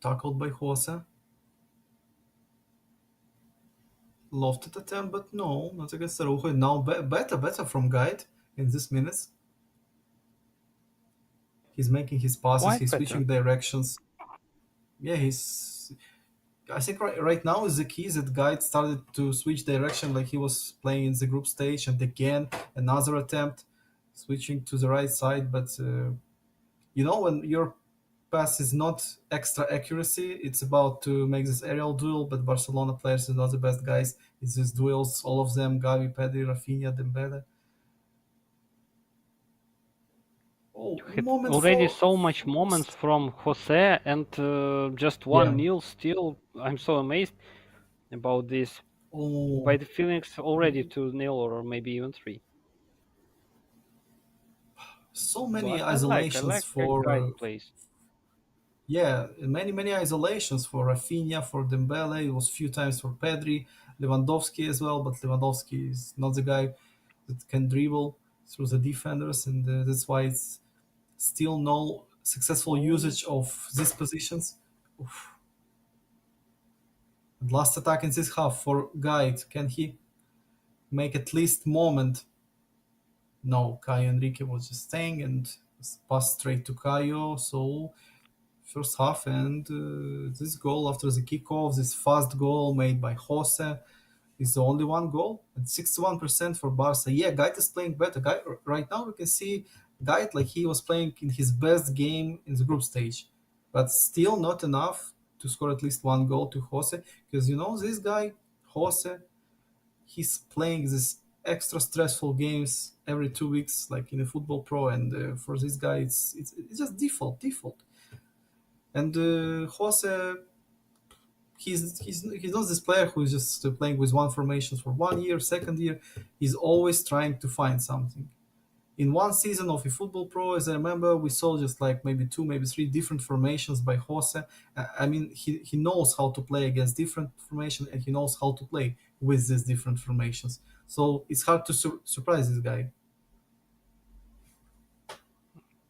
B: tackled by Jose. Lofted attempt, but no, not against Araujo. Now better from Guide in this minutes. He's making his passes.
A: Quite
B: He's
A: better.
B: switching directions. Yeah, he's. I think right now is the key is that Guide started to switch direction, like he was playing in the group stage, and again another attempt, switching to the right side. But when your pass is not extra accuracy, it's about to make this aerial duel. But Barcelona players are not the best guys. It's these duels, all of them: Gavi, Pedri, Rafinha, Dembele. Oh,
A: Had
B: moment
A: already
B: for
A: so much moments from Jose and just
B: yeah.
A: 1-0 still. I'm so amazed about this. By
B: Oh,
A: the feelings already 2-0 or maybe even 3.
B: so many
A: But I like
B: isolations
A: a
B: for
A: guide plays.
B: yeah, many isolations for Rafinha, for Dembele. It was few times for Pedri, Lewandowski as well, but Lewandowski is not the guy that can dribble through the defenders, and that's why it's still no successful
A: Oh,
B: usage of these positions. Oof. And last attack in this half for Guide. Can he make at least moment? No, Caio Enrique was just staying and passed straight to Caio. So first half, and this goal after the kickoff, this fast goal made by Jose is the only one goal and 61% for Barca. Yeah, Guide is playing better. Guide, right now we can see Guide like he was playing in his best game in the group stage, but still not enough to score at least one goal to Jose, because this guy Jose, he's playing these extra stressful games every 2 weeks like in a football pro, and for this guy it's just default. And Jose, he's not this player who's just playing with one formation for 1 year, second year. He's always trying to find something. In one season of a football pro, as I remember, we saw just like maybe two, maybe three different formations by Jose. I mean, he knows how to play against different formations, and he knows how to play with these different formations. So it's hard to surprise this guy.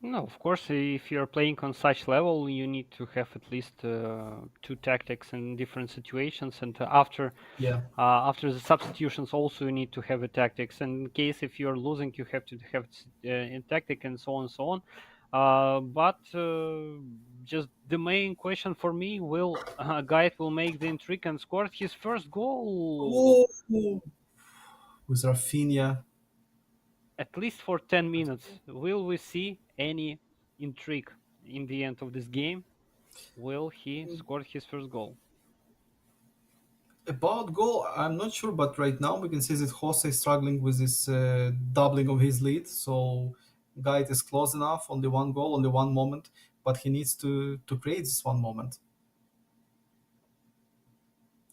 A: no, of course, if you're playing on such level, you need to have at least two tactics in different situations, and
B: Yeah.
A: after the substitutions, also you need to have a tactics. And in case if you're losing, you have to have a tactic and so on and so on. But just the main question for me: will Guide will make the intrigue and score his first goal
B: Oh, with Rafinha.
A: at least for 10 minutes? Will we see any intrigue in the end of this game? Will he score his first goal?
B: About goal, I'm not sure, but right now we can see that Jose is struggling with this doubling of his lead. So, Guide is close enough, only one goal, only one moment, but he needs to create this one moment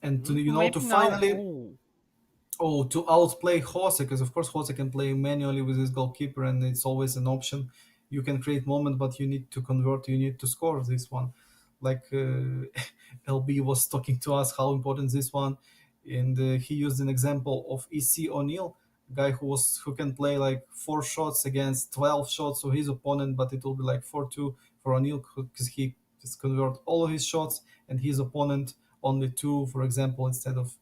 B: and to
A: Maybe
B: to
A: now.
B: finally
A: Oh,
B: to outplay Jose, because of course Jose can play manually with his goalkeeper, and it's always an option. You can create moment, but you need to convert. You need to score this one. Like LB was talking to us how important this one, and he used an example of EC O'Neill, guy who can play like 4 shots against 12 shots of his opponent, but it will be like 4-2 for O'Neill because he just convert all of his shots and his opponent only two, for example, instead of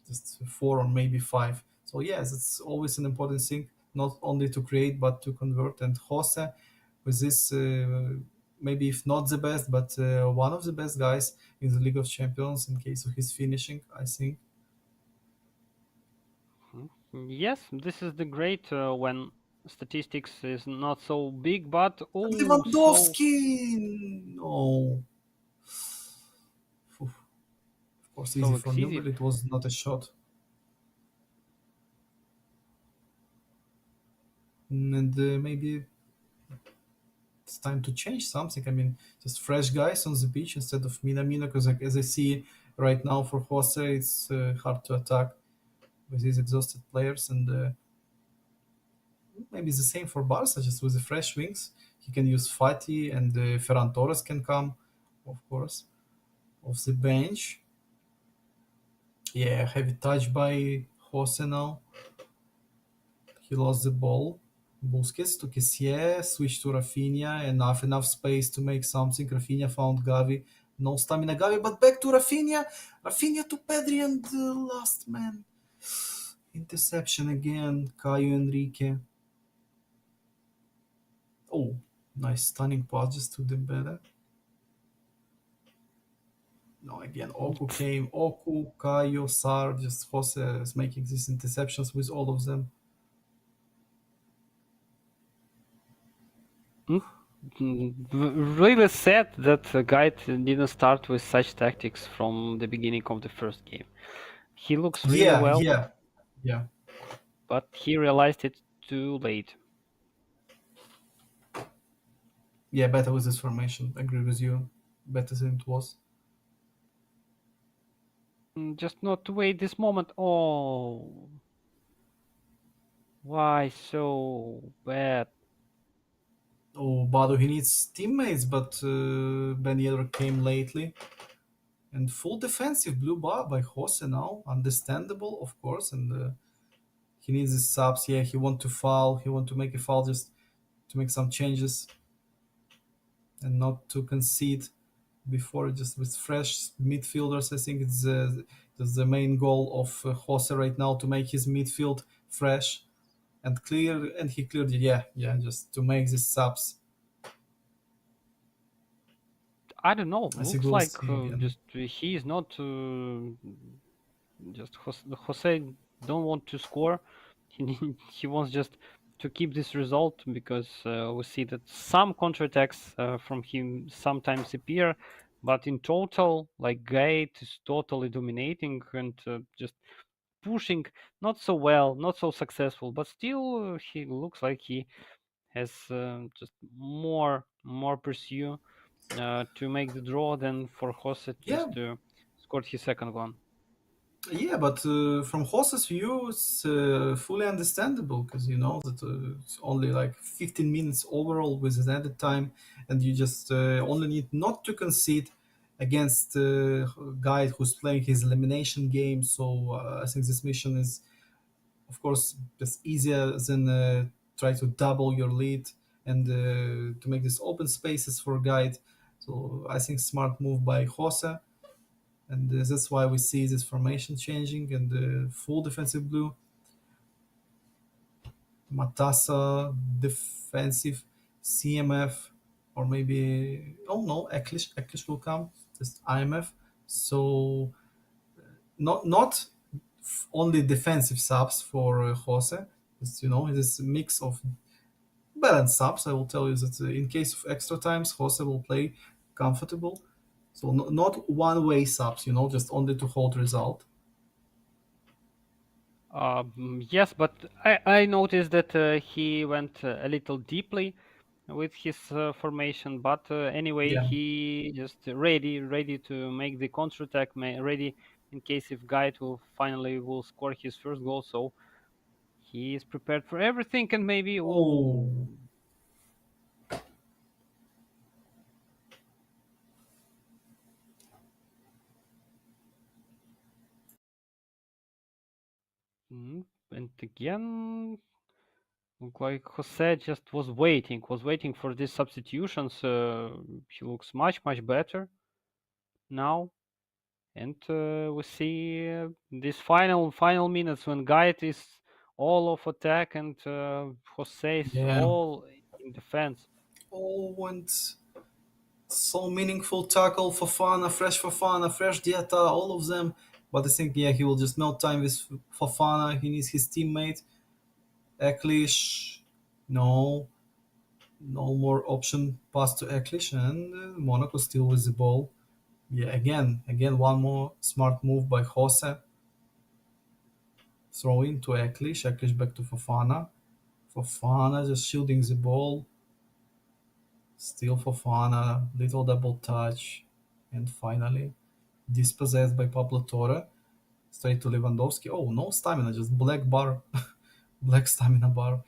B: just four or maybe five. So yes, it's always an important thing, not only to create but to convert. And Jose, with this, maybe if not the best, but one of the best guys in the League of Champions in case of his finishing, I think.
A: yes, this is the great when statistics is not so big, but
B: And
A: oh, so
B: Lewandowski, no, of course easy
A: so
B: for
A: excessive.
B: Newell. It was not a shot, and maybe it's time to change something. I mean, just fresh guys on the beach instead of Minamino, because like, as I see right now for Jose, it's hard to attack with these exhausted players, and maybe it's the same for Barca, just with the fresh wings. He can use Fati, and Ferran Torres can come, of course, off the bench. Yeah, heavy touch by Jose now. He lost the ball. Busquets to Kessie, switch to Rafinha, enough space to make something. Rafinha found Gavi. No stamina Gavi, but back to Rafinha. Rafinha to Pedri and the last man. Interception again. Caio Enrique. Oh, nice stunning pass just to Dembele. No, again, Oku came. Oku, Caio, Sar, just Jose is making these interceptions with all of them.
A: Mm, Really sad that the guy didn't start with such tactics from the beginning of the first game. He looks really
B: Yeah,
A: well,
B: yeah, yeah.
A: but he realized it too late.
B: Yeah, better with this formation. Agree with you. Better than it was.
A: Just not to wait this moment. Oh, why so bad?
B: Oh, Bado, he needs teammates, but Ben Yedder came lately. And full defensive blue bar by Jose now. Understandable, of course. And he needs his subs. Yeah, he want to foul. He want to make a foul just to make some changes and not to concede before just with fresh midfielders. I think it's the main goal of Jose right now to make his midfield fresh and clear. And he cleared it. Yeah, yeah, just to make these subs.
A: I don't know.
B: I think
A: Looks
B: we'll
A: like
B: see again.
A: just he is not just Jose don't want to score. He wants just to keep this result because we see that some counterattacks from him sometimes appear, but in total, like Gate is totally dominating and just pushing not so well, not so successful, but still he looks like he has just more pursue to make the draw than for Jose
B: Yeah,
A: just to score his second one.
B: yeah, but from Jose's view, it's fully understandable because you know that it's only like 15 minutes overall with his added time, and you just only need not to concede against a guy who's playing his elimination game. So I think this mission is, of course, just easier than try to double your lead and to make these open spaces for guide. So I think smart move by Jose, and that's why we see this formation changing and the full defensive blue. Matassa defensive, CMF, or maybe oh no, Eklish will come, just IMF. So not only defensive subs for Jose. It's, you know, it is a mix of balanced subs. I will tell you that in case of extra times, Jose will play comfortable. So not one way subs, you know, just only to hold result.
A: Yes, but I noticed that he went a little deeply with his formation, but anyway,
B: Yeah.
A: he just ready to make the counterattack, ready in case if Guide will finally will score his first goal. So he is prepared for everything, and maybe
B: Oh,
A: and again, look like Jose just was waiting for these substitutions. He looks much better now. And we see these final minutes when Gait is all of attack and Jose is
B: yeah.
A: all in defense.
B: Oh, and so meaningful tackle for Fofana, fresh Dieta, all of them. But I think, yeah, he will just melt time with Fofana. He needs his teammate. Eklish, no, no more option pass to Eklish, and Monaco still with the ball. Yeah, again, one more smart move by Jose. Throw in to Eklish, Eklish back to Fofana. Fofana just shielding the ball. Still Fofana, little double touch, and finally dispossessed by Pablo Torre. Straight to Lewandowski. Oh, no stamina, just black bar, black stamina bar.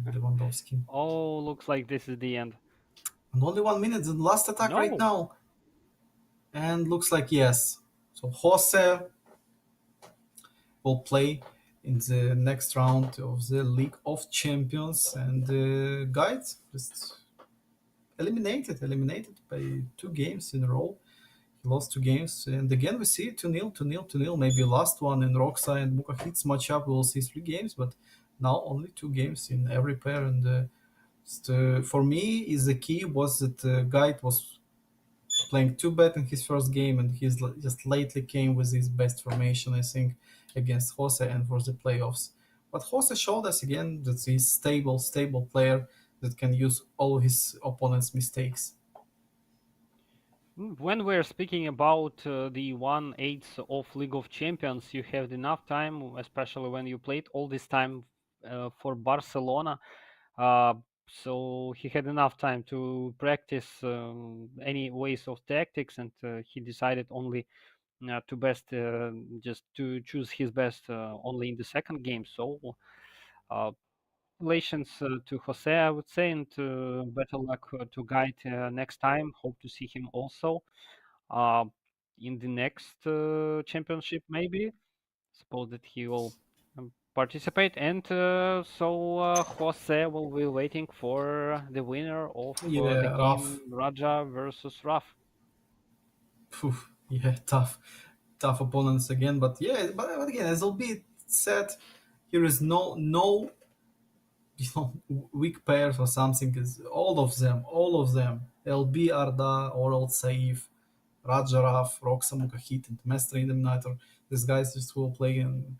B: Lewandowski.
A: Oh, looks like this is the end.
B: And only 1 minute, the last attack right
A: No,
B: now. And looks like yes. So Jose will play in the next round of the League of Champions, and guys just eliminated by 2 games in a row. Lost two games, and again we see 2-0, 2-0, 2-0. Maybe last one in Roxa and Mukahit's matchup, we'll see three games, but now only two games in every pair. And for me, is the key was that Guide was playing too bad in his first game, and he's just lately came with his best formation, I think, against Jose and for the playoffs. But Jose showed us again that he's stable player that can use all his opponent's mistakes.
A: When we're speaking about the 1/8 of League of Champions, you have enough time, especially when you played all this time for Barcelona. Uh, so he had enough time to practice any ways of tactics, and he decided only to best just to choose his best only in the second game. So uh, congratulations to Jose, I would say, and better luck to Guide next time. Hope to see him also uh, in the next championship, maybe. Suppose that he will participate, and Jose will be waiting for the winner of the
B: Yeah,
A: game
B: rough.
A: Raja versus Raf.
B: Phew, yeah, tough opponents again. But yeah, but again, as albeit said, here is no weak pairs or something. Is all of them, LB Arda, Oral Saif, Rajaraf, Roxa Mukahit, and Mestre Eliminator. These guys just will play in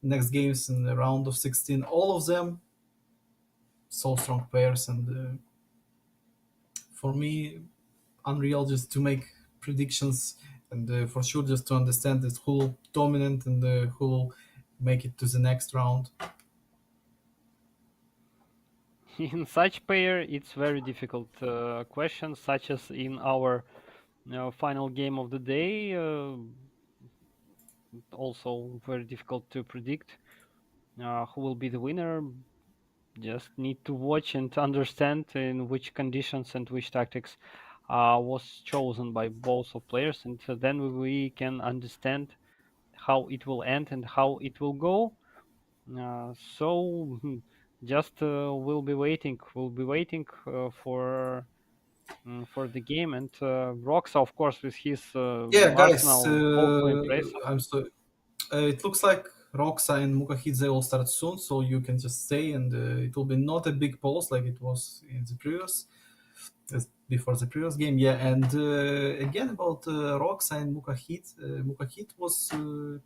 B: next games in the round of 16. All of them so strong pairs, and for me, unreal just to make predictions and for sure just to understand this who dominant and who will make it to the next round.
A: In such pair, it's very difficult question, such as in our final game of the day. Also very difficult to predict who will be the winner. Just need to watch and understand in which conditions and which tactics was chosen by both of players, and then we can understand how it will end and how it will go. Just we'll be waiting. We'll be waiting for the game, and Roxa, of course, with his
B: Yeah, guys,
A: Arsenal, also impressive.
B: I'm so. It looks like Roxa and Mukahidze will start soon, so you can just stay, and it will be not a big pause like it was in the previous, before the previous game. Yeah, and again about Roxa and Mukahid. Mukahid was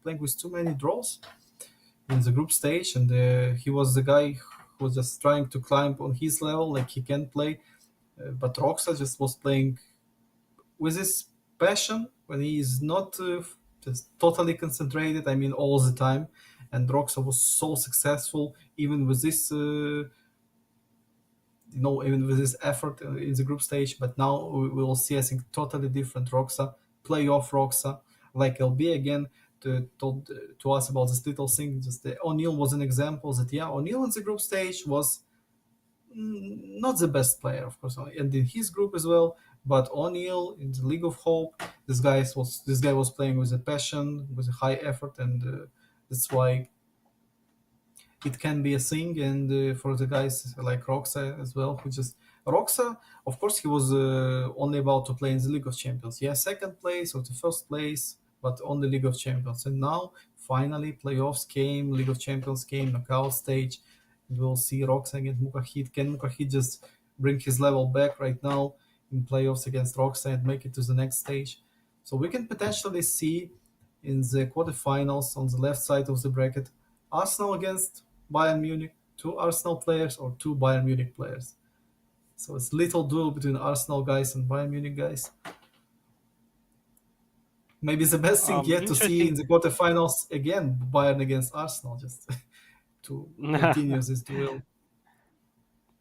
B: playing with too many draws in the group stage, and he was the guy who was just trying to climb on his level, like he can play. But Roxa just was playing with his passion when he is not just totally concentrated. I mean, all the time. And Roxa was so successful, even with this, even with this effort in the group stage. But now we will see, I think, totally different Roxa, playoff Roxa, like LB again. Told to us about this little thing. Just O'Neill was an example that yeah, O'Neill in the group stage was not the best player, of course, and in his group as well. But O'Neill in the League of Hope, this guy was playing with a passion, with a high effort, and that's why it can be a thing. And for the guys like Roxa as well, who just Roxa, of course, he was only about to play in the League of Champions. Yeah, second place or the first place, but on the League of Champions. And now, finally, playoffs came, League of Champions came, knockout stage. We'll see Roxa against Mukahid. Can Mukahid just bring his level back right now in playoffs against Roxa and make it to the next stage? So we can potentially see in the quarterfinals on the left side of the bracket Arsenal against Bayern Munich, two Arsenal players or two Bayern Munich players. So it's little duel between Arsenal guys and Bayern Munich guys. Maybe the best thing yet to see in
A: Interesting.
B: the quarterfinals again, Bayern against Arsenal, just to continue this duel.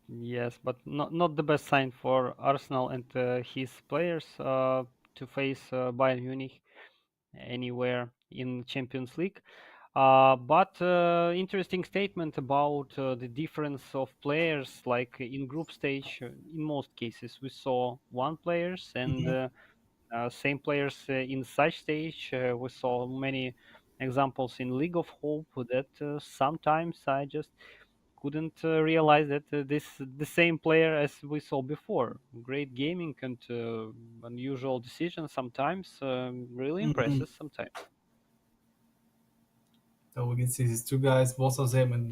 A: Yes, but not the best sign for Arsenal and his players to face Bayern Munich anywhere in Champions League. But interesting statement about the difference of players. Like in group stage, in most cases, we saw one players, and
B: Mhm.
A: same players in such stage. We saw many examples in League of Hope that sometimes I just couldn't realize that this the same player as we saw before. Great gaming and unusual decisions sometimes. Really
B: Mhm.
A: impresses sometimes.
B: So we can see these two guys, both of them in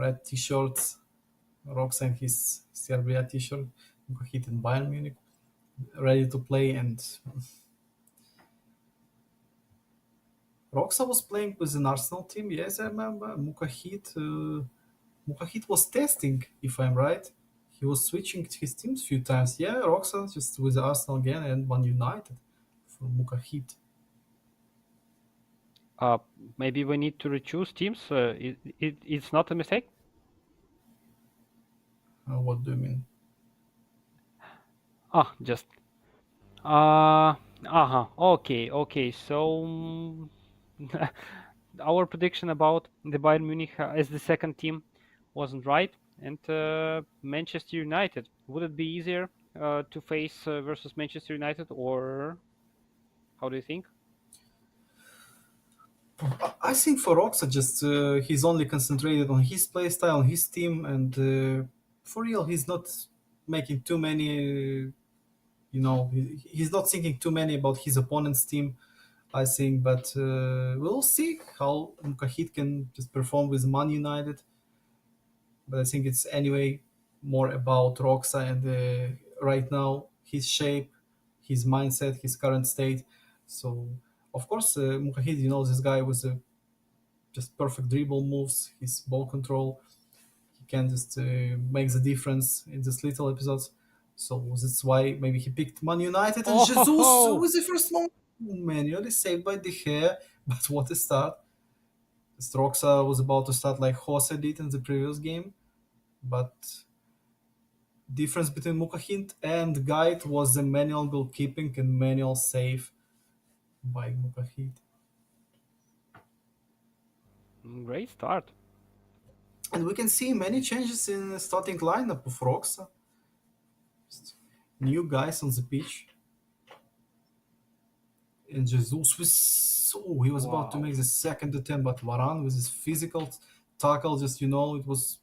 B: red t-shirts. Rox and his Serbia t-shirt, Mukhit in Bayern Munich, ready to play. And Roxa was playing with an Arsenal team, yes, I remember. Mukahit was testing, if I'm right. He was switching his teams a few times. Yeah, Roxa just with Arsenal again and Man United for Mukahit.
A: Uh, Maybe we need to choose teams. It's not a mistake.
B: What do you mean?
A: Ah, just uh-huh. Okay, okay. So our prediction about the Bayern Munich as the second team wasn't right, and Manchester United. Would it be easier to face versus Manchester United, or how do you think?
B: I think for Roxa, just he's only concentrated on his play style, on his team, and for real, he's not making too many. He's not thinking too many about his opponent's team. I think, but we'll see how Mukahit can just perform with Man United. But I think it's anyway more about Roxa and right now his shape, his mindset, his current state. So of course, Mukahit, this guy with just perfect dribble moves, his ball control. He can just make the difference in these little episodes. So that's why maybe he picked Man United and
A: Oh ho
B: Jesus
A: ho!
B: was the first moment. Manually saved by De Gea, but what a start! Stroxa was about to start like Jose did in the previous game, but difference between Mukahint and Guide was the manual goalkeeping and manual save by Mukahint.
A: Great start.
B: And we can see many changes in the starting lineup of Roxa. New guys on the pitch. And Jesus was he was about to
A: Wow.
B: make the second attempt, but Varan with his physical tackle, just it was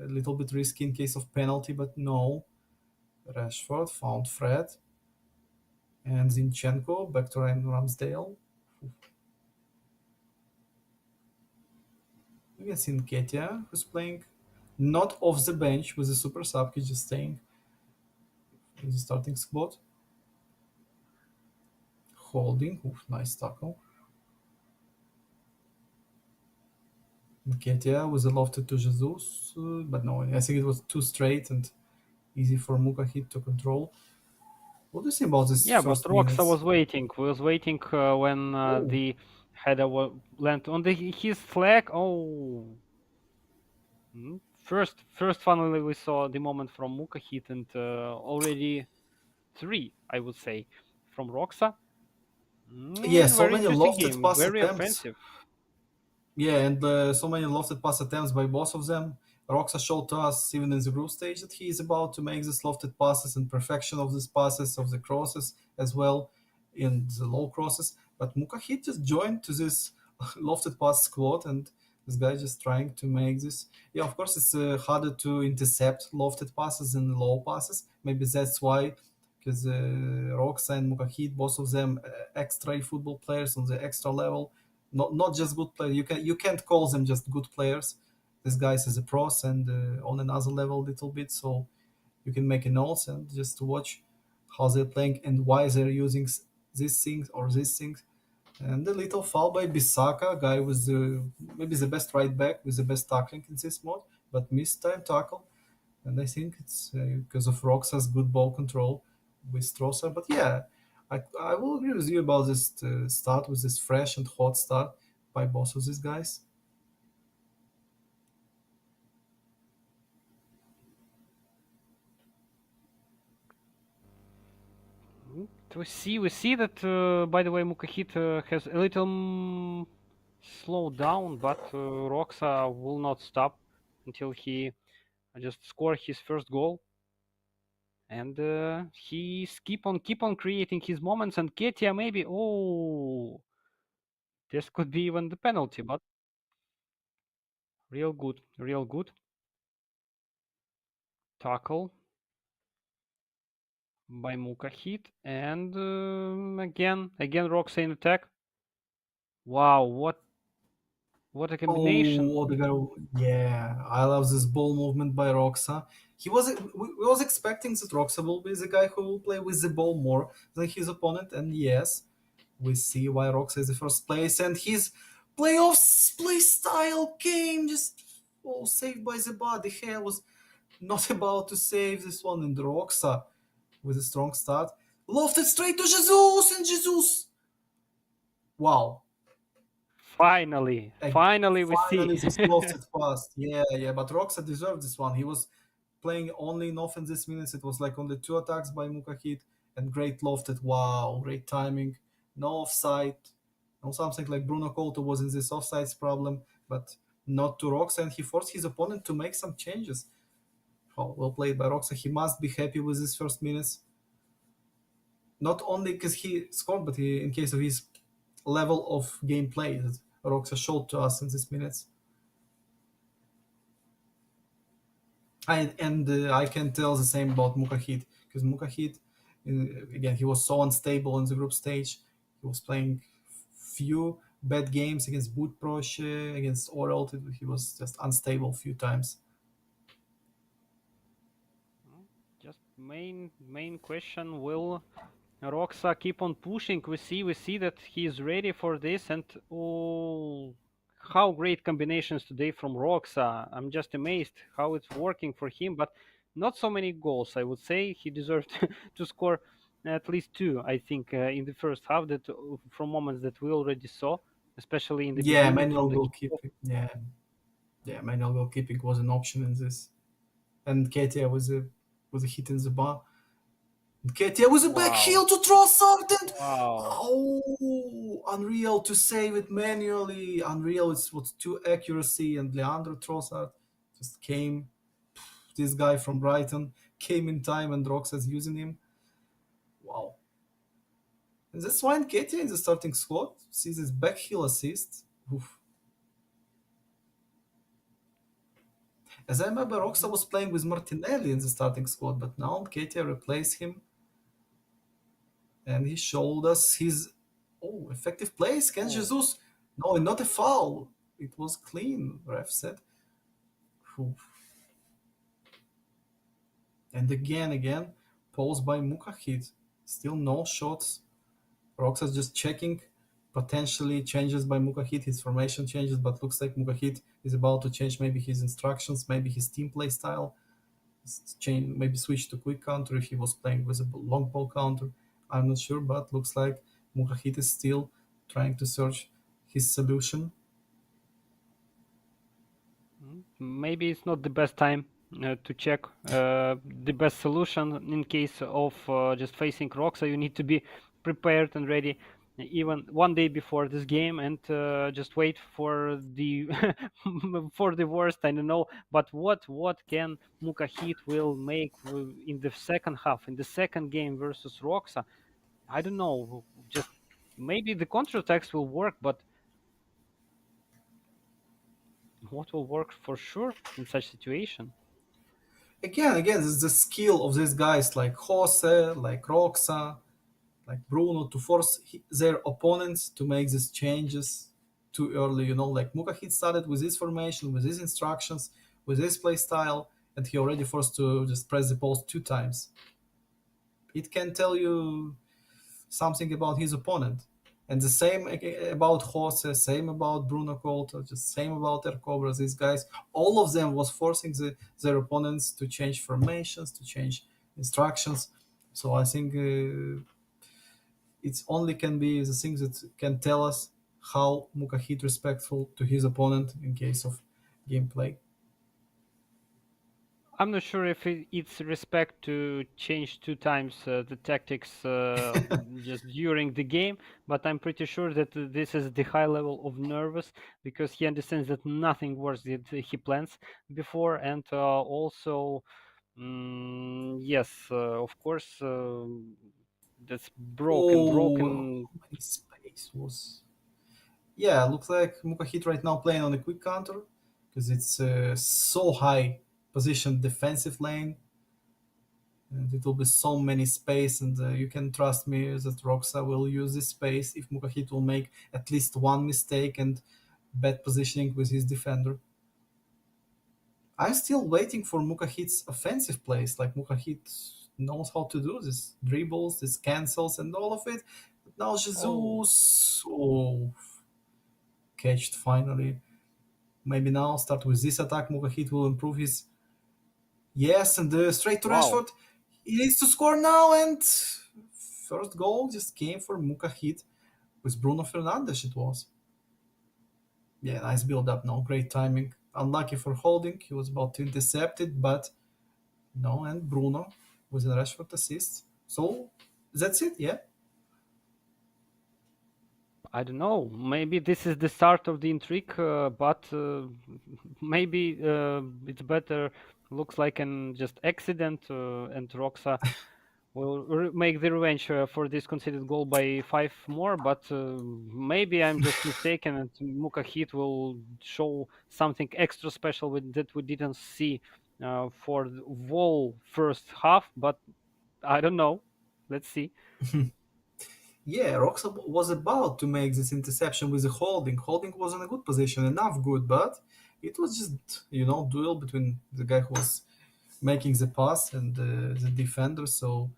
B: a little bit risky in case of penalty, but no. Rashford found Fred and Zinchenko back to Ryan Ramsdale. We can see Nketiah, who's playing not off the bench with the super sub, he's just staying in the starting spot. Holding, oof, nice tackle. Nketiah was lofted to Jesus, but no, I think it was too straight and easy for Mukahit to control. What do you think about this
A: Yeah, but
B: first
A: Roxa
B: minutes?
A: was waiting. Was waiting when
B: Oh,
A: the header land on his flag. Oh, first, finally we saw the moment from Muka hit, and already three, I would say, from Roxa.
B: yeah, so
A: Very
B: many
A: interesting
B: lofted
A: game.
B: pass
A: Very
B: attempts.
A: offensive.
B: Yeah, and so many lofted pass attempts by both of them. Roxa showed to us even in the group stage that he is about to make these lofted passes and perfection of these passes, of the crosses as well, in the low crosses. But Mukahit just joined to this lofted pass squad, and this guy just trying to make this. Yeah, of course, it's harder to intercept lofted passes than low passes. Maybe that's why, because Roxa and Mukahit, both of them extra football players on the extra level, not just good players. You can't call them just good players. This guys is a pros and on another level a little bit. So you can make a notes and just watch how they're playing and why they're using these things or these things. And the little foul by Bisaka, guy with maybe the best right back with the best tackling in this mode, but missed time tackle. And I think it's because of Roxas' good ball control with Strosa. But yeah, I will agree with you about this start with this fresh and hot start by both of these guys.
A: We see that. By the way, Mukahit has a little slowed down, but Roxa will not stop until he just score his first goal. And he's keep on creating his moments. And Ketia maybe, oh, this could be even the penalty, but Real good, real good. Tackle by Mukahit, and again Roxa in attack. Wow, what a combination!
B: Oh, the guy. Yeah, I love this ball movement by Roxa. We was expecting that Roxa will be the guy who will play with the ball more than his opponent, and yes, we see why Roxa is the first place, and his playoffs play style came just saved by the body. Hair was not about to save this one, and Roxa with a strong start lofted straight to Jesus, and Jesus. Wow,
A: Finally,
B: Ag-
A: finally we see.
B: finally, this lofted fast. Yeah, yeah, but Roxa deserved this one. He was playing only in offense this minutes. It was like only two attacks by Mukahit and great lofted. Wow, great timing. No offside. No something like Bruno Couto was in this offsides problem, but not to Roxa, and he forced his opponent to make some changes. Oh, well played by Roxa. He must be happy with his first minutes. Not only because he scored, but in case of his level of gameplay that Roxa showed to us in these minutes. I can tell the same about Mukahit because Mukahit, again, he was so unstable in the group stage. He was playing few bad games against Budproche, against Orelt. He was just unstable a few times.
A: Just main question: will Roxa keep on pushing? We see that he is ready for this, and oh, how great combinations today from Roxa! I'm just amazed how it's working for him, but not so many goals. I would say he deserved to score at least two. I think in the first half, that from moments that we already saw, especially in the
B: Yeah,
A: beginning from
B: manual
A: the kickoff.
B: goalkeeping. Yeah, yeah, manual goalkeeping was an option in this. And Ketia was a hit in the bar. Ketia was a back
A: Wow,
B: heel to Trossard and
A: wow.
B: oh, unreal to save it manually. Unreal, it was too accuracy, and Leandro Trossard just came. This guy from Brighton came in time, and Roxas using him. Wow. And that's why Ketia in the starting squad sees his back heel assist. Oof. As I remember, Roxa
A: Mhm.
B: was playing with Martinelli in the starting squad, but now Ketia replaced him, and he showed us his effective plays against
A: Oh.
B: Jesus. No, not a foul. It was clean, ref said. Phew. And again, pulls by Mukahid. Still no shots. Roxas just checking. Potentially changes by Mukahid. His formation changes, but looks like Mukahid is about to change maybe his instructions, maybe his team play style. Change, maybe switch to quick counter if he was playing with a long ball counter. I'm not sure, but looks like Mukahid is still trying to search his solution.
A: Maybe it's not the best time to check the best solution in case of just facing Roxa. You need to be prepared and ready even one day before this game, and just wait for the for the worst. I don't know, but what can Mukahit will make in the second half, in the second game versus Roxa? I don't know. Just maybe the counter attacks will work, but what will work for sure in such situation?
B: Again, it's the skill of these guys like Jose, like Roxa, like Bruno to force their opponents to make these changes too early. Like Mukahid started with his formation, with his instructions, with his play style, and he already forced to just press the post two times. It can tell you something about his opponent. And the same about Jose, same about Bruno Couto, just same about their Cobras. These guys, all of them was forcing their opponents to change formations, to change instructions. So I think it's only can be the things that can tell us how Mukahid respectful to his opponent in case of gameplay.
A: I'm not sure if it's respect to change two times the tactics just during the game, but I'm pretty sure that this is the high level of nervous because he understands that nothing works that he plans before, and also, yes, of course, that's broken,
B: Oh,
A: broken.
B: how many space was? Yeah, looks like Mukahid right now playing on a quick counter. because it's so high position defensive lane, and it will be so many space. And you can trust me that Roxa will use this space if Mukahit will make at least one mistake and bad positioning with his defender. I'm still waiting for Mukahit's offensive plays. Like Mukahit knows how to do this dribbles, this cancels, and all of it. But now
A: Oh,
B: Jesus, oh, catched finally. Maybe now start with this attack. Mukahit will improve his. Yes, and straight to
A: wow.
B: Rashford. He needs to score now, and first goal just came for Mukahit with Bruno Fernandes. It was. Yeah, nice build up. No, great timing. Unlucky for holding. He was about to intercept it, but no, and Bruno with a Rashford assist. So that's it, yeah.
A: I don't know. Maybe this is the start of the intrigue, but maybe it's better. Looks like an just accident, and Roxa will make the revenge for this conceded goal by five more. But maybe I'm just mistaken, and Muka Hit will show something extra special that we didn't see for the whole first half. But I don't know. Let's see.
B: Yeah, Roxa was about to make this interception with the holding. Holding was in a good position, enough good, but it was just, duel between the guy who was making the pass and the defender. So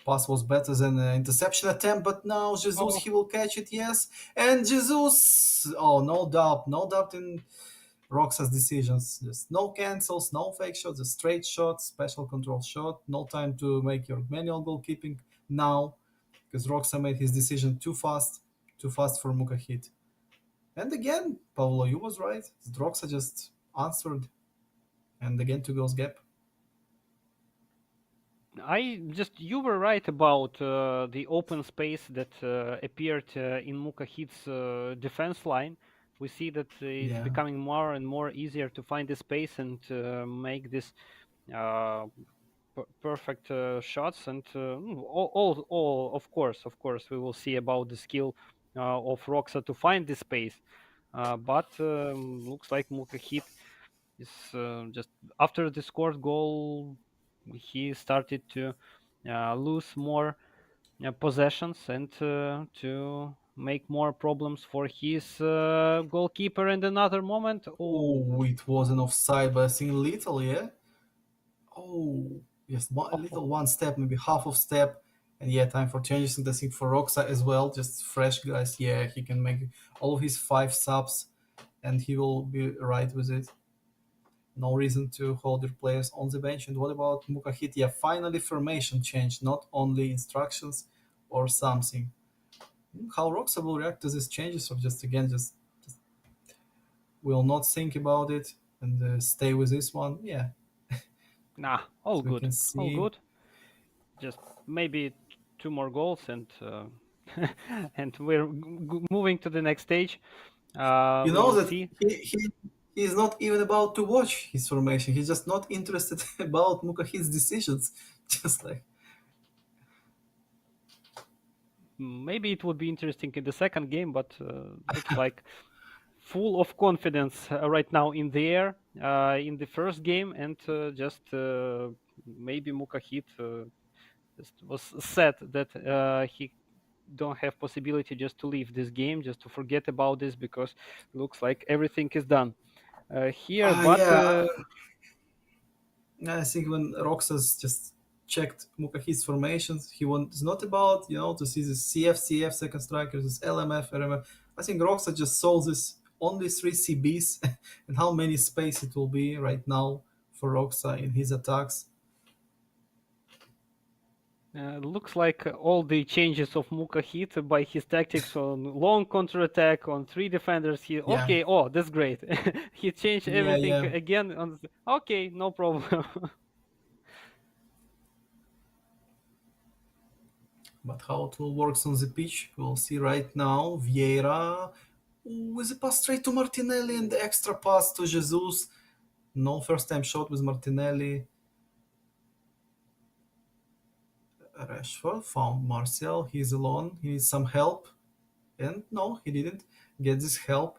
B: pass was better than the interception attempt, but now Jesus,
A: Oh,
B: he will catch it, yes. And Jesus, oh, no doubt, no doubt in Roxas decisions. Just no cancels, no fake shots, a straight shot, special control shot. No time to make your manual goalkeeping now, because Roxa made his decision too fast for Muka hit. And again, Pavlo, you was right. Roxa just answered, and again two goals gap.
A: I just you were right about the open space that appeared in Mukahid's defense line. We see that it's
B: Yeah.
A: becoming more and more easier to find the space and make this uh, perfect shots. And of course, we will see about the skill of Roxa to find the space. But looks like Mukahid is just after the scored goal, he started to lose more possessions and to make more problems for his goalkeeper. And another moment,
B: Oh,
A: oh,
B: it was an offside, but I think little, yeah. Oh, yes, one
A: oh,
B: little one step, maybe half of step, and yeah, time for changes. And I think for Roxa as well, just fresh guys. Yeah, he can make all of his five subs, and he will be right with it. No reason to hold your players on the bench. And what about Mukahit? Yeah, finally formation change, not only instructions or something. How Roxa will react to these changes, or just again, just will not think about it and stay with this one? Yeah,
A: nah,
B: so we can
A: all
B: see.
A: good. Just maybe two more goals and and we're moving to the next stage.
B: You
A: We
B: know
A: will
B: that
A: see.
B: he's not even about to watch his formation. He's just not interested about Mukahid's decisions. Just like,
A: Maybe it would be interesting in the second game, but looks like full of confidence right now in the air in the first game, and just maybe Mukahit just was sad that he don't have possibility just to leave this game, just to forget about this, because looks like everything is done here. But
B: yeah, I think when Roxas just checked Mukahid's formations, he was not about to see the CF second striker, this LMF RMF. I think Roxas just saw this only three CBs and how many space it will be right now for Roxa in his attacks.
A: looks like all the changes of Mukahit by his tactics on long counterattack on three defenders. He
B: Yeah,
A: okay. Oh, that's great. He changed
B: yeah,
A: everything
B: yeah.
A: again. Okay, no problem.
B: But how it will work on the pitch, we'll see right now. Vieira with a pass straight to Martinelli and the extra pass to Jesus. No first time shot with Martinelli. Rashford found Martial. He's alone. He needs some help. And no, he didn't get this help.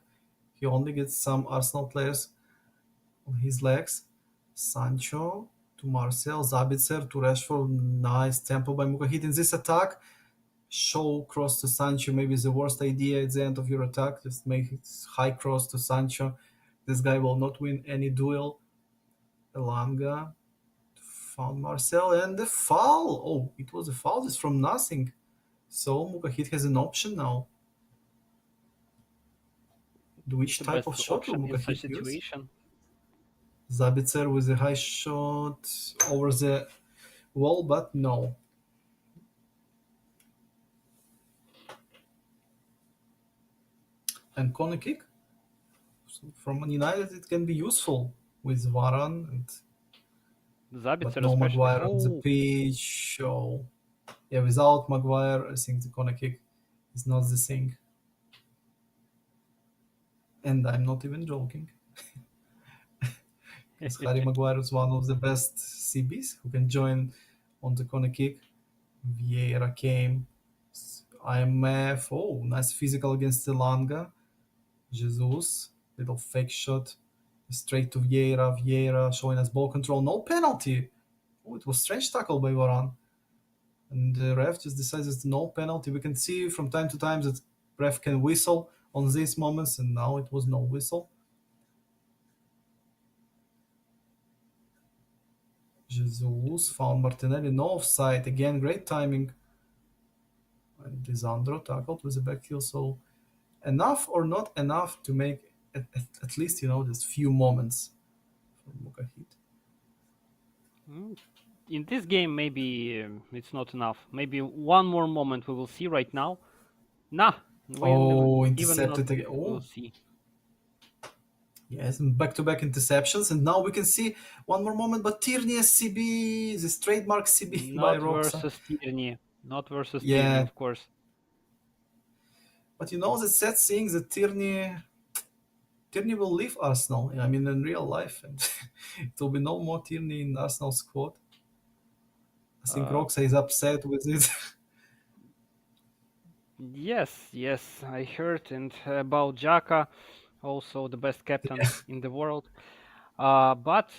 B: He only gets some Arsenal players on his legs. Sancho to Marcel, Zabitzer to Rashford. Nice tempo by Mukahit in this attack. Show cross to Sancho, maybe the worst idea at the end of your attack. Just make it high cross to Sancho. This guy will not win any duel. Elanga found Marcel and the foul. Oh, it was a foul. It's from nothing. So Mukahit has an option now. Which
A: The
B: type
A: best
B: of shot will
A: option in such
B: Mukahit use?
A: situation.
B: Zabitzer with a high shot over the wall, but no. And corner kick. So from Man United, it can be useful with Varane, but
A: Zabitzer
B: no
A: especially.
B: Maguire on the
A: Oh,
B: pitch. So yeah, without Maguire, I think the corner kick is not the thing. And I'm not even joking, because Harry Maguire is one of the best CBs who can join on the corner kick. Vieira came. IMF. Oh, nice physical against Elanga. Jesus. Little fake shot. Straight to Vieira. Vieira showing us ball control. No penalty. Oh, it was strange tackle by Varane. And the ref just decides it's no penalty. We can see from time to time that ref can whistle on these moments, and now it was no whistle. Jesus found Martinelli, no offside. Again, great timing. And Lisandro tackled with the back heel. So enough or not enough to make at least, just few moments for Mukahit.
A: mm, in this game, maybe it's not enough. Maybe one more moment we will see right now. Nah, we
B: Oh,
A: even not
B: intercepted again.
A: will
B: Oh,
A: see.
B: yes, and back-to-back interceptions. And now we can see one more moment, but Tierney CB, this trademark CB by
A: Not
B: Roxa.
A: versus Tierney. Not versus Tierney,
B: Yeah,
A: of course.
B: but the sad thing that Tierney will leave Arsenal. I mean, in real life, and it will be no more Tierney in Arsenal squad. I think
A: Uh,
B: Roxa is upset with it.
A: yes, yes, I heard and about Jaka, also the best captain in the world. But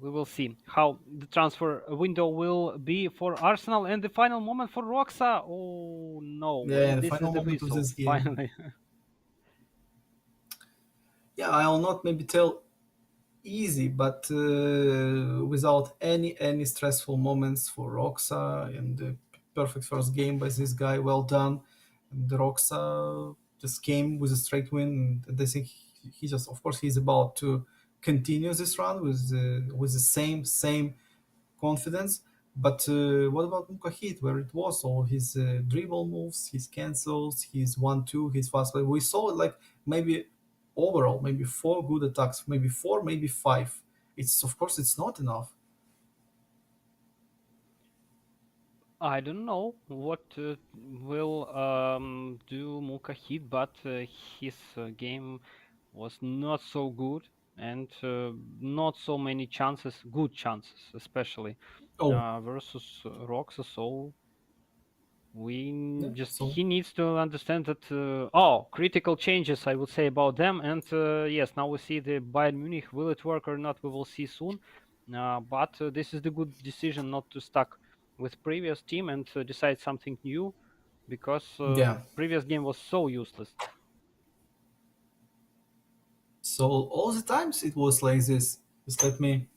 A: we will see how the transfer window will be for Arsenal and the final moment for Roxa. Oh no,
B: Yeah,
A: and
B: the
A: this is
B: final
A: the
B: moment of
A: whistle
B: this game.
A: finally.
B: Yeah, I'll not maybe tell easy, but without any stressful moments for Roxa, and the perfect first game by this guy. Well done. And Roxa just came with a straight win, and I think he just, of course, he's about to continue this run with the same confidence. But what about Mukahit, where it was all his dribble moves, his cancels, his 1-2, his fast play? We saw like maybe overall, maybe four good attacks, maybe four, maybe five. It's, of course, it's not enough.
A: I don't know what will do Mukahid, but his game was not so good and not so many chances, good chances, especially
B: Oh,
A: versus Roxa. So
B: yeah.
A: just
B: So
A: he needs to understand that oh, critical changes I would say about them. And yes, now we see the Bayern Munich. Will it work or not? We will see soon. But this is the good decision not to stuck with previous team and decide something new, because
B: yeah.
A: previous game was so useless.
B: So all the times it was like this. Just let me.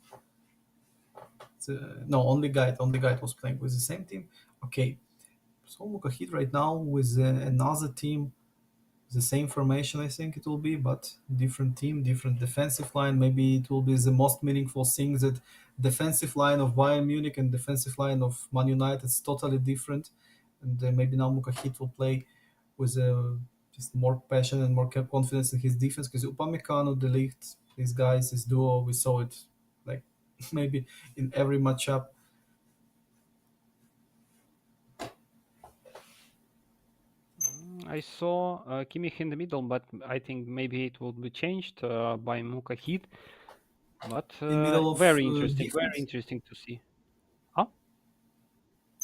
B: No, only guide was playing with the same team. Okay. So Mukahid right now with another team, the same formation, I think it will be, but different team, different defensive line. Maybe it will be the most meaningful thing that defensive line of Bayern Munich and defensive line of Man United is totally different. And maybe now Mukahit will play with just more passion and more confidence in his defense, because Upamecano, De Ligt, these guys, this duo, we saw it like maybe in every matchup.
A: I saw Kimmich in the middle, but I think maybe it will be changed by Mukahid. But
B: In middle of
A: very
B: defense,
A: interesting to see. Huh?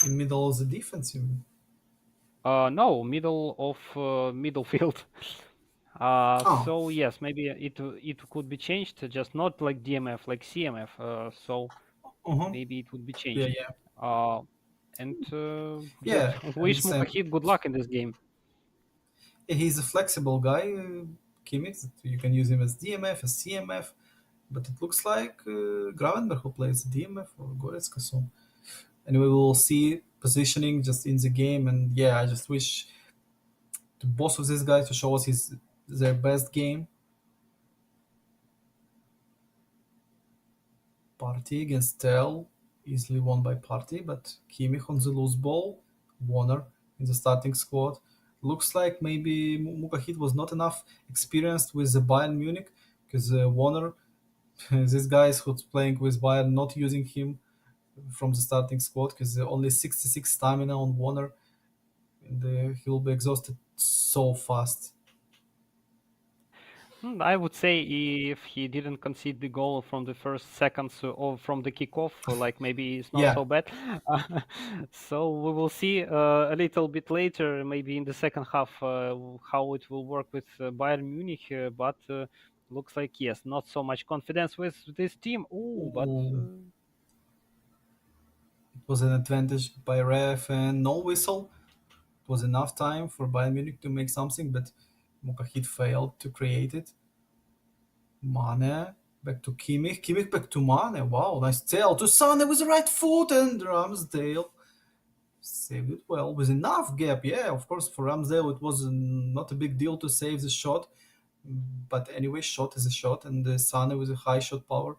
B: in middle of the defense, you mean?
A: No, middle of middle field.
B: Oh,
A: So yes, maybe it could be changed, just not like DMF, like CMF. So
B: uh-huh.
A: maybe it would be
B: Yeah,
A: changed.
B: yeah,
A: Uh, and just
B: yeah. I
A: wish
B: understand.
A: Mukahid good luck in this game.
B: He's a flexible guy, Kimmich. You can use him as DMF, as CMF, but it looks like Gravenberg who plays DMF or Goretzka. So anyway, we'll see positioning just in the game, and yeah, I just wish to both of these guys to show us their best game. Party against Tel, easily won by Party, but Kimmich on the loose ball, Warner in the starting squad. Looks like maybe Mukahit was not enough experienced with the Bayern Munich because Warner, this guy is who's playing with Bayern, not using him from the starting squad because only 66 stamina on Warner, and he'll be exhausted so fast.
A: I would say if he didn't concede the goal from the first seconds or from the kickoff, like maybe it's not
B: Yeah,
A: so bad. So we will see a little bit later, maybe in the second half, how it will work with Bayern Munich. But looks like yes, not so much confidence with this team. Oh, but
B: ooh, it was an advantage by ref and no whistle. It was enough time for Bayern Munich to make something, but Mukahit failed to create it. Mane back to Kimmich. Kimmich back to Mane. Wow, nice tail to Sane with the right foot, and Ramsdale saved it well with enough gap. Yeah, of course, for Ramsdale it was not a big deal to save the shot, but anyway, shot is a shot, and Sane with a high shot power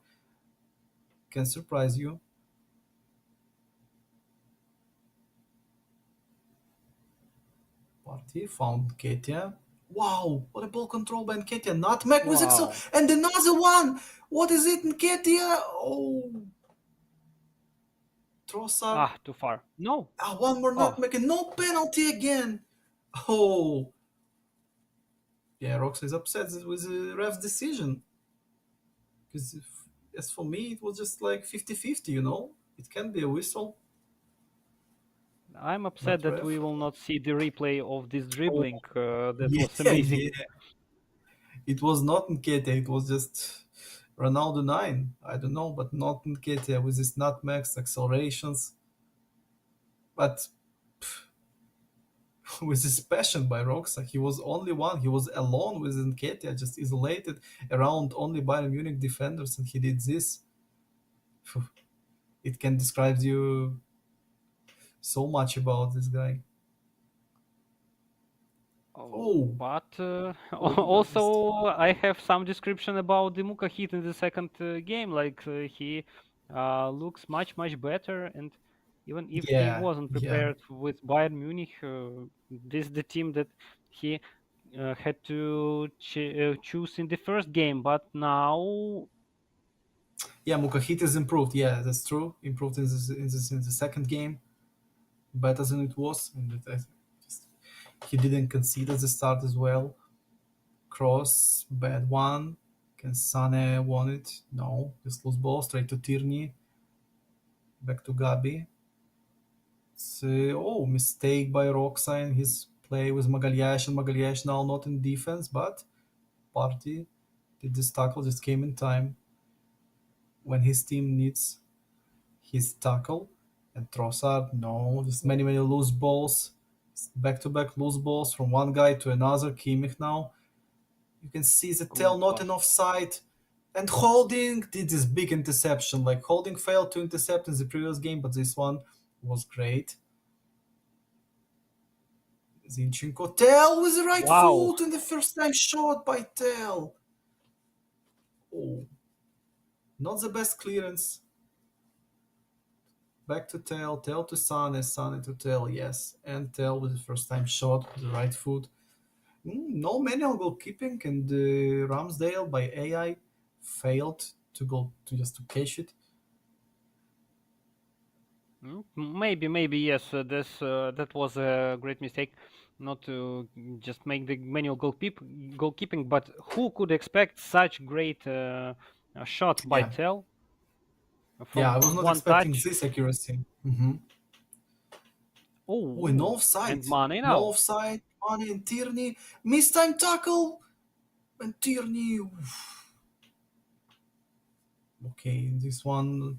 B: can surprise you. Party found Ketia. Wow, what a ball control by Nketiah. Nutmeg with Excel.
A: wow,
B: And another one. What is it, Nketiah? Oh, Trossard.
A: too far. No.
B: One more
A: Oh,
B: nutmeg and no penalty again. Oh, yeah, Rox is upset with the ref's decision. Because as for me, it was just like 50-50, you know? It can be a whistle,
A: I'm upset
B: but
A: that we
B: ref.
A: will not see the replay of this
B: Oh,
A: dribbling. That
B: yeah,
A: was amazing.
B: yeah. It was not Nketiah, it was just Ronaldo 9. I don't know, but not Nketiah with his nutmegs, accelerations. But with his passion by Roxa, he was only one. He was alone with Nketiah, just isolated around only Bayern Munich defenders, and he did this. It can describe you so much about this guy.
A: Oh,
B: Oh,
A: but
B: oh, good assist.
A: also I have some description about the Muka hit in the second game. Like he looks much better, and even if he
B: Yeah,
A: wasn't
B: yeah.
A: prepared with Bayern Munich, this is the team that he had to choose in the first game. But now,
B: Yeah, Mukahit is improved. Yeah, that's true. Improved in the second game, better than it was. And just, he didn't concede at the start as well. Cross, bad one. Can Sane won it? No, just lose ball straight to Tierney. Back to Gabi. Mistake by Roxa in his play with Magalhaes, and Magalhaes now not in defense, but Party did this tackle, just came in time when his team needs his tackle. And Trossard, no, just many loose balls, back to back loose balls from one guy to another. Kimmich now. You can see the tail
A: good
B: not in
A: pass.
B: offside. And Holding did this big interception. Like Holding failed to intercept in the previous game, but this one was great. Zinchenko Tell with the right
A: Wow.
B: foot and the first time shot by Tell. Oh, not the best clearance. Back to Tell, Tell to Sane, Sane to Tell, yes. And Tell with the first time shot with the right foot. No manual goalkeeping, and Ramsdale by AI failed to go to just to catch it.
A: Maybe yes. That was a great mistake, not to just make the manual goalkeeping. But who could expect such great shot by
B: Yeah,
A: Tell
B: yeah, I
A: from
B: was not
A: one
B: expecting
A: touch?
B: this accuracy. Oh, no
A: Oh,
B: offside.
A: and Mane
B: No
A: now.
B: offside. Mane and Tierney. Mistime tackle. And Tierney. Okay, this one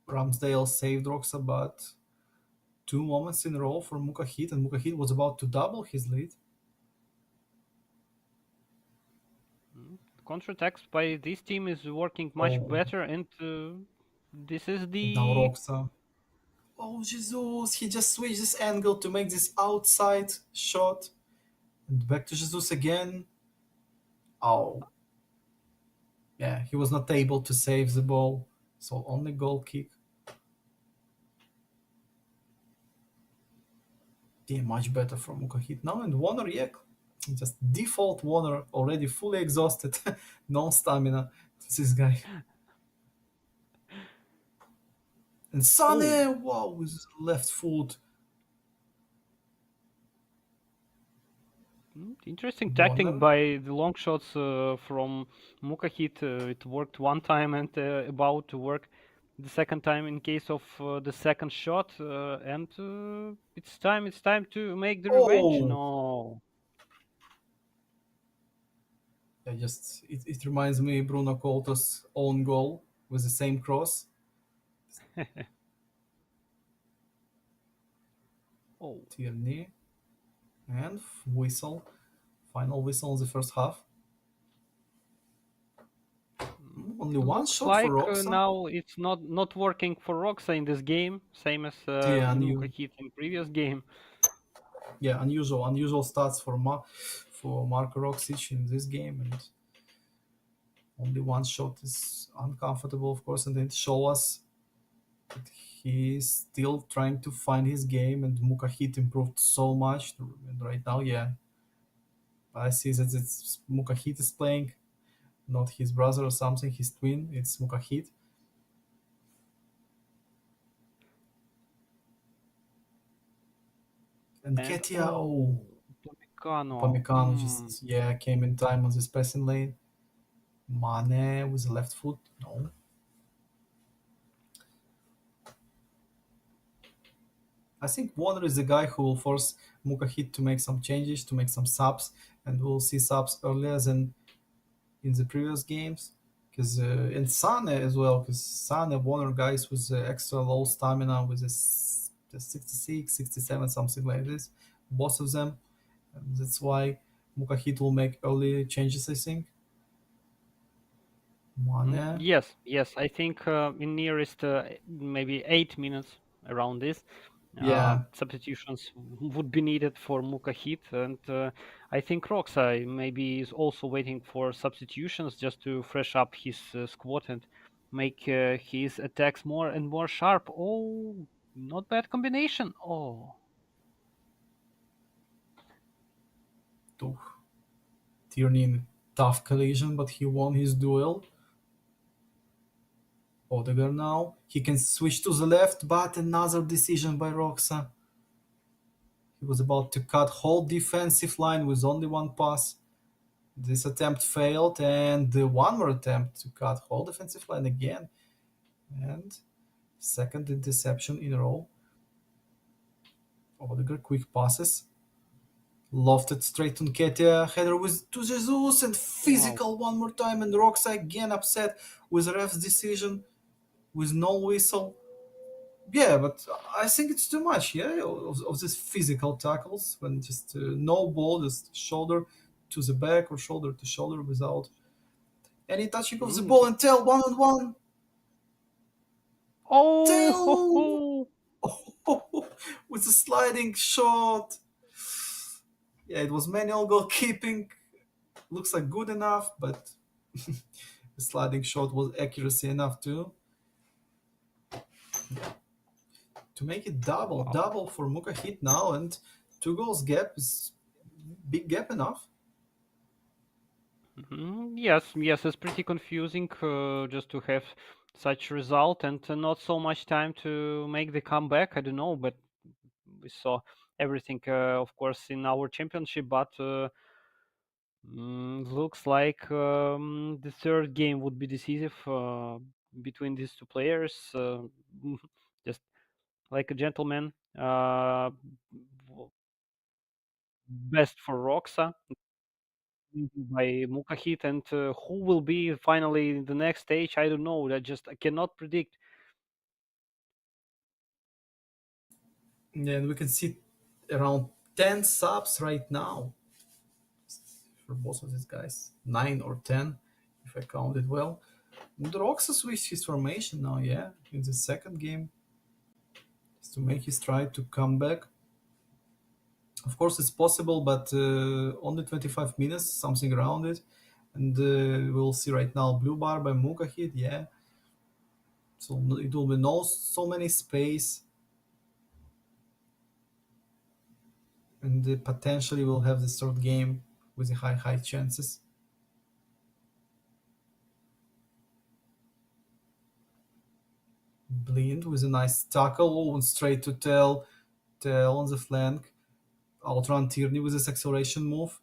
B: Ramsdale saved Roxa, but two moments in a row for Mukahit, and Mukahit was about to double his lead.
A: Counterattacks by this team is working much
B: Oh,
A: better, and this is
B: and now
A: the
B: Roxa. Oh, Jesus! He just switched this angle to make this outside shot. And back to Jesus again. Oh, yeah, he was not able to save the ball. So only goal kick. Yeah, much better from Mukahit now. And Warner, yeah, just default Warner, already fully exhausted, no stamina. This guy. And
A: oh.
B: Sane, wow, with left foot.
A: Interesting tactic
B: Warner.
A: by the long shots from Mukahit. It worked one time and about to work the second time in case of the second shot. And it's time to make the revenge.
B: Oh,
A: No.
B: yeah, just it reminds me Bruno Couto's own goal with the same cross.
A: Oh.
B: Tierney and whistle. Final whistle in the first half. Only one
A: Looks
B: shot for
A: like
B: Roxa.
A: now it's not working for Roxa in this game, same as
B: Yeah,
A: Mukahit in previous game.
B: yeah, unusual stats for for Marko Roxic in this game, and only one shot is uncomfortable, of course, and it shows us that he's still trying to find his game, and Mukahit improved so much. And right now, yeah, I see that it's Mukahit is playing, not his brother or something, his twin. It's Mukahit. And
A: And
B: Ketia, oh,
A: oh, Upamecano.
B: Upamecano just, yeah, came in time on this passing lane. Mane with the left foot, no. I think Warner is the guy who will force Mukahit to make some changes, to make some subs, and we'll see subs earlier than in the previous games. Because and Sane as well, because Sane Warner guys with extra low stamina with the 66, 67, something like this, both of them. And that's why Mukahit will make early changes, I think. Mane,
A: Yes, yes. I think in nearest maybe 8 minutes around this,
B: yeah,
A: substitutions would be needed for Mukahit, and I think Roxai maybe is also waiting for substitutions just to fresh up his squad and make his attacks more and more sharp. Oh, not bad combination. Oh,
B: to Tierney in tough collision, but he won his duel. Odegaard now. He can switch to the left, but another decision by Roxa. He was about to cut whole defensive line with only one pass. This attempt failed, and one more attempt to cut whole defensive line again. And second interception in a row. Odegaard quick passes. Lofted straight on Ketia. Header with to Jesus and
A: wow.
B: physical one more time. And Roxa again upset with ref's decision with no whistle. Yeah, but I think it's too much. Yeah, of these physical tackles when just no ball, just shoulder to the back or shoulder to shoulder without any touching of the
A: Mm.
B: ball and tail one on one.
A: Oh, ho,
B: Tail
A: ho.
B: with a sliding shot. Yeah, it was manual goalkeeping. Looks like good enough, but the sliding shot was accuracy enough to make it double,
A: Wow.
B: double for Muka hit now, and two goals gap is big gap enough.
A: Yes, yes, it's pretty confusing just to have such result and not so much time to make the comeback. I don't know, but we saw everything, of course, in our championship. But looks like the third game would be decisive between these two players. Just like a gentleman, best for Roxa. by Mukahit, and who will be finally in the next stage? I don't know. I cannot predict.
B: Yeah, and we can see around 10 subs right now for both of these guys. 9 or 10, if I counted well. Droxa switched his formation now, yeah, in the second game, is to make his try to come back. Of course, it's possible, but only 25 minutes, something around it. And we'll see right now blue bar by Mukahid, yeah. So it will be no so many space, and potentially we'll have the third game with the high chances. Blind with a nice tackle, and straight to Tell on the flank. Outrun Tierney with his acceleration move.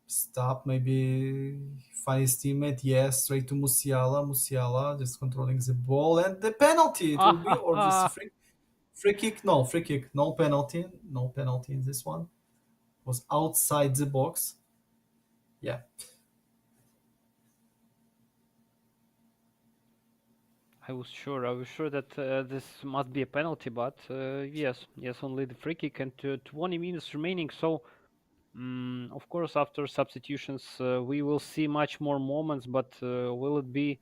B: Stop, maybe find his teammate. Yes, straight to Musiala. Musiala just controlling the ball, and the penalty it will be,
A: Ah,
B: or just
A: ah,
B: free kick. No free kick, no penalty, no penalty in this one. Was outside the box. Yeah,
A: I was sure that this must be a penalty, but yes, yes, only the free kick and 20 minutes remaining. So, of course, after substitutions, we will see much more moments. But will it be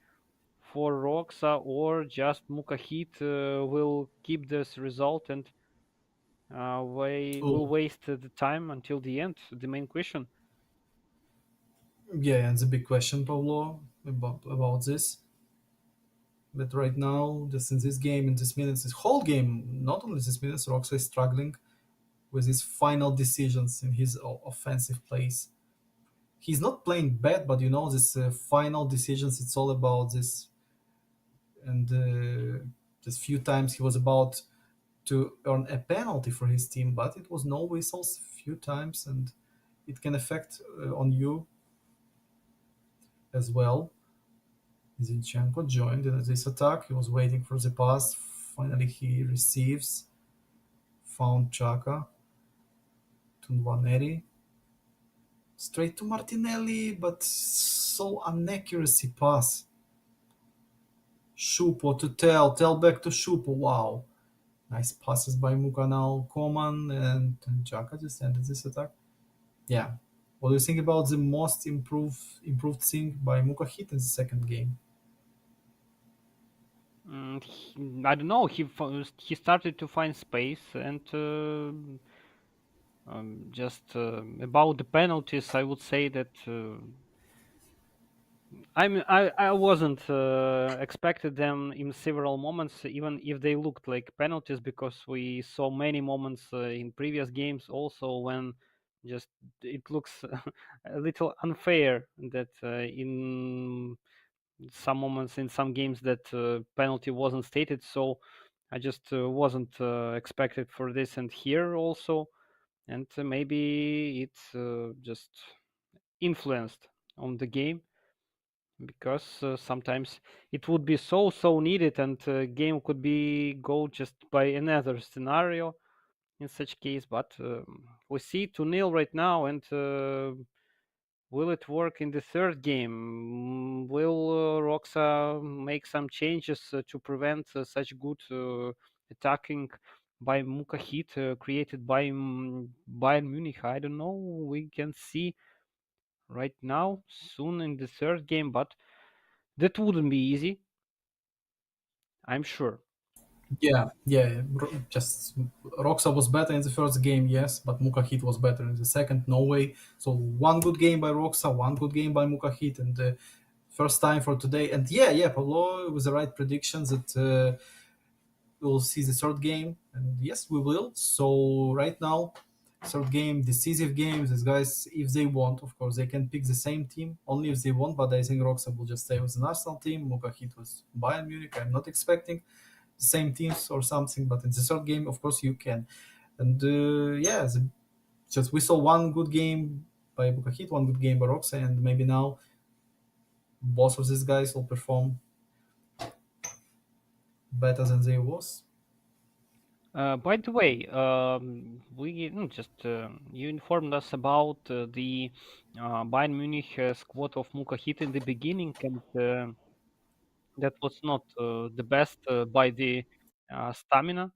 A: for Roxa or just Mukahit will keep this result and we will
B: oh,
A: waste the time until the end? The main question.
B: yeah, and the big question, Pablo, about this. But right now, just in this game, in this minutes, this whole game, not only this minutes, Roxa is struggling with his final decisions in his offensive plays. He's not playing bad, but this final decisions. It's all about this, and just few times he was about to earn a penalty for his team, but it was no whistles few times, and it can affect on you as well. Zinchenko joined in this attack. He was waiting for the pass. Finally, he receives, found Chaka to Nwaneri. Straight to Martinelli, but so inaccuracy pass. Shupo to Tell back to Shupo. Wow. Nice passes by Mukanal, Koman, and Chaka just ended this attack. Yeah. What do you think about the most improved thing by Mukahit in the second game?
A: I don't know. He started to find space and just about the penalties. I would say that I wasn't expected them in several moments, even if they looked like penalties, because we saw many moments in previous games also when just it looks a little unfair that in some moments in some games that penalty wasn't stated. So I just wasn't expected for this, and here also, and maybe it's just influenced on the game because sometimes it would be so needed, and game could be go just by another scenario in such case. But we see 2-0 right now, and will it work in the third game? Will Roxa make some changes to prevent such good attacking by Mukahit created by Bayern Munich? I don't know. We can see right now soon in the third game, but that wouldn't be easy, I'm sure.
B: Yeah. Just Roxa was better in the first game, yes, but Mukahit was better in the second. No way. So one good game by Roxa, one good game by Mukahit, and first time for today. And yeah, Pablo with the right predictions that we'll see the third game, and yes, we will. So right now, third game, decisive games. These guys, if they want, of course, they can pick the same team only if they want. But I think Roxa will just stay with the national team. Mukahit was Bayern Munich. I'm not expecting the same teams or something. But in the third game, of course, you can. And yeah, just we saw one good game by Mukahit, one good game by Roxa, and maybe now both of these guys will perform better than they was.
A: By the way, we just you informed us about the Bayern Munich squad of Muka hit in the beginning, and that was not the best by the stamina.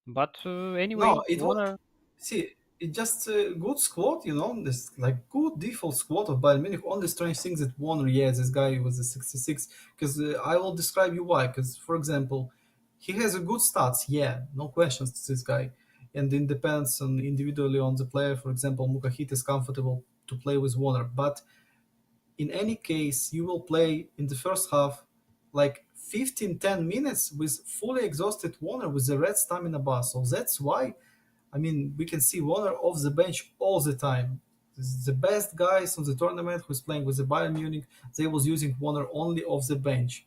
A: But anyway,
B: No, it was.
A: Warner.
B: See, it just a good squad, you know. This like good default squad of Bayern Munich. Only strange things that Warner, yeah, this guy was a 66. Because I will describe you why. Because for example, he has a good stats, yeah, no questions to this guy, and it depends on individually on the player. For example, Mukahit is comfortable to play with Warner, but in any case, you will play in the first half like 15-10 minutes with fully exhausted Warner with the red stamina bar. So that's why, I mean, we can see Warner off the bench all the time. The best guys on the tournament who's playing with the Bayern Munich, they was using Warner only off the bench.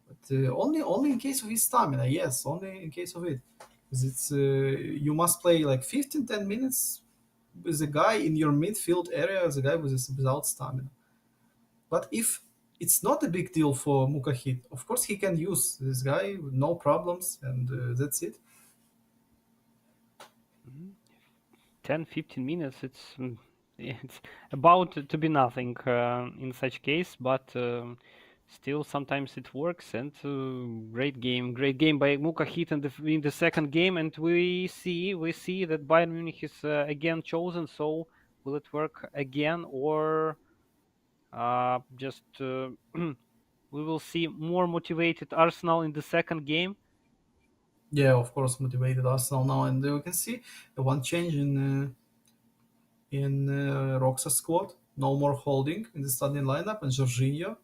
B: But only in case of his stamina, yes, only in case of it. Because it's you must play like 15-10 minutes with a guy in your midfield area, the guy without stamina. But if it's not a big deal for Mukahit, of course he can use this guy, no problems, and that's it.
A: 10, 15 minutes, it's about to be nothing in such case, but still sometimes it works. And great game by Muka hit in the second game, and we see that Bayern Munich is again chosen. So will it work again, or just we will see more motivated Arsenal in the second game?
B: Yeah, of course, motivated Arsenal now, and we can see the one change in Roxa's squad. No more holding in the starting lineup, and Jorginho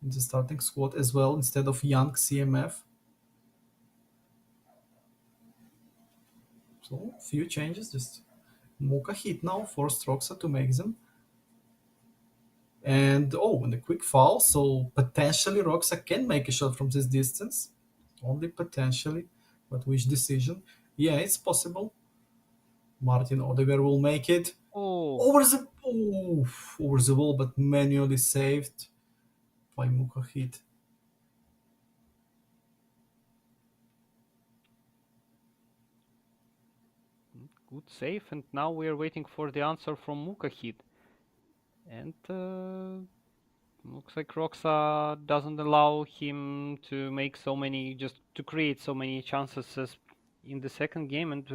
B: in the starting squad as well instead of young CMF. So few changes. Just Muka hit now forced Roxa to make them. And a quick foul. So potentially Roxa can make a shot from this distance. Only potentially. But which decision? Yeah, it's possible. Martin Odegaard will make it.
A: Oh,
B: Over the wall, but manually saved by Mukahit.
A: good save, and now we are waiting for the answer from Muka hit. And looks like Roxa doesn't allow him to make so many, just to create so many chances as in the second game, and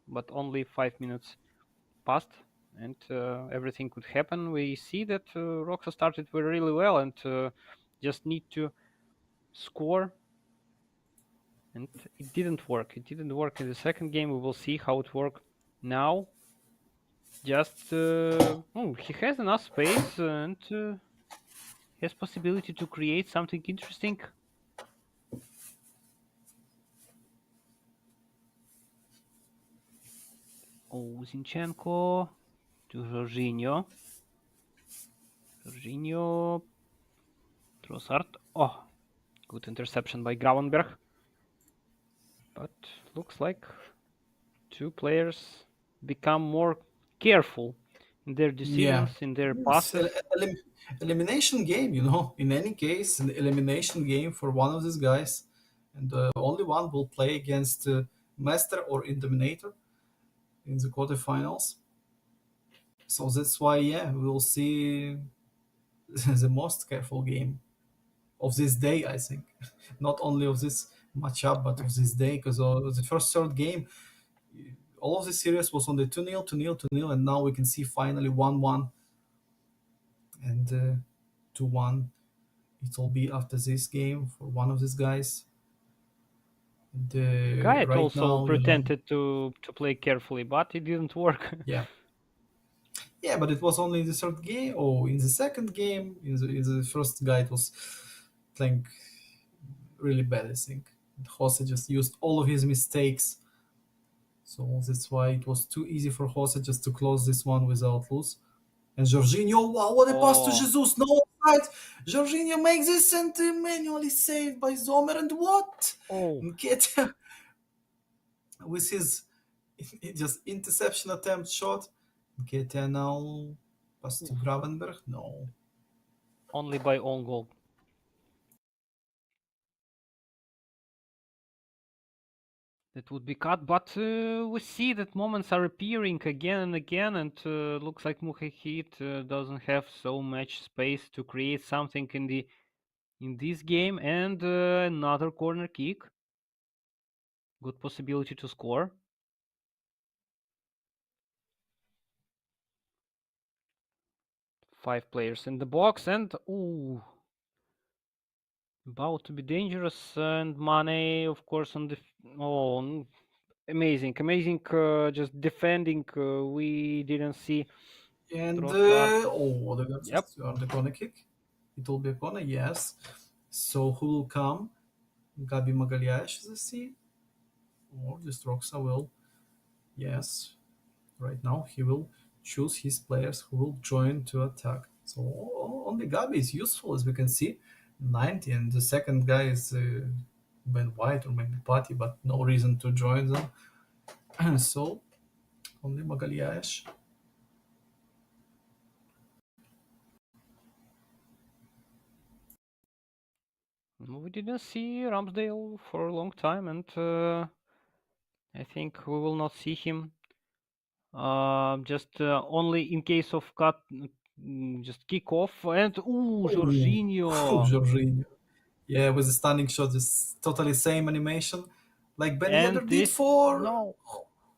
A: but only 5 minutes passed, and everything could happen. We see that Roxa started really well, and just need to score, and it didn't work. It didn't work in the second game. We will see how it works now. Just he has enough space, and has possibility to create something interesting. Oh, Zinchenko to Jorginho. Jorginho, Trossard. Oh, good interception by Gravenberg. But looks like two players become more careful in their
B: Yeah.
A: decisions, in their
B: It's
A: passes.
B: elimination game, you know. In any case, an elimination game for one of these guys, and only one will play against Master or Indominator in the quarterfinals. So that's why, yeah, we will see the most careful game of this day, I think. Not only of this matchup, but of this day, because the first third game, all of the series was on the 2-0, 2-0, 2-0, and now we can see finally 1-1 and 2-1. It will be after this game for one of these guys. And
A: Kayet
B: right
A: also
B: now, you know,
A: pretended to play carefully, but it didn't work.
B: yeah, yeah, but it was only in the third game. Or in the second game, in the first guy, it was playing really bad. I think Jose just used all of his mistakes, so that's why it was too easy for Jose just to close this one without lose. And Jorginho, wow, what a pass to
A: Oh,
B: Jesus! No offside. Jorginho makes this and manually saved by Zomer. And what?
A: oh,
B: Nketiah with his just interception attempt shot. Nketiah now pass to
A: oof.
B: Gravenberg. No.
A: Only by own goal. That would be cut, but we see that moments are appearing again and again, and looks like Muhahit doesn't have so much space to create something in this game. And another corner kick, good possibility to score. Five players in the box, and ooh, about to be dangerous. And Mane, of course, on the amazing, amazing, just defending. We didn't see
B: And
A: Trossard.
B: Odegaard
A: Yep.
B: just on the corner kick. It will be a corner, yes. So who will come? Gabi Magalhães, I see. Or just Roxa will. Yes. Right now he will choose his players who will join to attack. So only Gabi is useful as we can see. 90 and the second guy is Ben White or maybe Patty, but no reason to join them. So only Magalhães.
A: We didn't see Ramsdale for a long time, and I think we will not see him. Just only in case of cut, just kick off. And ooh,
B: Oh,
A: Jorginho.
B: Jorginho. Yeah, with the standing shot, just totally same animation, like Ben
A: And
B: Yedder did
A: this,
B: for.
A: no,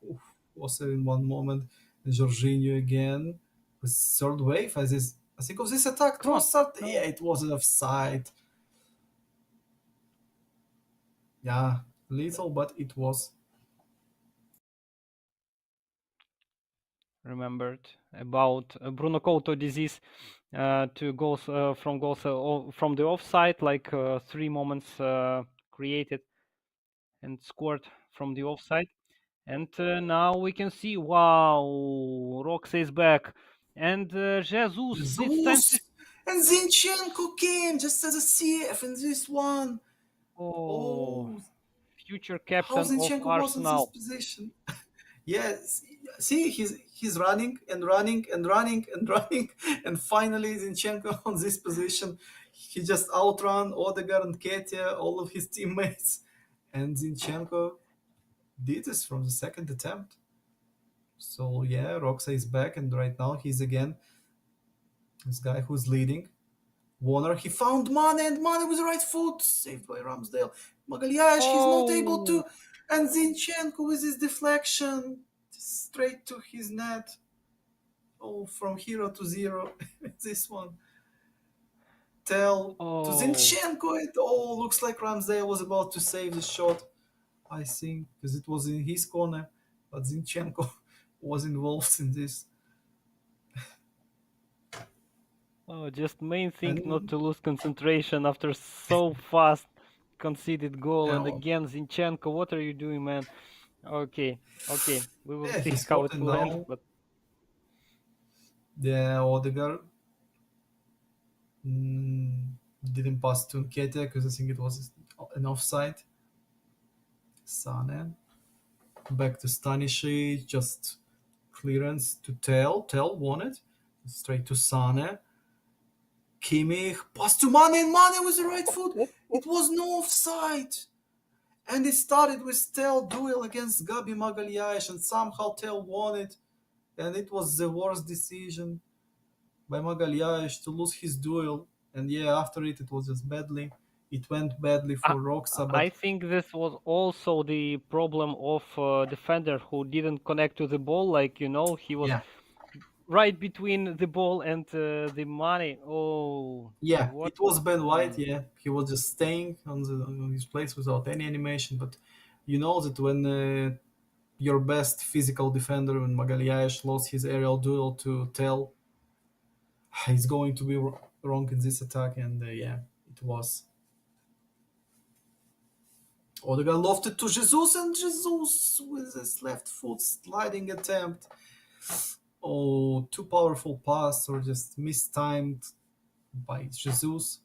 B: Oof, was in one moment. Jorginho again with third wave. As this, I think of this attack,
A: come on,
B: Trossard. Yeah,
A: no.
B: it was an offside. Yeah, little, but it was.
A: Remembered about Bruno Couto disease to goals from goals from the offside, like 3 moments created and scored from the offside. And now we can see, wow, Rox is back. And Jesus, this time,
B: Jesus and Zinchenko came just as a CF in this one.
A: oh,
B: Oh,
A: future
B: how
A: captain of
B: Zinchenko was in this
A: Arsenal.
B: position. Yes, see, he's running and running and running and running, and finally Zinchenko on this position, he just outrun Odegaard and Ketia, all of his teammates, and Zinchenko did this from the second attempt. So yeah, Roxa is back, and right now he's again this guy who's leading. Warner, he found Mane, and Mane with the right foot, saved by Ramsdale. Magalhães, he's not able
A: Oh,
B: to, and Zinchenko with his deflection straight to his net. Oh, from hero to zero. This one. Tell to
A: oh,
B: Zinchenko. It all looks like Ramsdale was about to save the shot, I think, because it was in his corner, but Zinchenko was involved in this.
A: oh, just main thing not
B: And
A: to lose concentration after so fast conceded goal. And
B: uh,
A: again, Zinchenko, what are you doing, man? Okay, okay, we will
B: yeah,
A: see
B: he
A: how
B: scored,
A: it
B: and
A: will end.
B: now
A: But
B: the Odegaard mm, didn't pass to Nketiah because I think it was an offside. Sane back to Stanisic, just clearance to Tel. Tel won it straight to Sane. Kimmich, pass to Mane, and Mane with the right foot.
A: oh,
B: It
A: oh.
B: was no offside. And it started with Tel duel against Gabi Magalhães, and somehow Tel won it. And it was the worst decision by Magalhães to lose his duel. And yeah, after it, it was just badly. It went badly
A: I,
B: for Roxa,
A: I
B: but
A: think this was also the problem of defender who didn't connect to the ball. Like he was
B: yeah,
A: right between the ball and the money. Oh,
B: yeah,
A: what?
B: it was Ben White.
A: Mm.
B: Yeah, he was just staying on his place without any animation. But you know that when your best physical defender, when Magalhães lost his aerial duel to Tel, he's going to be wrong in this attack, and yeah, it was. Odegaard lofted to Jesus, and Jesus with his left foot sliding attempt. Oh, too powerful pass or just mistimed by Jesus.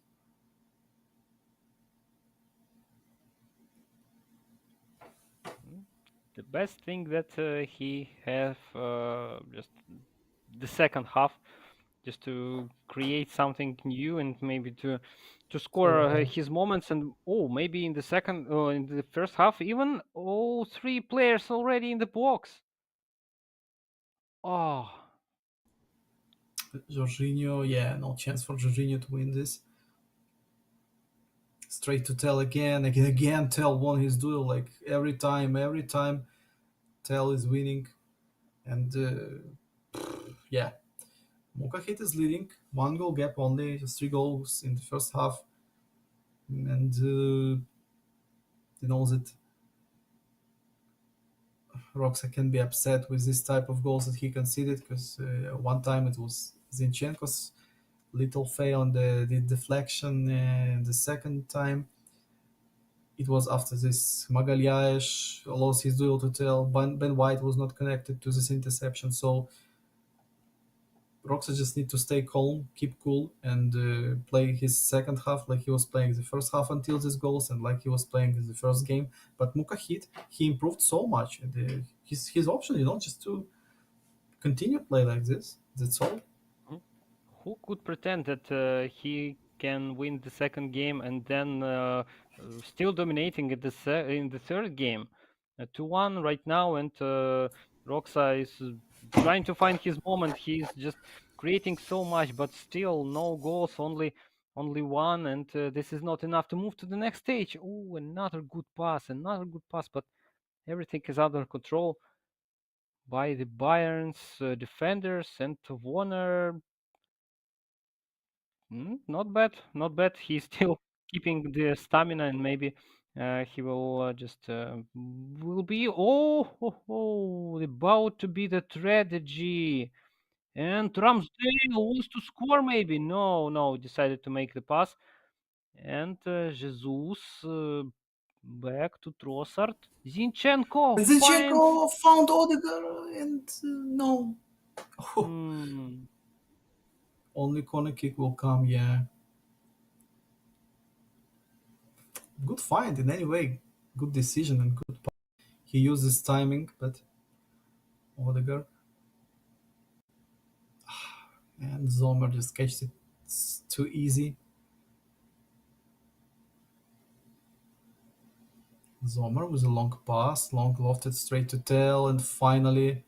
A: Mm. The best thing that he have just the second half. just to create something new and maybe to score
B: Oh,
A: his moments. And oh, maybe in the second in the first half even all three players already in the box. Oh,
B: Jorginho, yeah, no chance for Jorginho to win this. Straight to Tell again, again. Tell won his duel like every time Tell is winning, and yeah, Mokahit is leading. One goal gap only, just 3 goals in the first half, and he knows it. Roxa can be upset with this type of goals that he conceded because one time it was Zinchenko's little fail on the deflection, and the second time it was after this Magalhaes lost his duel to Tell. Ben White was not connected to this interception, so Roxa just need to stay calm, keep cool, and play his second half like he was playing the first half until these goals, and like he was playing in the first game. But Mukahit, he improved so much, and his option, just to continue play like this. That's all.
A: mhm. Who could pretend that he can win the second game and then still dominating at in the third game? 2-1 right now, and Roxa is trying to find his moment. He's just creating so much, but still no goals, only one, and this is not enough to move to the next stage. Oh, another good pass, but everything is under control by the Bayern's defenders, and Warner. Not bad, not bad. He's still keeping the stamina, and maybe he will just will be about to be the tragedy. And Ramsdale wants to score, maybe. No, no, decided to make the pass. And Jesus back to Trossard. Zinchenko
B: And
A: finds.
B: Zinchenko found Odegaard, and no.
A: Hmm.
B: Only corner kick will come. Yeah, good find in any way. Good decision and good. He uses timing, but Odegaard and Zomer just catched it. It's too easy. Zomer with a long pass, long lofted straight to Tell, and finally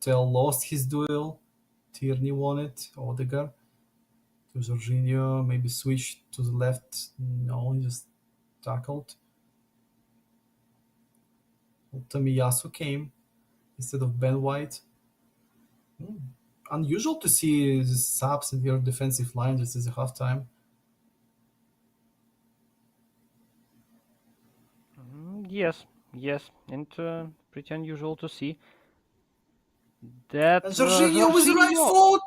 B: Tell lost his duel. Tierney won it. Odegaard to Jorginho, maybe switched to the left. No, he just tackled. Tomiyasu came instead of Ben White. Hmm. Unusual to see the subs in your defensive line just as a halftime.
A: Yes, yes, and pretty unusual to see that
B: And Jorginho with the right
A: Jorginho.
B: foot.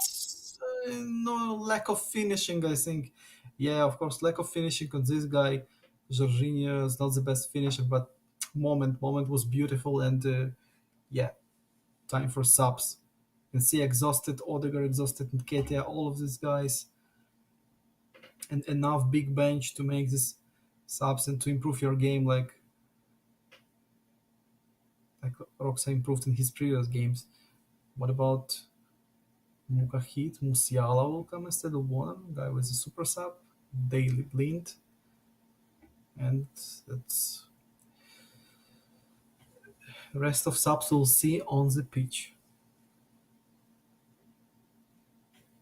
B: No lack of finishing, I think. Yeah, of course, lack of finishing on this guy. Jorginho is not the best finisher, but moment was beautiful, and yeah, time for subs. You can see exhausted Odegaard, exhausted Nketiah, all of these guys, and enough big bench to make this subs and to improve your game like Roxa improved in his previous games. What about Mukahit? Musiala will come instead of one guy with a super sub. Daily Blind, and that's rest of subs we'll see on the pitch.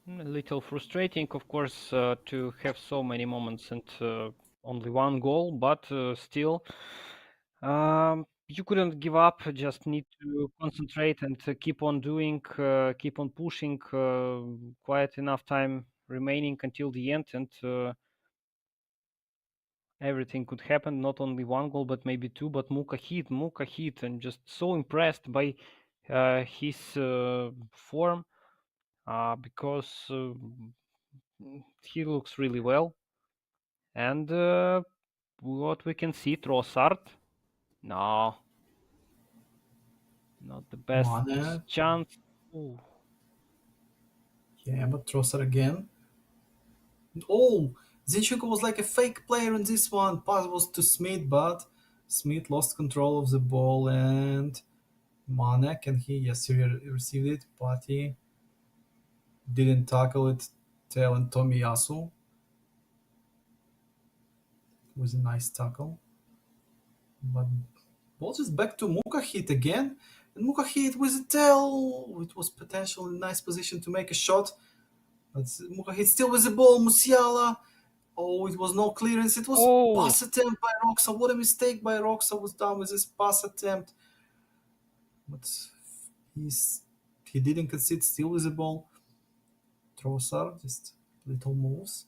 A: A little frustrating, of course, to have so many moments and only one goal, but still, you couldn't give up. Just need to concentrate and keep on doing, keep on pushing. Quite enough time remaining until the end, and everything could happen. Not only one goal, but maybe two. But Muka hit, and just so impressed by his form because he looks really well. And what we can see, Trossard, no, not the best
B: Mane,
A: chance. Ooh.
B: yeah, but Trossard again. Oh, Zinchenko was like a fake player in this one. Pass was to Smith, but Smith lost control of the ball, and Mane, can he? Yes, he received it, but he Didn't tackle it. Tail and Tomiyasu was a nice tackle. But ball just back to Mukahit again. And Mukahit with a tail. It was potentially nice position to make a shot. But Mukahit still with the ball. Musiala. Oh, it was no clearance. It was
A: Oh,
B: pass attempt by Roxa. What a mistake by Roxa was done with this pass attempt. But he's he didn't concede still with the ball. Trossard, just little moves.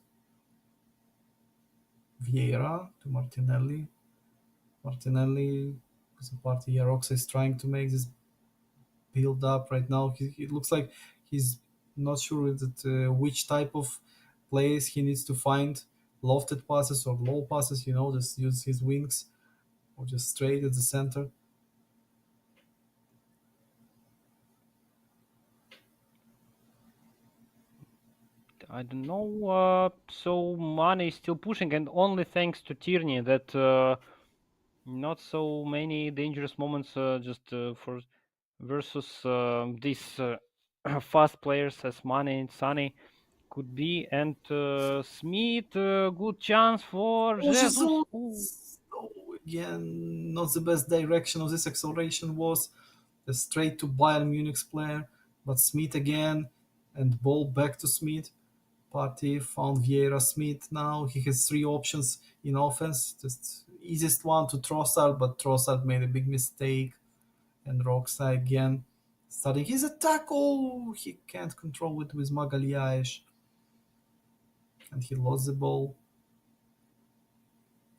B: Vieira to Martinelli. Martinelli is a party here. Roxa is trying to make this build up right now. It looks like he's not sure that which type of plays he needs to find. Lofted passes or low passes, just use his wings or just straight at the center.
A: I don't know. So Mane is still pushing, and only thanks to Tierney that not so many dangerous moments just for versus these fast players as Mane and Sonny could be. And Smith, good chance for
B: Oh,
A: Jesus.
B: Jesus!
A: Ooh.
B: Oh, again, not the best direction of this acceleration was straight to Bayern Munich's player, but Smith again, and ball back to Smith. Partey found Vieira. Smith now. He has three options in offense. Just easiest one to Trossard, but Trossard made a big mistake. And Roxa again starting his attack. Oh, he can't control it with Magalhães. And he lost the ball.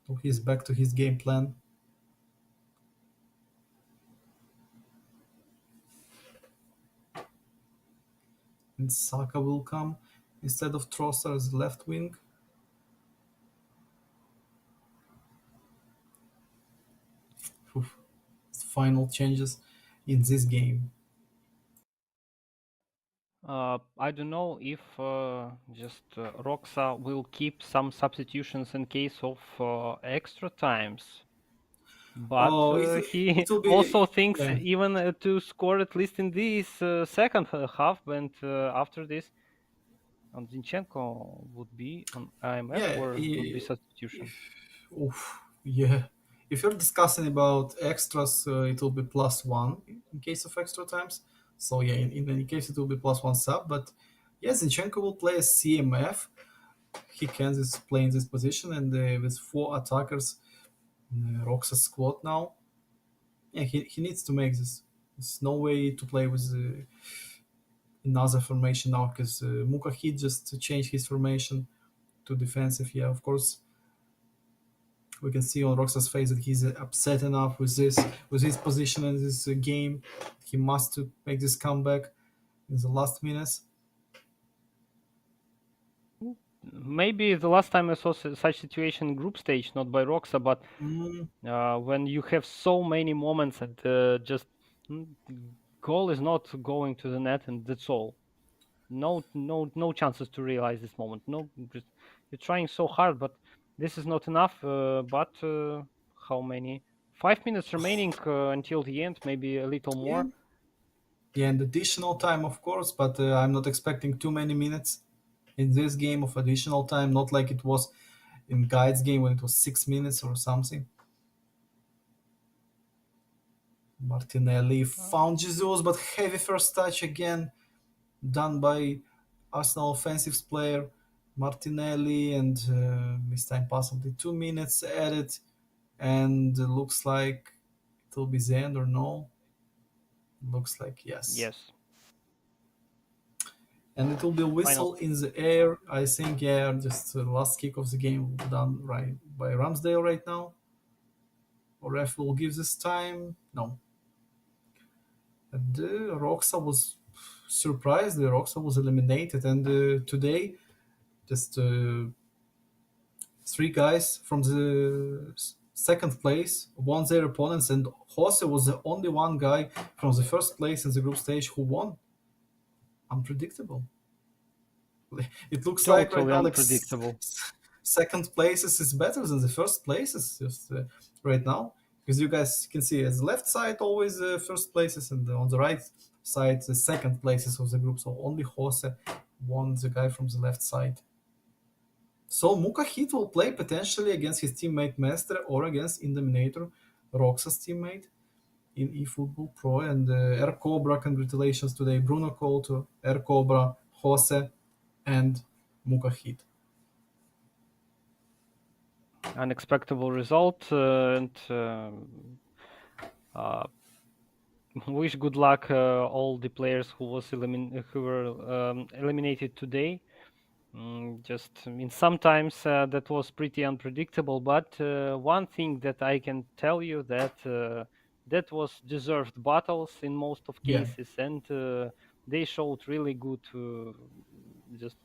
B: So he's back to his game plan. And Saka will come instead of Trossard as left wing. Oof. Final changes in this game.
A: I don't know if just Roxa will keep some substitutions in case of extra times, but
B: Oh,
A: he
B: it will be
A: also thinks
B: yeah
A: even to score at least in this second half, and after this, on Zinchenko would be on IMF
B: yeah.
A: or would be substitution.
B: Oof, yeah. If you're discussing about extras, it will be +1 in case of extra times. So yeah, in any case, it will be +1 sub. But yeah, Zinchenko will play as CMF. He can just play in this position, and with four attackers, Roxas squad now. Yeah, he needs to make this. There's no way to play with another formation now because Mukahid just changed his formation to defensive. Yeah, of course, we can see on Roxas' face that he's upset enough with his position in this game. He must to make this comeback in the last minutes.
A: Maybe the last time I saw such situation in group stage, not by Roxa, but
B: Mm,
A: when you have so many moments and just mm, goal is not going to the net, and that's all. No chances to realize this moment. No, just you're trying so hard, but this is not enough. But how many? 5 minutes remaining until the end, maybe a little
B: yeah,
A: more.
B: yeah, and additional time, of course, but I'm not expecting too many minutes in this game of additional time. Not like it was in Guide's game when it was 6 minutes or something. Martinelli
A: Uh,
B: found Jesus, but heavy first touch again done by Arsenal offensive player Martinelli, and this time possibly 2 minutes added, and looks like it will be the end or no? Looks like yes.
A: yes,
B: And it will be a
A: final.
B: whistle in the air. I think, yeah, just the last kick of the game done right by Ramsdale right now. Or ref will give this time. No. And Roxa was surprised. Roxa was eliminated, and today just three guys from the second place won their opponents, and Jose was the only one guy from the first place in the group stage who won. Unpredictable. It looks like right
A: Totally
B: now, like
A: unpredictable.
B: second places is better than the first places just right now, because you guys can see as left side always first places, and on the right side the second places of the group. So only Jose won the guy from the left side. So Mukahit will play potentially against his teammate Mestre or against Indominator, Roxas teammate in eFootball Pro. And Air Cobra, congratulations today, Bruno Couto, Air Cobra, Jose, and Mukahit.
A: Unexpected result, and uh, wish good luck all the players who were eliminated today. Just, I mean, sometimes that was pretty unpredictable, but one thing that I can tell you that that was deserved battles in most of
B: Yeah,
A: cases, and they showed really good just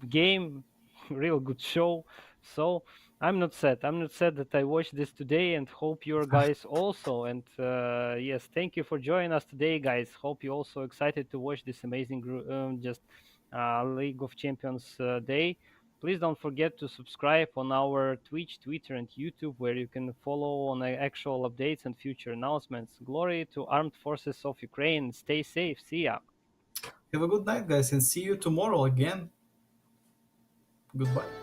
A: game, real good show. So I'm not sad. I'm not sad that I watched this today, and hope your guys also. And yes, thank you for joining us today, guys. Hope you also excited to watch this amazing just League of Champions day. Please don't forget to subscribe on our Twitch, Twitter, and YouTube, where you can follow on actual updates and future announcements. Glory to Armed Forces of Ukraine. Stay safe. See ya.
B: have a good night, guys, and see you tomorrow again. Goodbye.